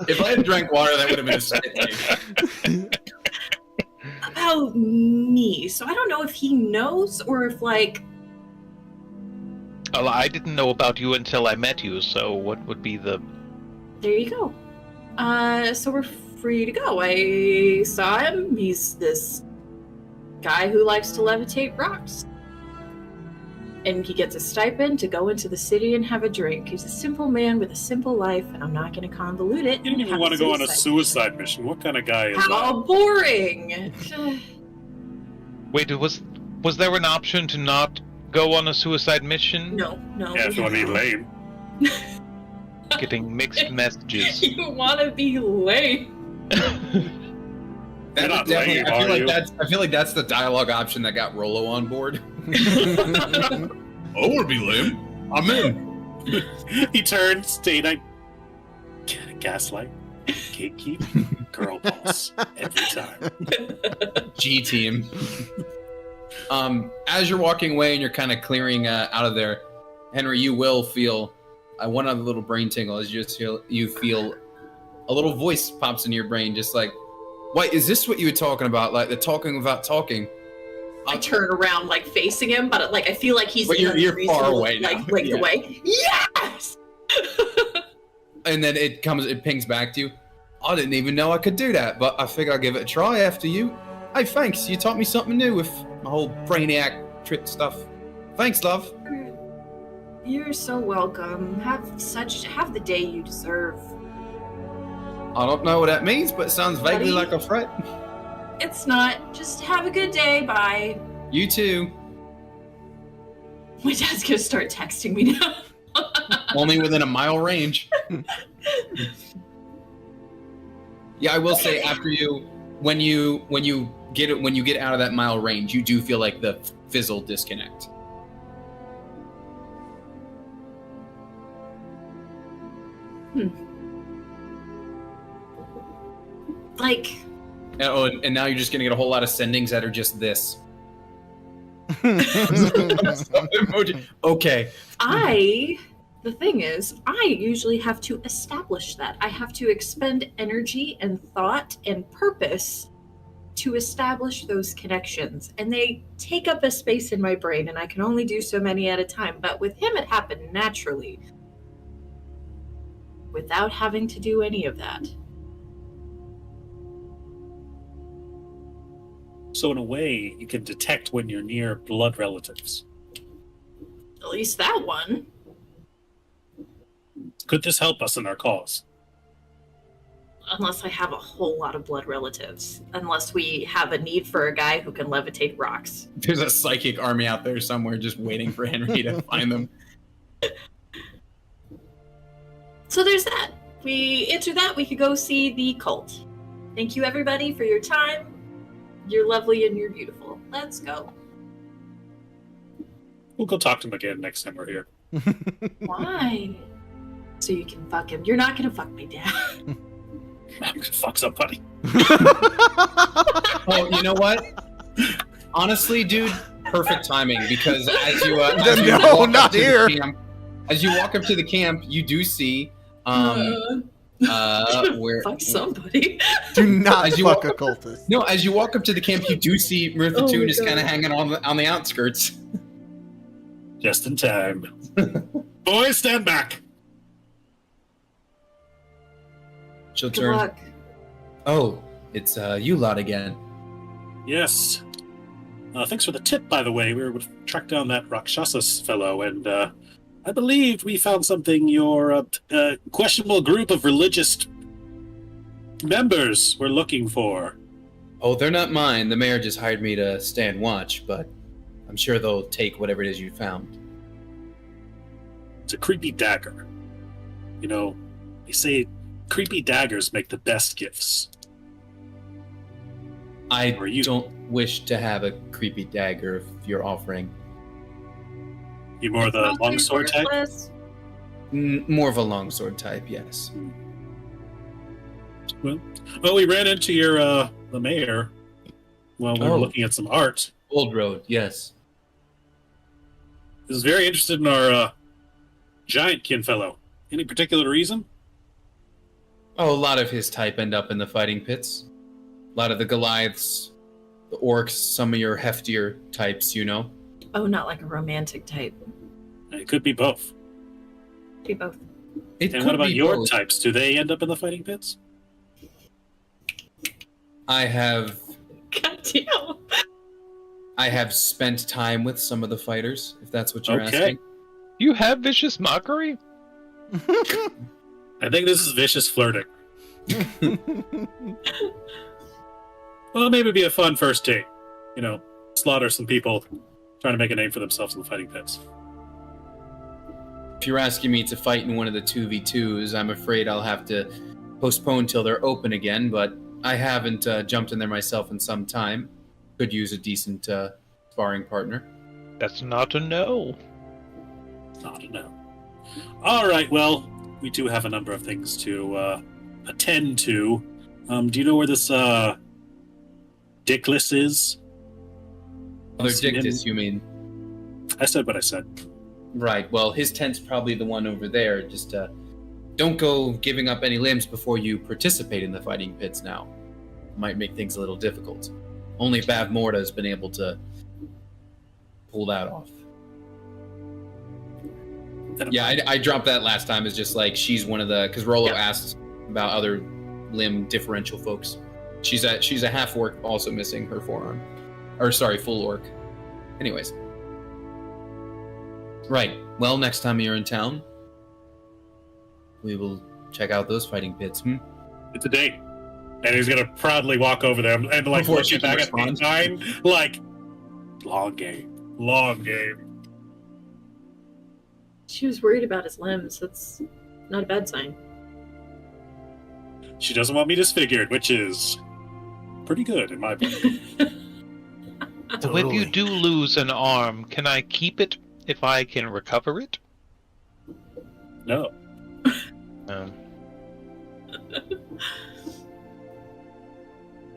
If I had drank water, that would have been a side take. about me. So I don't know if he knows or if, like, Well, I didn't know about you until I met you, so what would be the... there you go. So we're free to go. I saw him. He's this guy who likes to levitate rocks. And he gets a stipend to go into the city and have a drink. He's a simple man with a simple life, and I'm not going to convolute it. You don't even want to go on a suicide mission. What kind of guy is How boring! Wait, was there an option to not go on a suicide mission? No. that? Yeah, if you want to be lame. Getting mixed messages. You want to be late. You're not Definitely, lame, I feel are like you? I feel like that's the dialogue option that got Rolo on board. I would be lame. I'm in. He turns, date night. Gaslight. Gatekeep. Girl boss. Every time. G team. As you're walking away and you're kind of clearing out of there, Henry, you will feel one other little brain tingle as you feel a little voice pops into your brain, just like, wait, is this what you were talking about? Like the talking without talking? I turn around, like, facing him, but, like, I feel like he's But you're unreasonable, far away now. like Yeah. the way. Yes! And then it pings back to you. I didn't even know I could do that, but I figure I'll give it a try after you. Hey, thanks. You taught me something new with my whole brainiac trip stuff. Thanks, love. You're so welcome. Have the day you deserve. I don't know what that means, but it sounds vaguely Buddy. like a threat. It's not. Just have a good day. Bye. You too. My dad's gonna start texting me now. Only within a mile range. Yeah, I will say after when you get out of that mile range, you do feel like the fizzle disconnect. Like, And now you're just gonna get a whole lot of sendings that are just this. Okay. the thing is, I usually have to establish that. I have to expend energy and thought and purpose to establish those connections. And they take up a space in my brain, and I can only do so many at a time. But with him, it happened naturally, without having to do any of that. So in a way, you can detect when you're near blood relatives. At least that one. Could this help us in our cause? Unless I have a whole lot of blood relatives. Unless we have a need for a guy who can levitate rocks. There's a psychic army out there somewhere just waiting for Henry to find them. So there's that. We answer that, we could go see the cult. Thank you, everybody, for your time. You're lovely and you're beautiful. Let's go. We'll go talk to him again next time we're here. Why? So you can fuck him. You're not gonna fuck my dad. I'm gonna fuck somebody. Oh, you know what? Honestly, dude, perfect timing because as you as you No, walk not up to the here. camp- as you walk up to the camp, you do see where Fuck somebody. Do not As you fuck walk a cultist. no, as you walk up to the camp, you do see Mirtha Oh Toon my is kind of God. hanging on the outskirts. Just in time. Boys, stand back. She'll Good turn. luck. Oh, it's you lot again. Yes. Thanks for the tip, by the way. We were able to track down that Rakshasas fellow, and I believe we found something your questionable group of religious members were looking for. Oh, they're not mine. The mayor just hired me to stand watch, but I'm sure they'll take whatever it is you found. It's a creepy dagger. You know, they say creepy daggers make the best gifts. I Or you- don't wish to have a creepy dagger if you're offering. You more the Probably longsword type? worthless. More of a longsword type, yes. Well, we ran into your the mayor while we were Oh. looking at some art. Old Road, yes. He was very interested in our giant kin fellow. Any particular reason? Oh, a lot of his type end up in the fighting pits. A lot of the Goliaths, the orcs, some of your heftier types, you know. Oh, not like a romantic type. It could be both. Be both. It And could what about be your both. types? Do they end up in the fighting pits? I have Goddamn. spent time with some of the fighters, if that's what you're Okay. asking. You have vicious mockery? I think this is vicious flirting. Well, maybe it'd be a fun first date. You know, slaughter some people trying to make a name for themselves in the fighting pits. If you're asking me to fight in one of the 2v2s, I'm afraid I'll have to postpone till they're open again, but I haven't jumped in there myself in some time. Could use a decent sparring partner. That's not a no. Not a no. All right, well, we do have a number of things to attend to. Do you know where this Dickless is? Other seen him- Dictus, you mean? I said what I said. Right, well, his tent's probably the one over there. Just don't go giving up any limbs before you participate in the fighting pits now. Might make things a little difficult. Only Bav Morta has been able to pull that off. Yeah, I dropped that last time as just like she's one of the, because Rolo Yeah. asked about other limb differential folks. She's a half orc, also missing her forearm, or sorry, full orc. Anyways, right. Well, next time you're in town, we will check out those fighting pits. It's a date. And he's gonna proudly walk over there and like Before look she back can at me respond. nine, like long game. Long game. She was worried about his limbs. That's not a bad sign. She doesn't want me disfigured, which is pretty good in my opinion. So if you do lose an arm, can I keep it if I can recover it? No.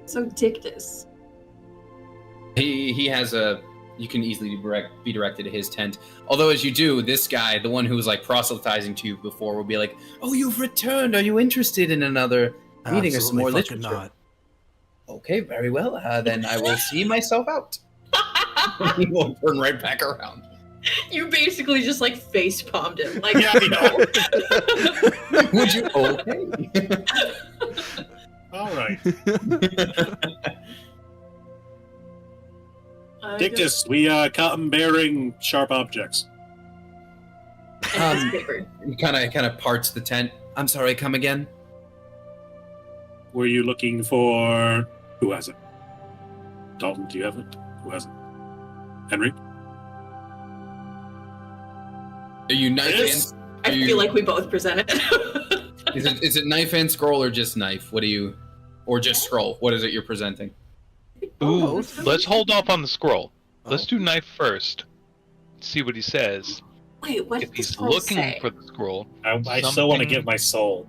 So Dictus. He has a. You can easily be directed to his tent. Although, as you do, this guy, the one who was like proselytizing to you before, will be like, "Oh, you've returned. Are you interested in another meeting or some more Absolutely fucking literature?" not. Okay, very well. Then I will see myself out. He will turn right back around. You basically just like face palmed him. Like, Yeah, I know. Would you? Okay. All right. I Dictus, we caught him bearing sharp objects. Skipper. He kind of parts the tent. I'm sorry, come again? Were you looking for... Who has it? Dalton, do you have it? Who has it? Henry? Are you knife Yes. and... I feel like we both present it. Is it knife and scroll or just knife? What do you... Or just scroll? What is it you're presenting? Ooh, let's hold off on the scroll. Oh. Let's do knife first. See what he says. Wait, what If did the he's scroll looking say? for the scroll, I still want to give my soul.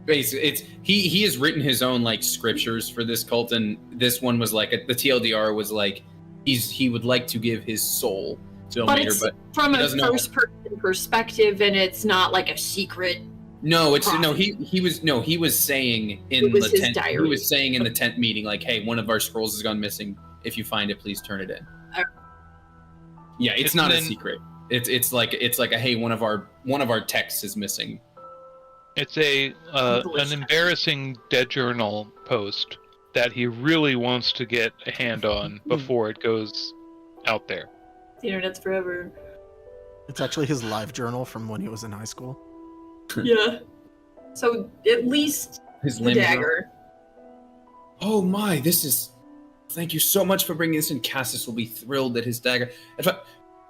Basically, it's he has written his own like scriptures for this cult, and this one was like the TLDR was like he would like to give his soul to But Ilmater, it's but from he a doesn't know. first-person perspective, and it's not like a secret. No, it's no. Prophet. He was saying in It was the his tent. diary. He was saying in the tent meeting, like, "Hey, one of our scrolls has gone missing. If you find it, please turn it in." Yeah, it's not a secret. It's like a hey, one of our texts is missing. it's an embarrassing dead journal post that he really wants to get a hand on before it goes out there. The internet's forever. It's actually his live journal from when he was in high school. Yeah. So at least His the limbs are- dagger. Oh my, this is. Thank you so much for bringing this in. Cassis will be thrilled at his dagger. In fact,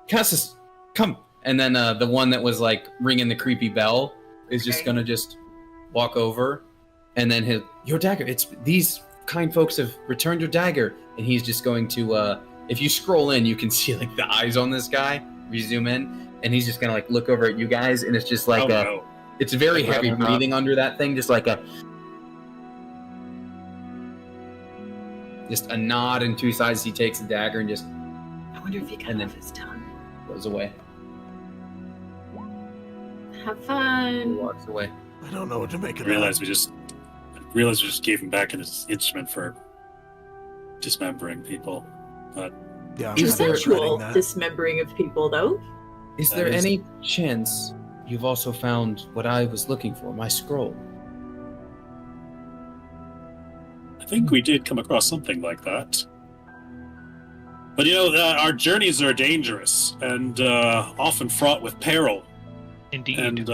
Cassis, come. And then the one that was like ringing the creepy bell is just Okay. gonna just walk over, and then your dagger. It's these kind folks have returned your dagger, and he's just going to. If you scroll in, you can see like the eyes on this guy. If you zoom in, and he's just gonna like look over at you guys, and it's just like no. it's very I'd rather heavy not. breathing under that thing, just like just a nod and two sides. He takes the dagger and just I wonder if he cut And then- off his tongue. goes away. Have fun. Walks away. I don't know what to make I of realized that. we just gave him back his instrument for dismembering people. But Yeah, I'm Is kind of there- regretting Consensual that. dismembering of people, though. Is That there is- any chance you've also found what I was looking for, my scroll? I think we did come across something like that. But our journeys are dangerous and often fraught with peril. Indeed. And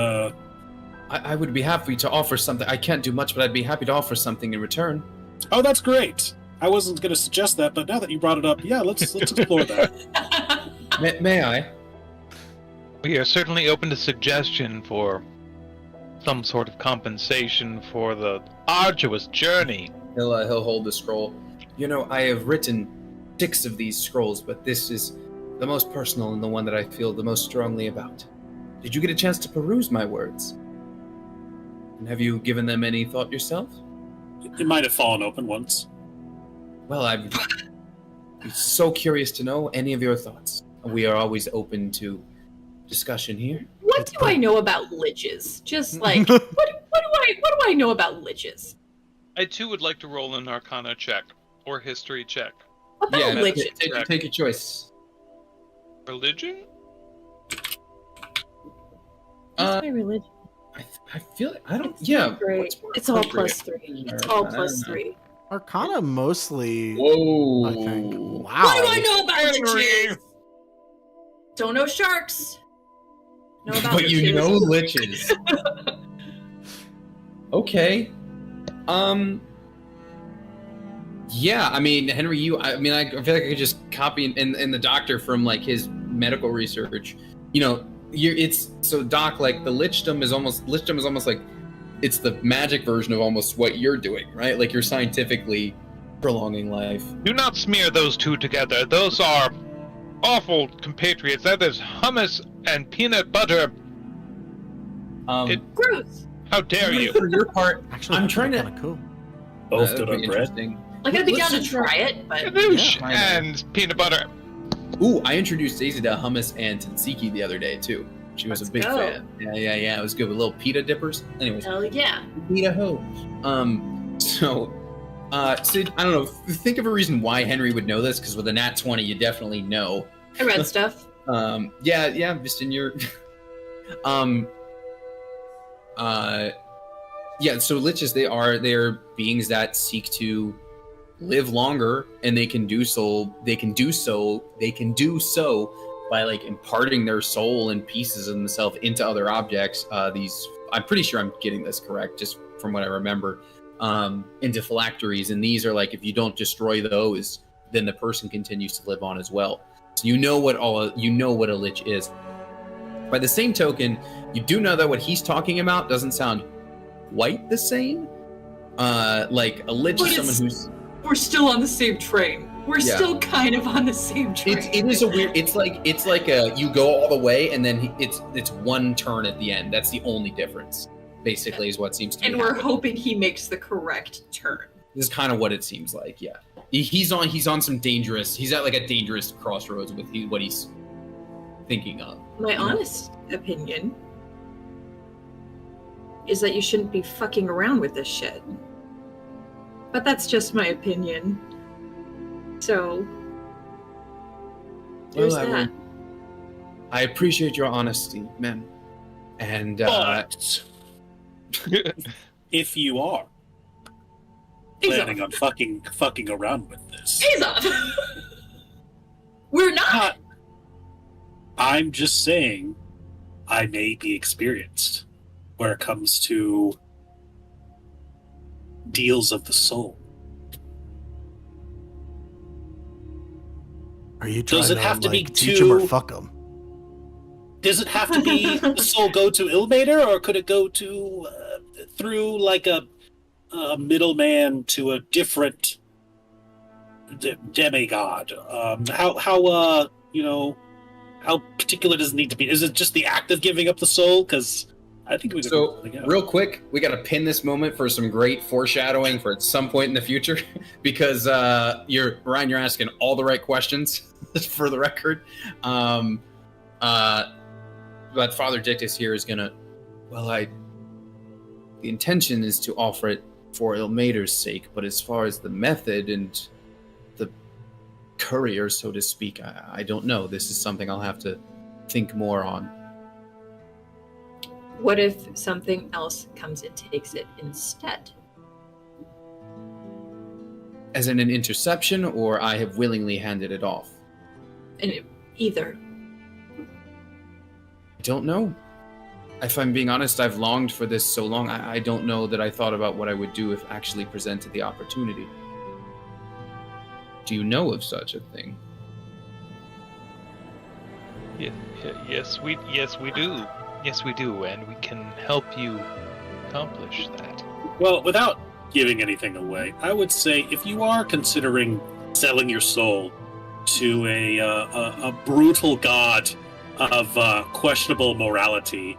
I would be happy to offer something. I can't do much, but I'd be happy to offer something in return. oh, that's great. I wasn't going to suggest that, but now that you brought it up, yeah, let's explore that. May I? We are certainly open to suggestion for some sort of compensation for the arduous journey. He'll hold the scroll. I have written 6 of these scrolls, but this is the most personal and the one that I feel the most strongly about. Did you get a chance to peruse my words? And have you given them any thought yourself? It might have fallen open once. Well, I'm so curious to know any of your thoughts. We are always open to discussion here. What do I know about liches? Just like what do I know about liches? I too would like to roll an Arcana check or History check. What about Yeah, liches? take your choice. Religion? What's my religion? I feel like I don't. It's Yeah, not great. what's more It's all appropriate? +3. It's all I don't know. +3. Arcana mostly, Whoa! I think. Wow. What do I know about liches? Don't know sharks. Know about But you liches. know liches. Okay. Yeah, I mean, Henry, I feel like I could just copy in the doctor from like his medical research. So Doc, like the lichdom is almost like it's the magic version of almost what you're doing, right? Like you're scientifically prolonging life. Do not smear those two together. Those are awful compatriots. That is hummus and peanut butter. Gross. How dare you? For your part, Actually, I'm that'd be trying to- kinda cool. Both that'd good be on bread. interesting. Like I'd be down to Let's- try it, but Kadoosh Yeah. and peanut butter. Ooh, I introduced Daisy to hummus and tzatziki the other day too. She was Let's a big go. fan. Yeah. It was good with little pita dippers. Anyways, hell yeah. pita ho. So, Sid, I don't know. Think of a reason why Henry would know this, because with a nat 20, you definitely know. I read stuff. Yeah, just in your, yeah. So liches, they are beings that seek to live longer, and they can do so by like imparting their soul and pieces of themselves into other objects. I'm pretty sure I'm getting this correct, just from what I remember, into phylacteries. And these are like, if you don't destroy those, then the person continues to live on as well. So you know what a lich is. By the same token, you do know that what he's talking about doesn't sound quite the same. Like a lich is someone who's. We're still on the same train. We're still kind of on the same train. It is a weird. It's like a you go all the way and then it's one turn at the end. That's the only difference. Basically, is what seems to be. And we're hoping he makes the correct turn. This is kind of what it seems like. Yeah, he's on some dangerous. He's at like a dangerous crossroads with what he's thinking of. My honest opinion is that you shouldn't be fucking around with this shit. But that's just my opinion. So, there's that. I appreciate your honesty, man. And but if you are planning on fucking around with this, we're not. I'm just saying, I may be experienced where it comes to deals of the soul. Are you trying Does it to have to be teach him or fuck him? Does it have to be the soul go to Ilmater, or could it go to through like a middleman to a different demigod? How particular does it need to be? Is it just the act of giving up the soul? Because I think we. So real quick, we got to pin this moment for some great foreshadowing for at some point in the future, because Ryan, you're asking all the right questions for the record. But Father Dictus here is gonna. The intention is to offer it for Ilmater's sake, but as far as the method and the courier, so to speak, I don't know. This is something I'll have to think more on. What if something else comes and takes it instead? As in an interception, or I have willingly handed it off? Either. I don't know. If I'm being honest, I've longed for this so long. I don't know that I thought about what I would do if actually presented the opportunity. Do you know of such a thing? Yes, we do. Yes, we do, and we can help you accomplish that. Well, without giving anything away, I would say if you are considering selling your soul to a brutal god of questionable morality,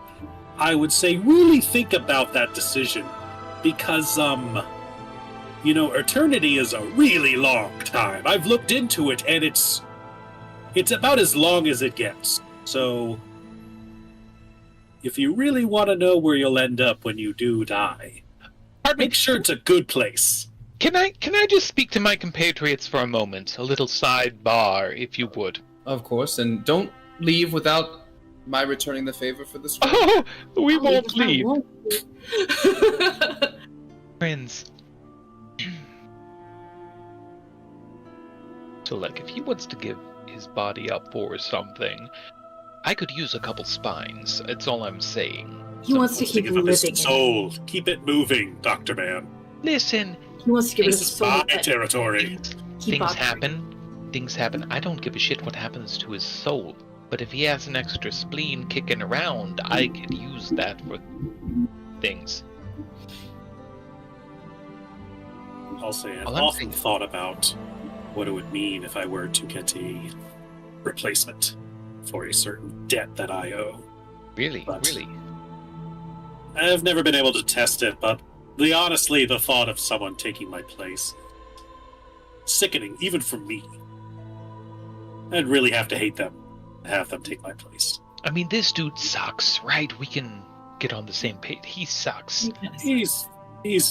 I would say really think about that decision, because eternity is a really long time. I've looked into it, and it's about as long as it gets. So if you really want to know where you'll end up when you do die, make sure it's a good place. Can I just speak to my compatriots for a moment? A little sidebar, if you would. Of course, and don't leave without my returning the favor for this one. Oh, we won't leave. Friends. So, like, if he wants to give his body up for something, I could use a couple spines. That's all I'm saying. He wants to keep living. His soul. Keep it moving, Dr. Man. Listen. He wants to give his soul. My territory. Things happen. I don't give a shit what happens to his soul. But if he has an extra spleen kicking around, I could use that for things. I'll say I've often thought about what it would mean if I were to get a replacement for a certain debt that I owe. Really? I've never been able to test it, but honestly, the thought of someone taking my place, sickening, even for me. I'd really have to hate them to have them take my place. I mean, this dude sucks, right? We can get on the same page. He sucks. He's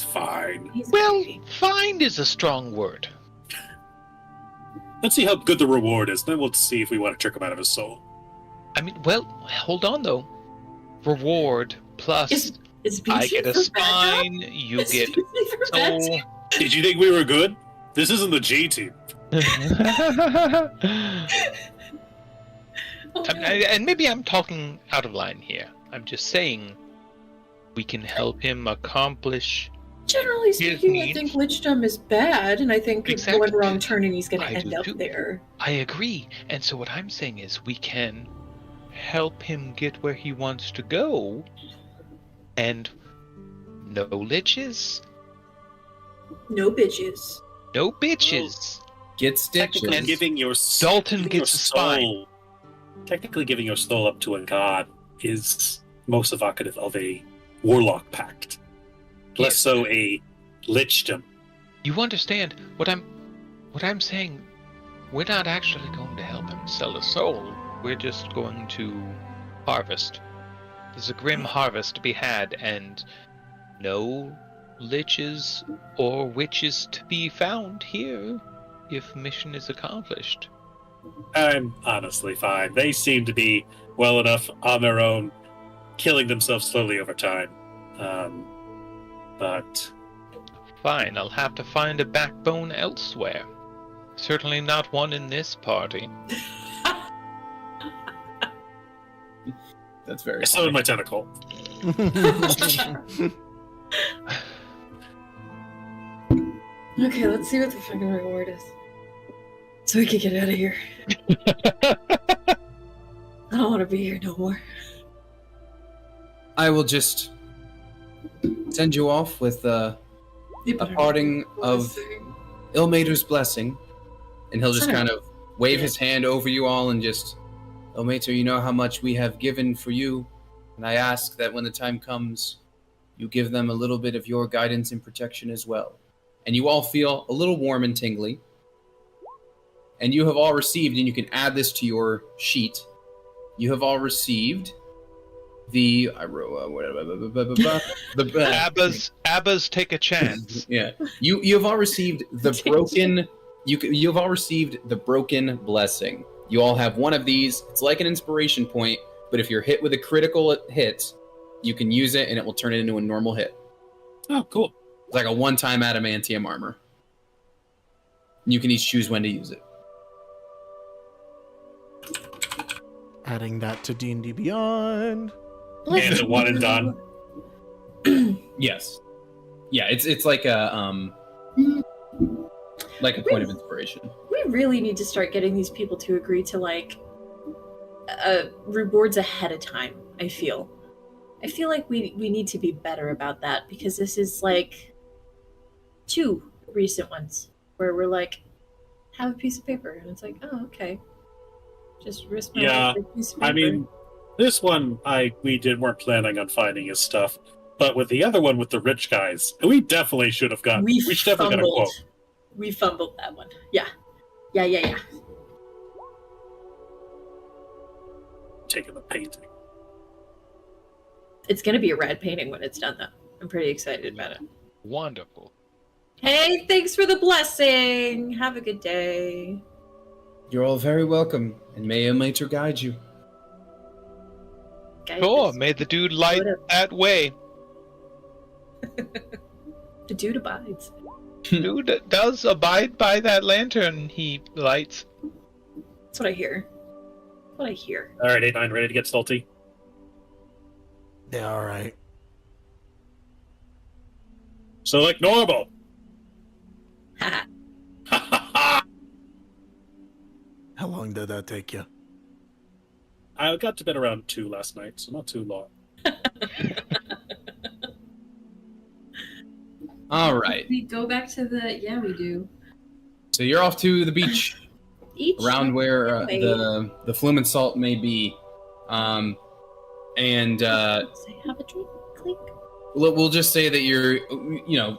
fine. Fine is a strong word. Let's see how good the reward is, then we'll see if we want to trick him out of his soul. I mean, hold on, though. Reward plus I get a spine, you get soul. Did you think we were good? This isn't the G team. And maybe I'm talking out of line here. I'm just saying we can help him accomplish. Generally speaking, I needs. think witchdom is bad, and I think it's Exactly. going wrong turn and he's going to I end do up too. there. I agree. And so what I'm saying is we can help him get where he wants to go. And no liches, No bitches. no bitches. Get Technically, stitches. giving your Dalton giving your gets a spine. soul. Technically, giving your soul up to a god is most evocative of a warlock pact. Less so a lichdom. You understand what I'm saying? We're not actually going to help him sell a soul. We're just going to harvest. There's a grim harvest to be had, and no liches or witches to be found here if mission is accomplished. I'm honestly fine. They seem to be well enough on their own, killing themselves slowly over time. But Fine, I'll have to find a backbone elsewhere. Certainly not one in this party. That's very I summoned my tentacle. Okay, let's see what the fucking reward is. So we can get out of here. I don't want to be here no more. I will just send you off with a parting of Ilmater's blessing, and he'll just Son of- kind of wave his hand over you all and just, Ilmater, you know how much we have given for you, and I ask that when the time comes, you give them a little bit of your guidance and protection as well. And you all feel a little warm and tingly, and you have all received, and you can add this to your sheet, you have all received the Abba's take a chance. Yeah, you have all received the broken. You've all received the broken blessing. You all have one of these. It's like an inspiration point, but if you're hit with a critical hit, you can use it and it will turn it into a normal hit. Oh, cool. It's like a one-time adamantium armor. You can each choose when to use it. Adding that to D&D Beyond. And the one and done. Yes. Yeah, it's like a point of inspiration. We really need to start getting these people to agree to rewards ahead of time. I feel like we need to be better about that, because this is like 2 recent ones where we're like, have a piece of paper, and it's like, oh, okay, just risk my life for a piece of paper. I mean, this one we weren't planning on finding his stuff, but with the other one with the rich guys, we definitely should have gotten. We should definitely got a quote. We fumbled that one. Yeah. Taking the painting. It's gonna be a rad painting when it's done, though. I'm pretty excited about it. Wonderful. Hey, thanks for the blessing. Have a good day. You're all very welcome, and may Ilmater guide you. Guys, Sure, may the dude light that way. the dude abides. Dude does abide by that lantern he lights. That's what I hear. All right, 8-9, ready to get salty. Yeah, all right. So like normal. Haha. How long did that take you? I got to bed around 2 last night, so not too long. All right. We go back to we do. So you're off to the beach, around where way. the flume and salt may be, and Say, have a drink, clink. we'll just say that you're,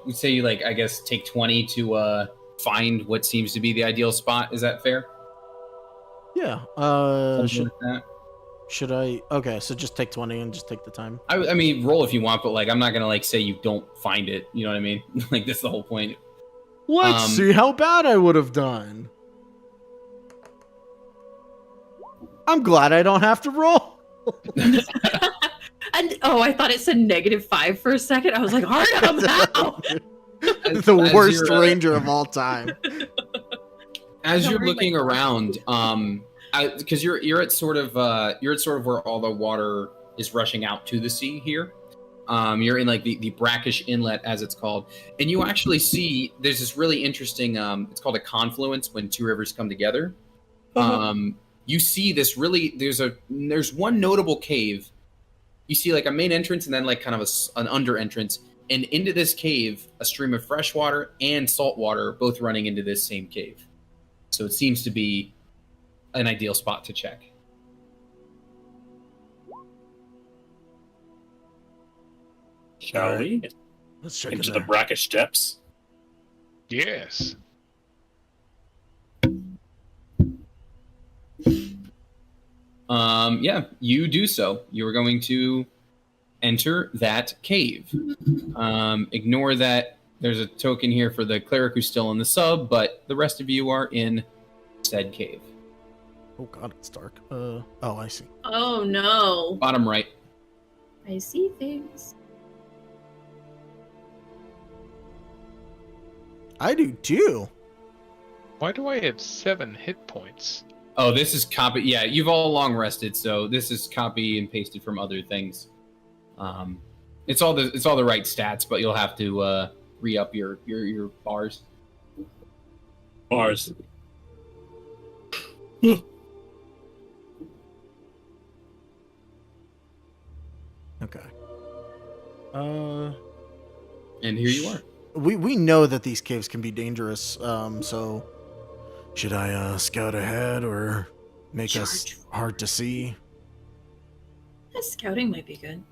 we say you I guess take 20 to find what seems to be the ideal spot. Is that fair? Yeah. Something like that. Should I? Okay, so just take 20 and just take the time. I mean, roll if you want, but I'm not gonna say you don't find it. You know what I mean? That's the whole point. Let's see how bad I would have done. I'm glad I don't have to roll. And I thought it said -5 for a second. I was like, hard on how? The worst ranger of all time. As No, you're we're looking like- around, because you're at sort of where all the water is rushing out to the sea here. You're in like the brackish inlet, as it's called, and you actually see there's this really interesting. It's called a confluence when two rivers come together. You see this really. There's one notable cave. You see like a main entrance and then like kind of an under entrance, and into this cave, a stream of fresh water and salt water both running into this same cave. So it seems to be an ideal spot to check. Shall we? Let's check Into it the out. brackish depths. Yes. Yeah, you do so. You are going to enter that cave. Ignore that there's a token here for the cleric who's still in the sub, but the rest of you are in said cave. Oh god, it's dark. Oh, I see. Oh no. Bottom right. I see things. I do too. Why do I have 7 hit points? Oh, this is copy. Yeah, you've all long rested, so this is copy and pasted from other things. It's all the right stats, but you'll have to re-up your bars. Bars. Okay. And here you are. We know that these caves can be dangerous. So should I scout ahead or make us Charge. hard to see? Scouting might be good.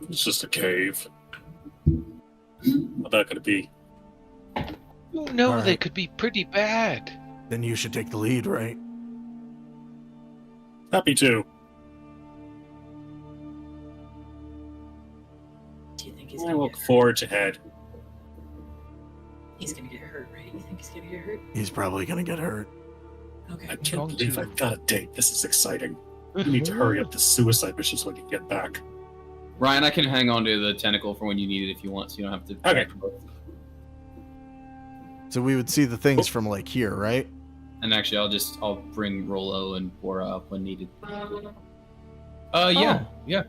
It's just a cave. What that could be? Oh no, All they right. could be pretty bad. Then you should take the lead, right? Happy to. Do you think he's I gonna look get hurt? forward to head. He's gonna get hurt, right? You think he's gonna get hurt? He's probably gonna get hurt. Okay. I can't Going believe to. I've got a date. This is exciting. We need to hurry up the suicide mission so I can get back. Ryan, I can hang on to the tentacle for when you need it if you want, so you don't have to. Okay. So we would see the things from like here, right? And actually, I'll bring Rolo and Bora up when needed. Yeah, Oh. yeah.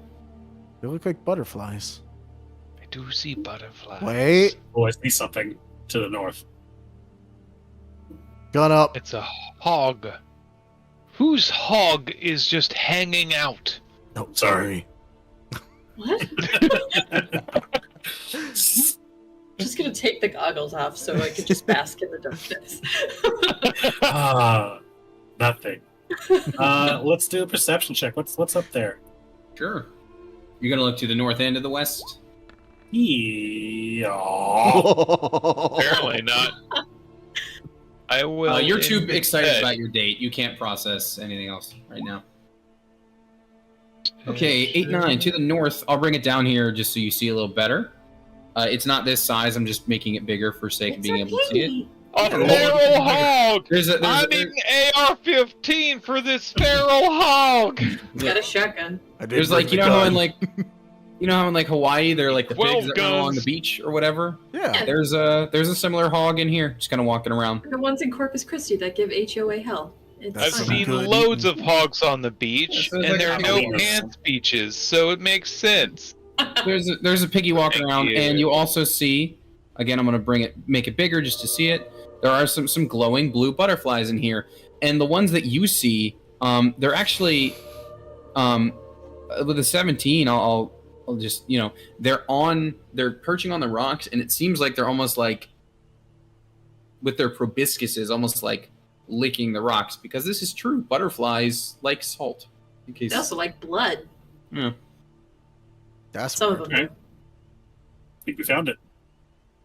They look like butterflies. I do see butterflies. Wait, Oh, I see something to the north. gun up. It's a hog. Whose hog is just hanging out? Oh, Sorry. What? Just gonna take the goggles off so I can just bask in the darkness. Nothing. Let's do a perception check. What's up there? Sure. You're gonna look to the north end of the west. Yeah. Apparently not. I will. You're too excited instead- about your date. You can't process anything else right now. Okay, 8-9 to the north. I'll bring it down here just so you see a little better. It's not this size. I'm just making it bigger for sake of It's being a able to see it. piggy. A Yeah, feral hog! I I need an AR-15 for this feral hog! Got a shotgun. I did There's bring like the you know how in gun. like Hawaii they're like the 12 pigs that run along the guns. beach or whatever. Yeah. There's a similar hog in here, just kind of walking around. The ones in Corpus Christi that give HOA hell. It's That's I've some fine. seen good loads eating. of hogs on the beach, Yeah, so it's and like there are no Halloween. pants beaches, so it makes sense. There's a piggy walking Thank around, you. and you also see, again, I'm gonna make it bigger just to see it. There are some glowing blue butterflies in here, and the ones that you see, they're actually, with a 17, I'll just they're perching on the rocks, and it seems like they're almost like with their proboscises, almost like licking the rocks, because this is true. Butterflies like salt. In case, They also like blood. yeah. That's Some of weird. them Okay. I think we found it.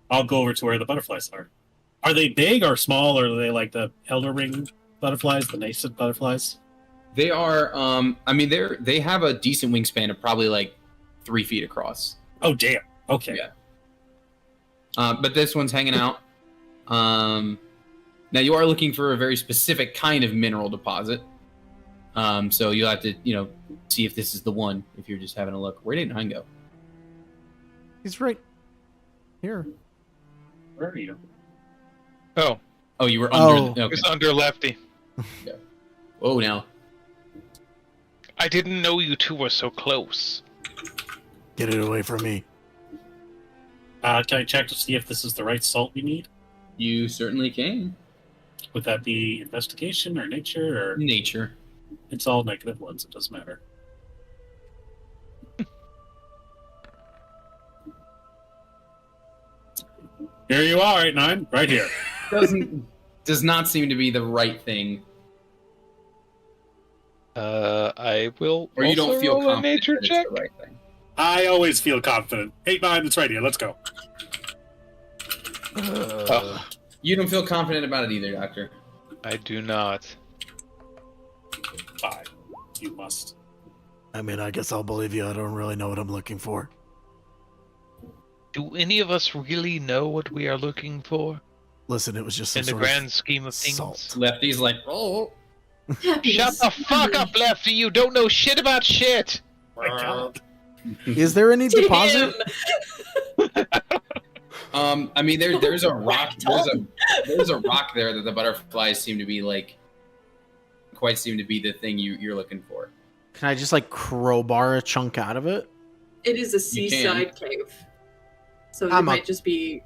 I'll go over to where the butterflies are. Are they big or small, or are they like the elder ring butterflies, the nascent butterflies? They are. They have a decent wingspan of probably like 3 feet across. Oh, damn. Okay. Yeah. But this one's hanging out. Now you are looking for a very specific kind of mineral deposit. So you'll have to, see if this is the one. If you're just having a look, where did 9 go? He's right here. Where are you? Oh, Oh, you were Oh. under. Okay. it's under Lefty. Oh, now. I didn't know you two were so close. Get it away from me. Can I check to see if this is the right salt we need? You certainly can. Would that be investigation or nature or Nature. it's all negative ones? It doesn't matter. Here you are, 8-9, right here. Does not seem to be the right thing. I will. Or you also don't feel roll a confident nature that check. it's the right thing. I always feel confident. 8-9, it's right here. Let's go. You don't feel confident about it either, Doctor. I do not. 5. You must. I mean, I guess I'll believe you. I don't really know what I'm looking for. Do any of us really know what we are looking for Listen, it was just some in the sort grand of scheme of things? salt. Lefty's like, oh. Shut the fuck up, Lefty! You don't know shit about shit. My God. Is there any To deposit? him. I mean, there's a rock. There's a rock there that the butterflies seem to be like. Quite seem to be the thing you're looking for. Can I just like crowbar a chunk out of it? It is a You can. seaside cave. So it I'm might a- just be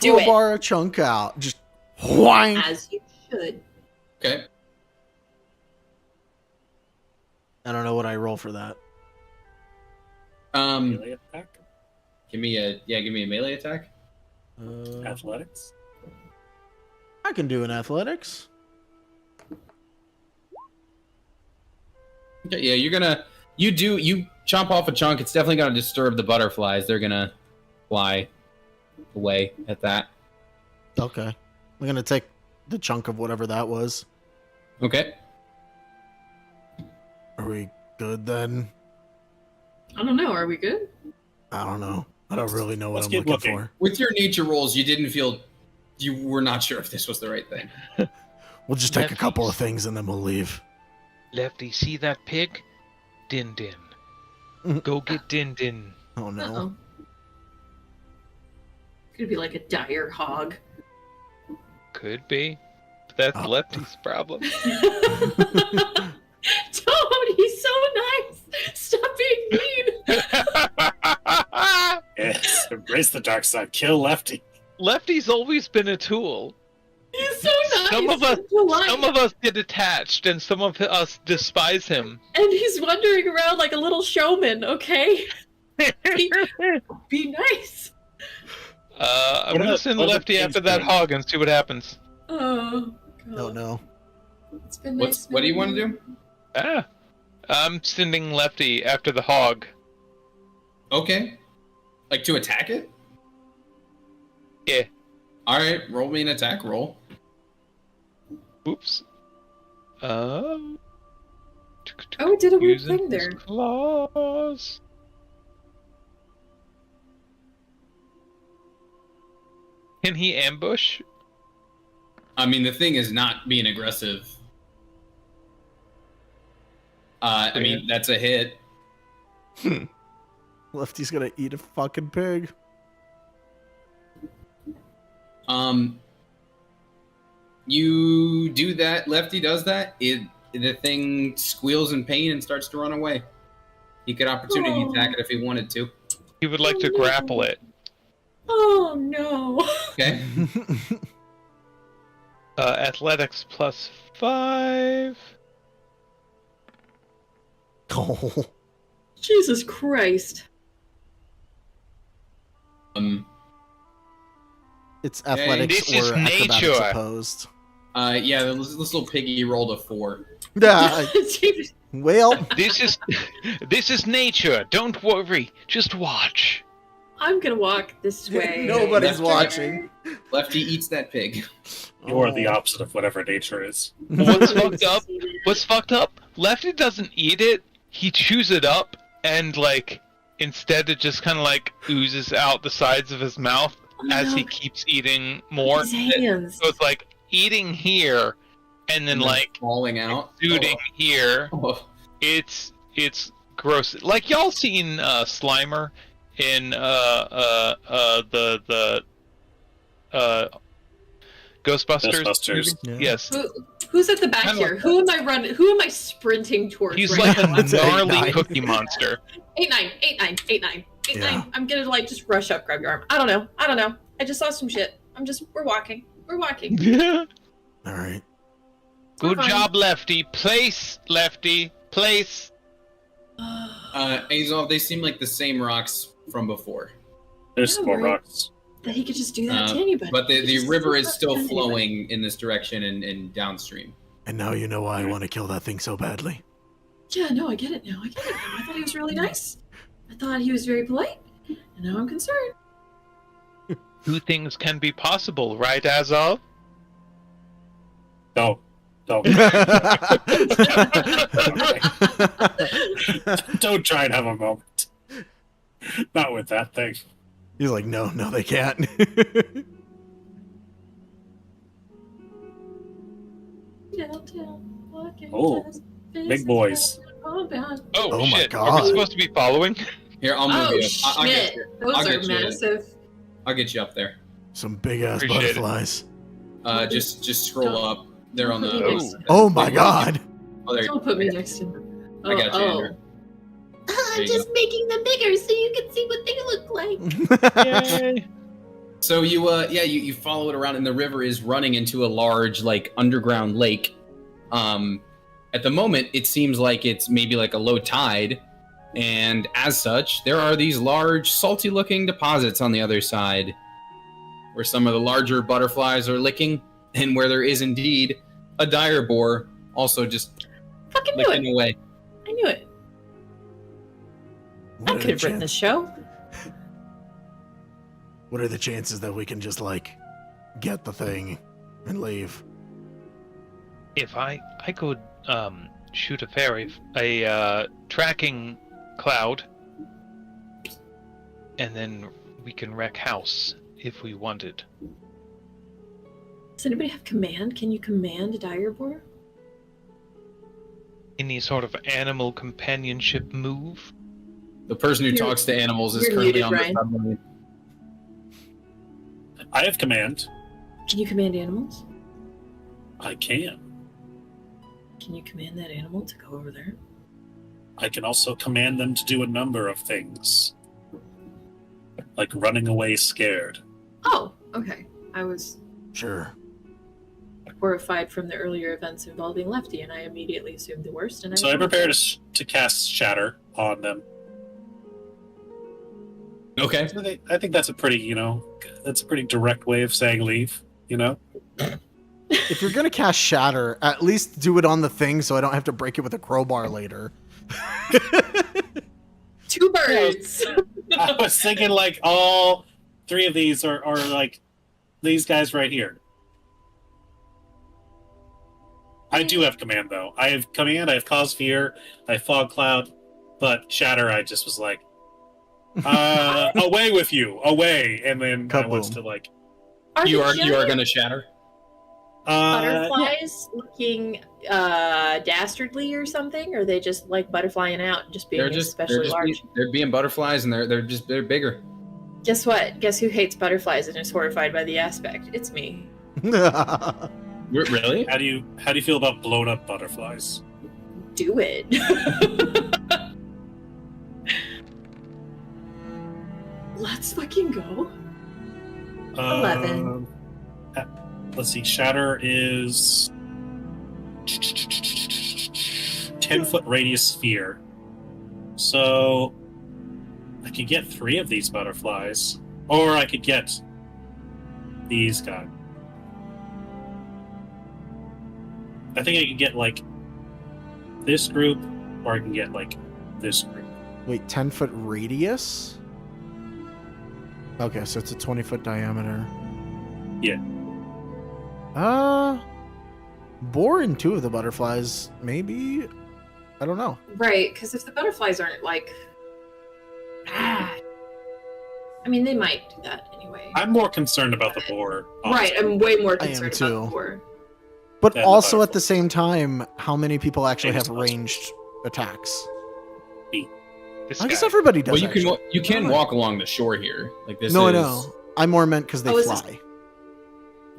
Do it. Crowbar a chunk out. Just whang. as you should. Okay. I don't know what I roll for that. Melee attack? Give me a melee attack. Athletics? I can do an athletics. Okay, yeah, you chomp off a chunk. It's definitely gonna disturb the butterflies. They're gonna fly away at that. Okay. I'm gonna take the chunk of whatever that was. Okay. Are we good then? I don't know. Are we good? I don't know. I don't really know what Let's I'm keep looking looking. for. With your nature rolls, you were not sure if this was the right thing. We'll just take a couple of things and then we'll leave. Lefty, see that pig? Din Din. Go get Din Din. Oh no. Uh-oh. Could be like a dire hog. Could be. But that's Oh. Lefty's problem. Don't! He's so nice! Stop being mean! Yes, embrace the dark side. Kill Lefty. Lefty's always been a tool. He's so nice! Some of us- and polite. Some of us get attached, and some of us despise him. And he's wandering around like a little showman, okay? Be nice! I'm What gonna about- send what about Lefty things after that doing? hog and see what happens. Oh, God. Oh no. It's been nice. What do you want to do? I'm sending Lefty after the hog. Okay. Like to attack it? Yeah. All right, roll me an attack roll. Oops. Oh, it did a weird Using thing his there. claws. Can he ambush? I mean, the thing is not being aggressive. I mean, that's a hit. Lefty's gonna eat a fucking pig. You do that. Lefty does that. The thing squeals in pain and starts to run away. He could opportunity attack it if he wanted to. He would like to Oh, no. grapple it. Oh, no. Okay. Athletics +5. Oh. Jesus Christ. It's athletics This is or acrobatics nature. opposed. Yeah, this little piggy rolled a 4. Yeah, Jesus. well, This is nature. Don't worry. Just watch. I'm gonna walk this way. nobody's Lefty. watching. Lefty eats that pig. You're the opposite of whatever nature is. What's fucked up? What's fucked up? Lefty doesn't eat it. He chews it up, and like instead it just kind of like oozes out the sides of his mouth as he keeps eating more. His hands. So it's like eating here, and then like falling out. shooting here. Oh. It's gross. Like y'all seen Slimer in the Ghostbusters? Ghostbusters. movie? Yeah. Yes. Who, Who's at the back Kinda here? like Who am I running? Who am I sprinting towards? He's right like now? a It's an gnarly 8-9. cookie monster. 8-9, 8-9, 8-9, 8-9. Yeah. I'm gonna like just rush up, grab your arm. I don't know. I just saw some shit. We're walking. We're walking. Good All right. We're fine. job, Lefty. Place, Lefty. Place. Azov, they seem like the same rocks from before. There's Yeah, more right. rocks. That he could just do that to anybody. But He the could just river do is that still to anybody. flowing in this direction and downstream. And now you know why I want to kill that thing so badly. Yeah, no, I get it now. I thought he was really nice. I thought he was very polite. And now I'm concerned. Two things can be possible, right, Azov? Don't. Don't try and have a moment. Not with that thing. He's like, no, they can't. Downtown, walking Oh, fast, big boys. compound. Oh, Oh my shit. Are God. we supposed to be following? Here, I'll move Oh you. I'll get shit! you. Those I'll are get you. massive. I'll get you up there. Some big ass Appreciate it. butterflies. Just scroll up. They're on the. Don't put me next to him. Oh my god. Oh, there you Don't put me next to him. I got you, Andrew. There I'm you just making them bigger so you can see what they look like. So you follow it around, and the river is running into a large like underground lake. At the moment, it seems like it's maybe like a low tide, and as such, there are these large, salty-looking deposits on the other side, where some of the larger butterflies are licking, and where there is indeed a dire boar also just Fucking knew it. licking away. I knew it. What I are could the have written chan- this show. What are the chances that we can just like get the thing and leave? If I could shoot a fairy, a tracking cloud, and then we can wreck house if we wanted. Does anybody have command? Can you command a dire boar? Any sort of animal companionship move? The person who You're- talks to animals is you're currently muted, on the Ryan. submarine. I have command. Can you command animals? I can. Can you command that animal to go over there? I can also command them to do a number of things. Like running away scared. Oh, okay. I was Sure. horrified from the earlier events involving Lefty, and I immediately assumed the worst. And So I prepare to cast Shatter on them. Okay. I think that's a pretty, that's a pretty direct way of saying leave, If you're gonna cast Shatter, at least do it on the thing so I don't have to break it with a crowbar later. Two birds. I was thinking like all three of these are like these guys right here. I do have command though. I have command, I have cause fear, I have fog cloud, but Shatter I just was like away with you, away, and then I was Kaboom. to like You are giant going to shatter. butterflies looking dastardly or something? Or are they just like butterflying out and just being especially large? They're being butterflies, and they're bigger. Guess what? Guess who hates butterflies and is horrified by the aspect? It's me. Really? How do you feel about blown up butterflies? Do it. Let's fucking go. 11. Let's see. Shatter is 10-foot radius sphere. So I could get 3 of these butterflies, or I could get these guys. I think I could get like this group, or I can get like this group. Wait, 10-foot radius? Okay, so it's a 20-foot diameter. Yeah. Boar and 2 of the butterflies, maybe? I don't know. Right, because if the butterflies aren't like... I mean, they might do that anyway. I'm more concerned about the boar. Right, I'm way more I am concerned too. about the boar. But And the also at the butterflies. same time, how many people actually Maybe have it's ranged attacks? This I guess guy. everybody does. Well, you actually. can walk along the shore here. Like this. No, I is... know. I more meant because they Oh, is this- fly.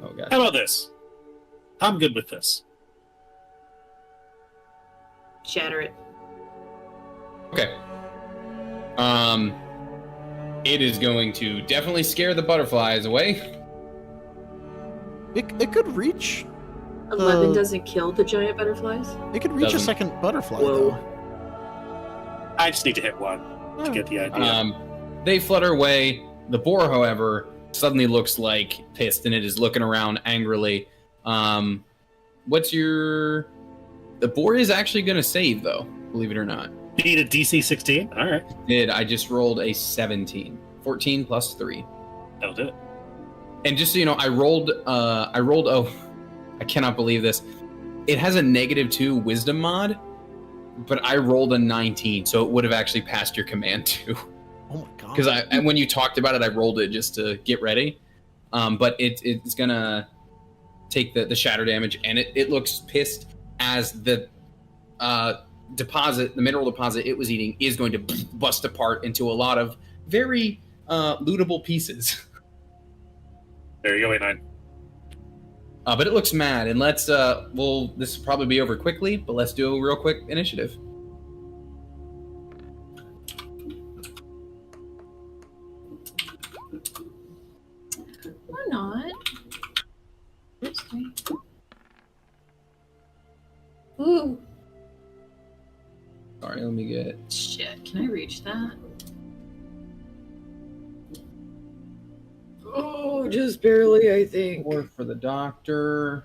Oh god. How about this? I'm good with this. shatter it. Okay. It is going to definitely scare the butterflies away. It could reach. 11 doesn't kill the giant butterflies? It could reach a Doesn't. second butterfly, Whoa. I just need to hit one to get the idea. They flutter away. The boar, however, suddenly looks like pissed, and it is looking around angrily. What's your... The boar is actually going to save, though, believe it or not. You need a DC 16? All right. I just rolled a 17. 14 plus 3. That'll do it. And just so you know, I rolled, oh, I cannot believe this. It has a -2 wisdom mod, but I rolled a 19, so it would have actually passed your command too. Oh my god. Because when you talked about it, I rolled it just to get ready. But it's gonna take the shatter damage, and it looks pissed as the deposit, the mineral deposit it was eating, is going to bust apart into a lot of very lootable pieces. There you go, A9. But it looks mad, and let's this will probably be over quickly, but let's do a real quick initiative. Or not. Ooh. Sorry, let me get... Shit, can I reach that? Oh, just barely, I think. 4 for the doctor.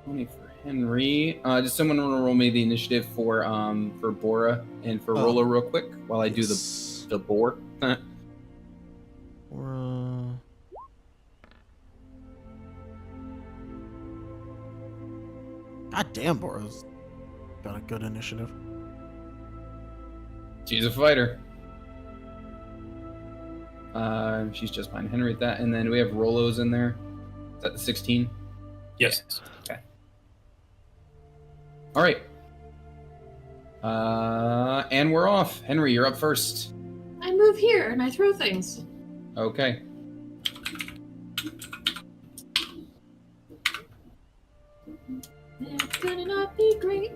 20 for Henry. Does someone want to roll me the initiative for Bora and for Rolo real quick while I do the boar? God damn, Bora's got a good initiative. She's a fighter. She's just fine. Henry at that, and then we have Rolos in there. Is that the 16? Yes. Okay. All right. And we're off. Henry, you're up first. I move here and I throw things. Okay. It's gonna not be great.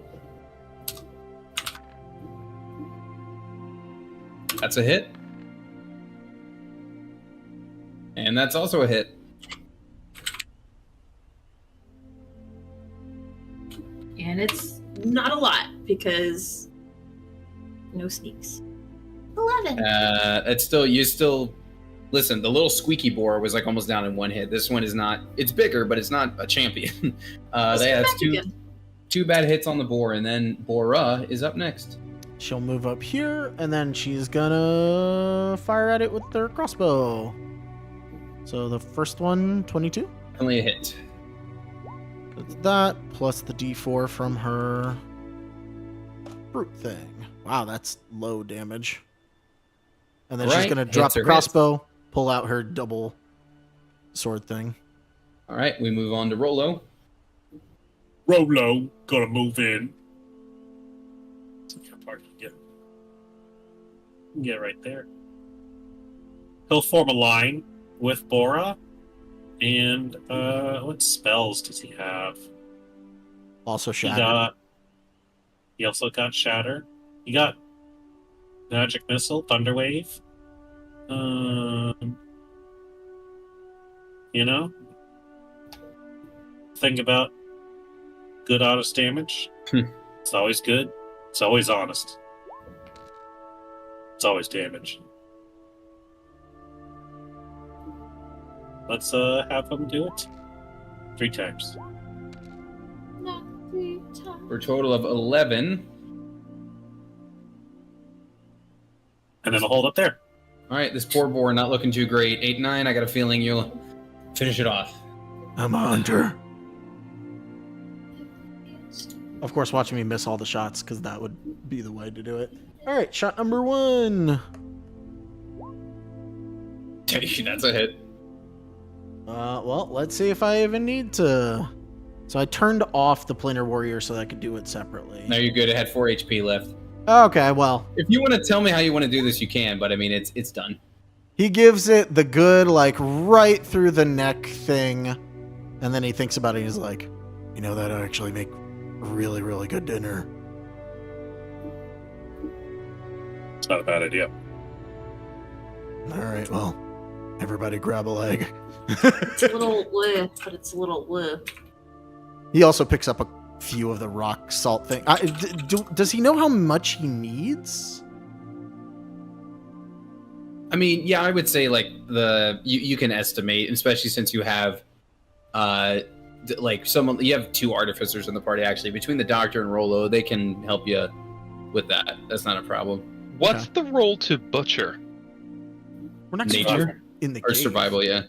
That's a hit. And that's also a hit. And it's not a lot because no sneaks. 11. It's still, listen, the little squeaky boar was like almost down in 1 hit. This one is not, it's bigger, but it's not a champion. They have two bad hits on the boar, and then Bora is up next. She'll move up here, and then she's gonna fire at it with her crossbow. So the first one, 22? Only a hit. That's that, plus the d4 from her brute thing. Wow, that's low damage. And then she's gonna drop the crossbow, pull out her double sword thing. All right, we move on to Rolo. Rolo, gotta move in. Get right there. He'll form a line with Bora. And what spells does he have? Also Shatter. He also got Shatter. He got Magic Missile, Thunderwave. You know? Think about good honest damage. It's always good. It's always honest. It's always damage. Let's have him do it 3 times. Not 3 times. For a total of 11. And then I'll hold up there. All right, this poor boar not looking too great. 8-9, I got a feeling you'll finish it off. I'm a hunter. Of course, watching me miss all the shots, because that would be the way to do it. All right, shot number 1. That's a hit. Well, let's see if I even need to. So I turned off the planar warrior so that I could do it separately. No, you're good. It had 4 HP left. Okay, well. If you want to tell me how you want to do this, you can, but I mean, it's done. He gives it the good, like, right through the neck thing, and then he thinks about it, and he's like, you know, that'd actually make really, really good dinner. It's not a bad idea. All right, well, everybody grab a leg. It's a little but it's a little He also picks up a few of the rock salt thing. Does he know how much he needs? I mean, yeah, I would say like you can estimate, especially since you have like someone, you have 2 artificers in the party actually. Between the doctor and Rolo, they can help you with that. That's not a problem. What's the roll to butcher? We're not Nature in the or cave. survival, yeah.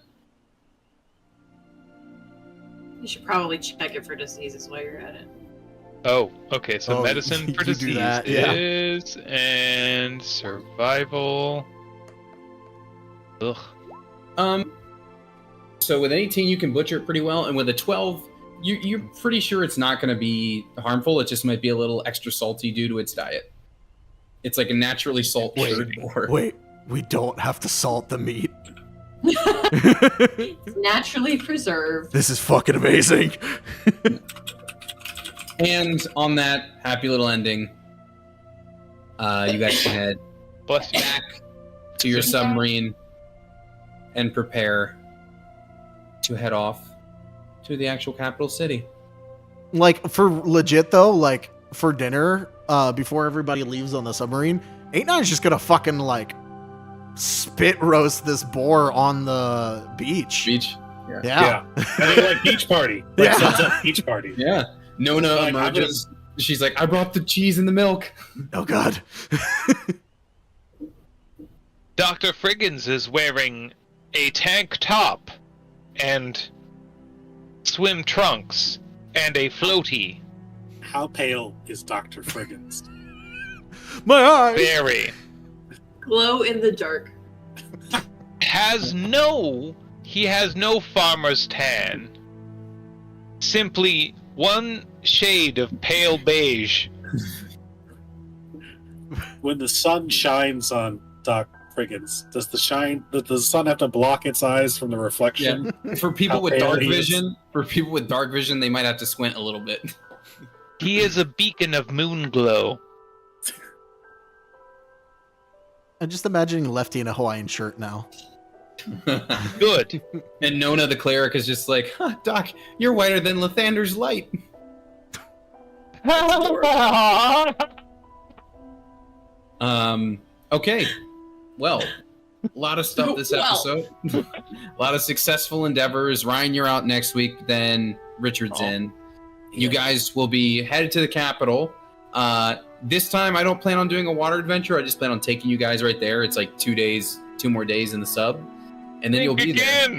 You should probably check it for diseases while you're at it. Oh, okay. So Oh, medicine you for do disease that, yeah. is, and survival. Ugh. So with an 18, you can butcher it pretty well, and with a 12, you're pretty sure it's not going to be harmful. It just might be a little extra salty due to its diet. It's like a naturally salt-cured boar. Wait, we don't have to salt the meat. It's naturally preserved. This is fucking amazing. And on that happy little ending, you guys can head Bless you. back to your submarine and prepare to head off to the actual capital city. Like, for legit though, like, for dinner, before everybody leaves on the submarine, 8-9's just gonna fucking, like, spit roast this boar on the beach. Beach. Yeah. I mean, like beach party. Like Yeah. sunset beach party. Yeah. Nona Like, emerges. She's like, I brought the cheese and the milk. Oh god. Dr. Friggins is wearing a tank top and swim trunks and a floaty. How pale is Dr. Friggins? My eyes. Very. Glow in the dark. He has no farmer's tan. Simply one shade of pale beige. When the sun shines on Doc Friggins, does the sun have to block its eyes from the reflection? For people How with pale dark he is. vision, they might have to squint a little bit. He is a beacon of moon glow. I'm just imagining Lefty in a Hawaiian shirt now. Good. And Nona the cleric is just like, huh, Doc, you're whiter than Lathander's light. Okay. Well, a lot of stuff this Well. episode. A lot of successful endeavors. Ryan, you're out next week. Then Richard's in. You guys will be headed to the capital. This time, I don't plan on doing a water adventure. I just plan on taking you guys right there. It's like 2 more days in the sub. And then you'll be there.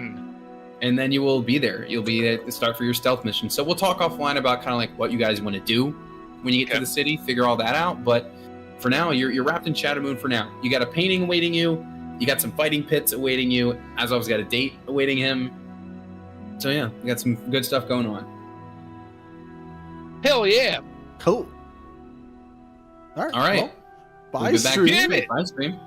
And then you will be there. You'll be at the start for your stealth mission. So we'll talk offline about kind of like what you guys want to do when you get to the city, figure all that out. But for now, you're wrapped in Shadow Moon for now. You got a painting awaiting you. You got some fighting pits awaiting you. Azov's got a date awaiting him. So yeah, we got some good stuff going on. Hell yeah. Cool. All right. All right. Well, bye, We'll be back stream. next week. Bye, stream.